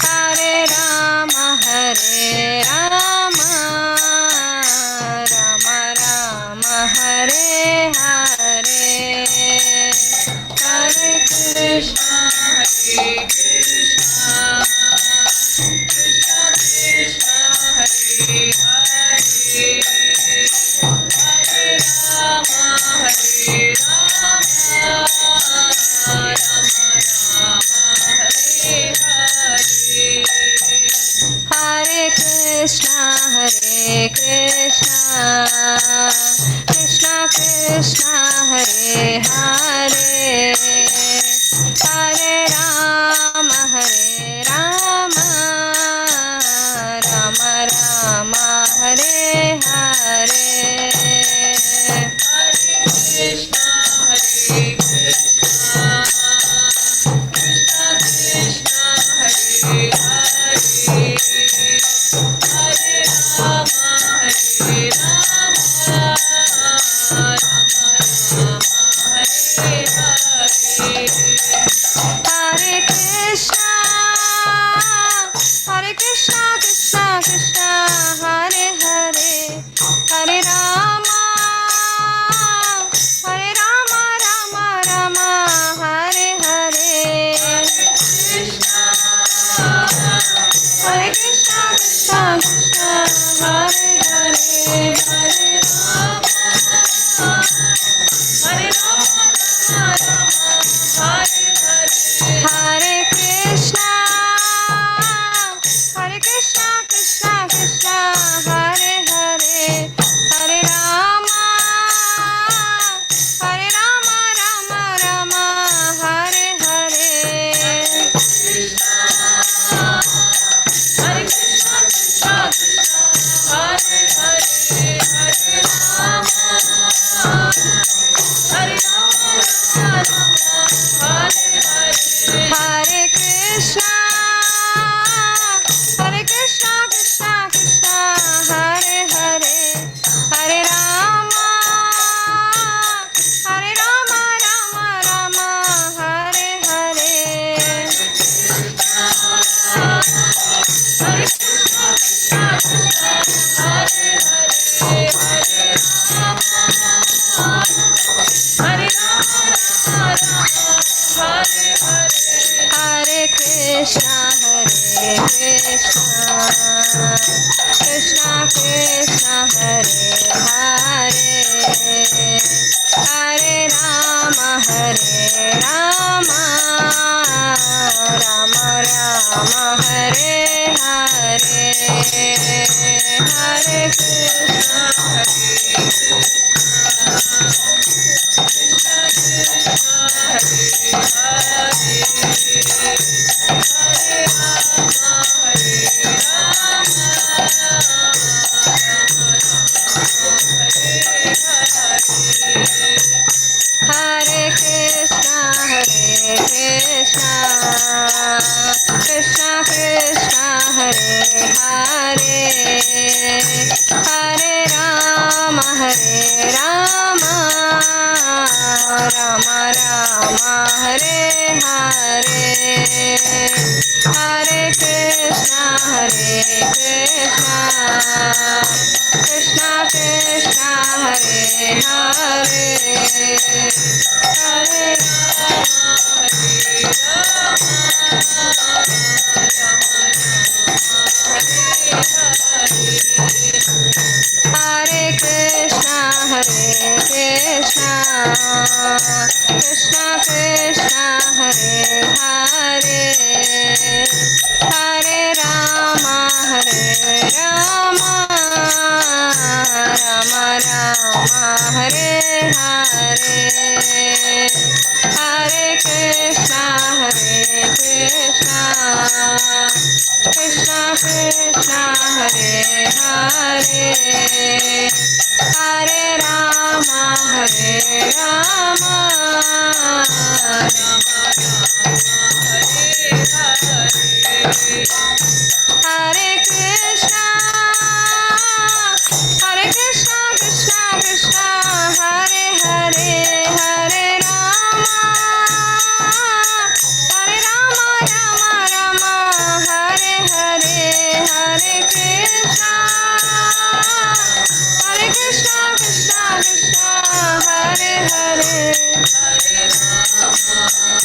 [SPEAKER 2] Hare Rama, Hare Krishna, Krishna Krishna Hare Hare, Hare Rama Hare Rama, Rama Rama Hare Hare. Hare Krishna, Hare Krishna, Krishna Krishna Hare Hare, Hare Rama Hare Rama, Rama Rama Hare Hare. Hare Krishna, Krishna Krishna Hare Hare, Hare Rama, Rama Rama Hare Hare. Hare Krishna, Krishna Krishna Hare Hare, Hare Rama, Rama Hare Hare. Hare Krishna, Krishna Krishna Hare Hare, Hare Rama, Rama Hare Hare. Hare Krishna, Krishna Krishna Hare Hare, Hare Rama, Rama Hare Hare. Hare Krishna, Krishna Krishna Hare Hare, Hare Rama, Rama Hare Hare. Hare Krishna, Krishna Krishna Hare Hare, Hare Rama, Hare Hare. Hare Krishna, Hare Krishna, Krishna Krishna Hare Hare, Hare Rama, Rama Rama Hare Hare. Hare Krishna, Hare Krishna, Hare Hare, Hare Rama, Hare Krishna, Krishna Krishna Hare Hare, Hare Rama, Rama Rama Hare Hare. Hare Krishna, Krishna Krishna Hare Hare, Hare Rama, Hare Krishna, Krishna Krishna Hare Hare, Hare Rama, Rama Rama Hare Hare. Hare Krishna, Krishna Krishna Hare Hare, Hare Rama, Rama Hare Hare. Hare Krishna, Krishna Krishna Hare Hare, Hare Rama, Rama Hare Hare. Hare Krishna, Krishna Krishna Hare Hare, Hare Rama,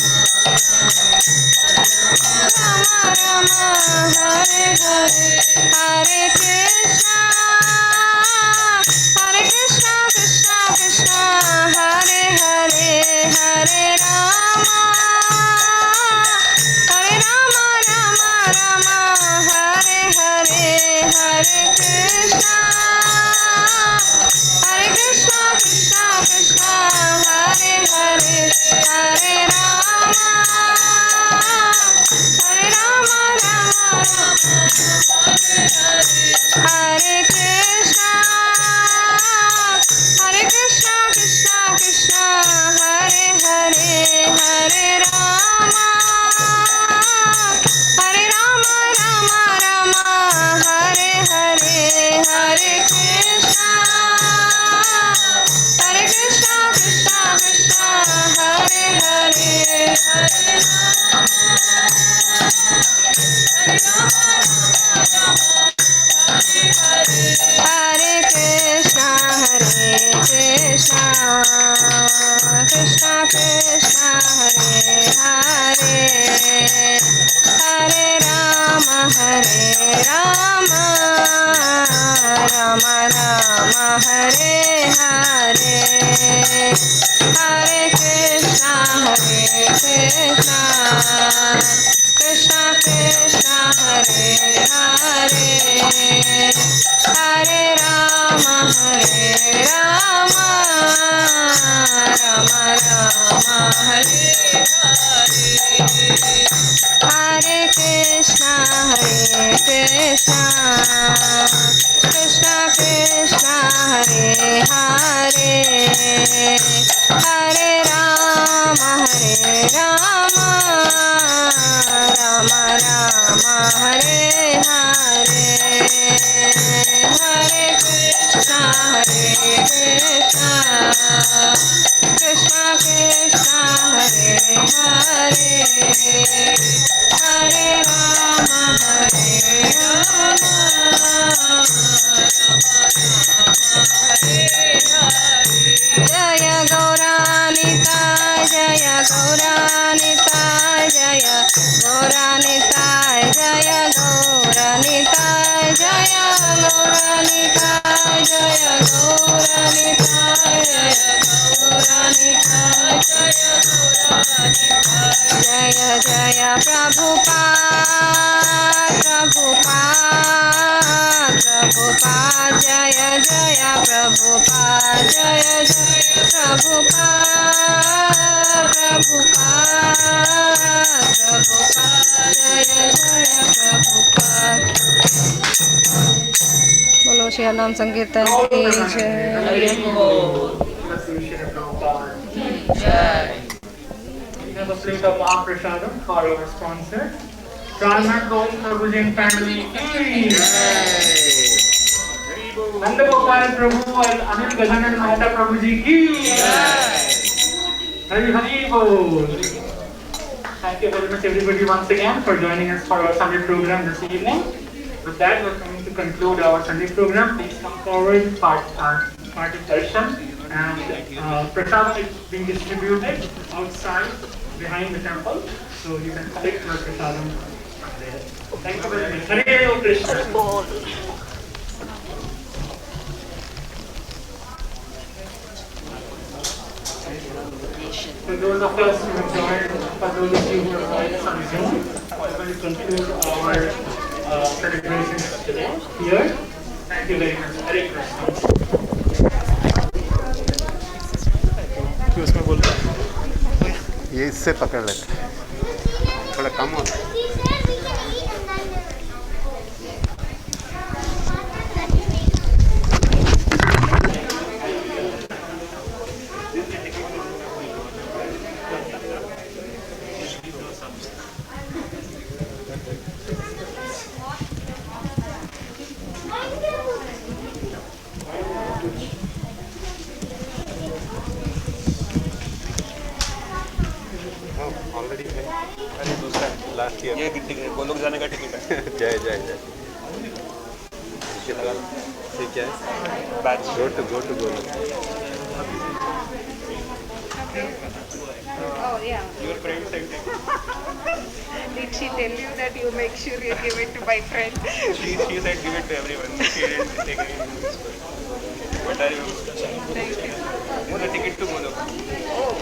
[SPEAKER 2] Krishna, Hare Krishna, Krishna Krishna, Hare Hare, Hare Rama, Rama Hare Krishna, Krishna Krishna, Hare Hare, Hare Rama, Rama Rama, Hare Hare, Hare Krishna, Krishna Krishna, Hare Hare, Hare Hare Krishna, Krishna Krishna, Hare Hare, Hare Rama, Rama Rama, Hare Hare, Hare Krishna, Krishna Krishna, Hare Hare, Hare Rama, Rama Rama, Hare Hare, Hare Krishna, Krishna Krishna, Hare Hare, Hare Rama, Rama Rama, Hare Hare, Hare Krishna, Krishna Krishna, Hare Hare, Hare Rama, Jaya Gauranita, Jaya Gauranita, Jaya Gauranita, Jaya Gauranita, Jaya Gauranita, Jaya Gauranita, Jaya Jaya Prabhupada, Prabhupada, Jaya Jaya Prabhupada, Jaya Jaya Prabhupada, Prabhupada, Jaya Jaya Prabhupada. बोलो श्री नाम संकीर्तन की जय।
[SPEAKER 12] We have a plate of Prasadam for our sponsor, Pranath Govind Prabhuji and family. Nanda Gopal Prabhu and Anil Gajanan Mahata Prabhuji ki. Hari Hari Bol. Thank you very much everybody once again for joining us for our Sunday program this evening. With that, we're going to conclude our Sunday program. Please come forward, part of darshan, and prasadam is being distributed outside behind the temple, so you can collect your prasadam from there. Thank you very much. Hare Krishna. For those of us who have joined, for those of you who have joined us on Zoom, we're going to conclude our celebrations today here. Thank you very much. Hare Krishna.
[SPEAKER 9] उसमें बोल ये इससे पकड़ लेते थोड़ा कम होता है। Last year ये गोलोक जाने का टिकट है। जय जय जय ठीक है batch go to Golok.
[SPEAKER 10] Oh yeah.
[SPEAKER 9] Your friend same thing.
[SPEAKER 10] Did she tell you that you make sure you give it to my friend?
[SPEAKER 9] She said give it to everyone. She didn't take it. What are you?
[SPEAKER 10] Thank you.
[SPEAKER 9] The ticket to Golok.
[SPEAKER 10] Oh.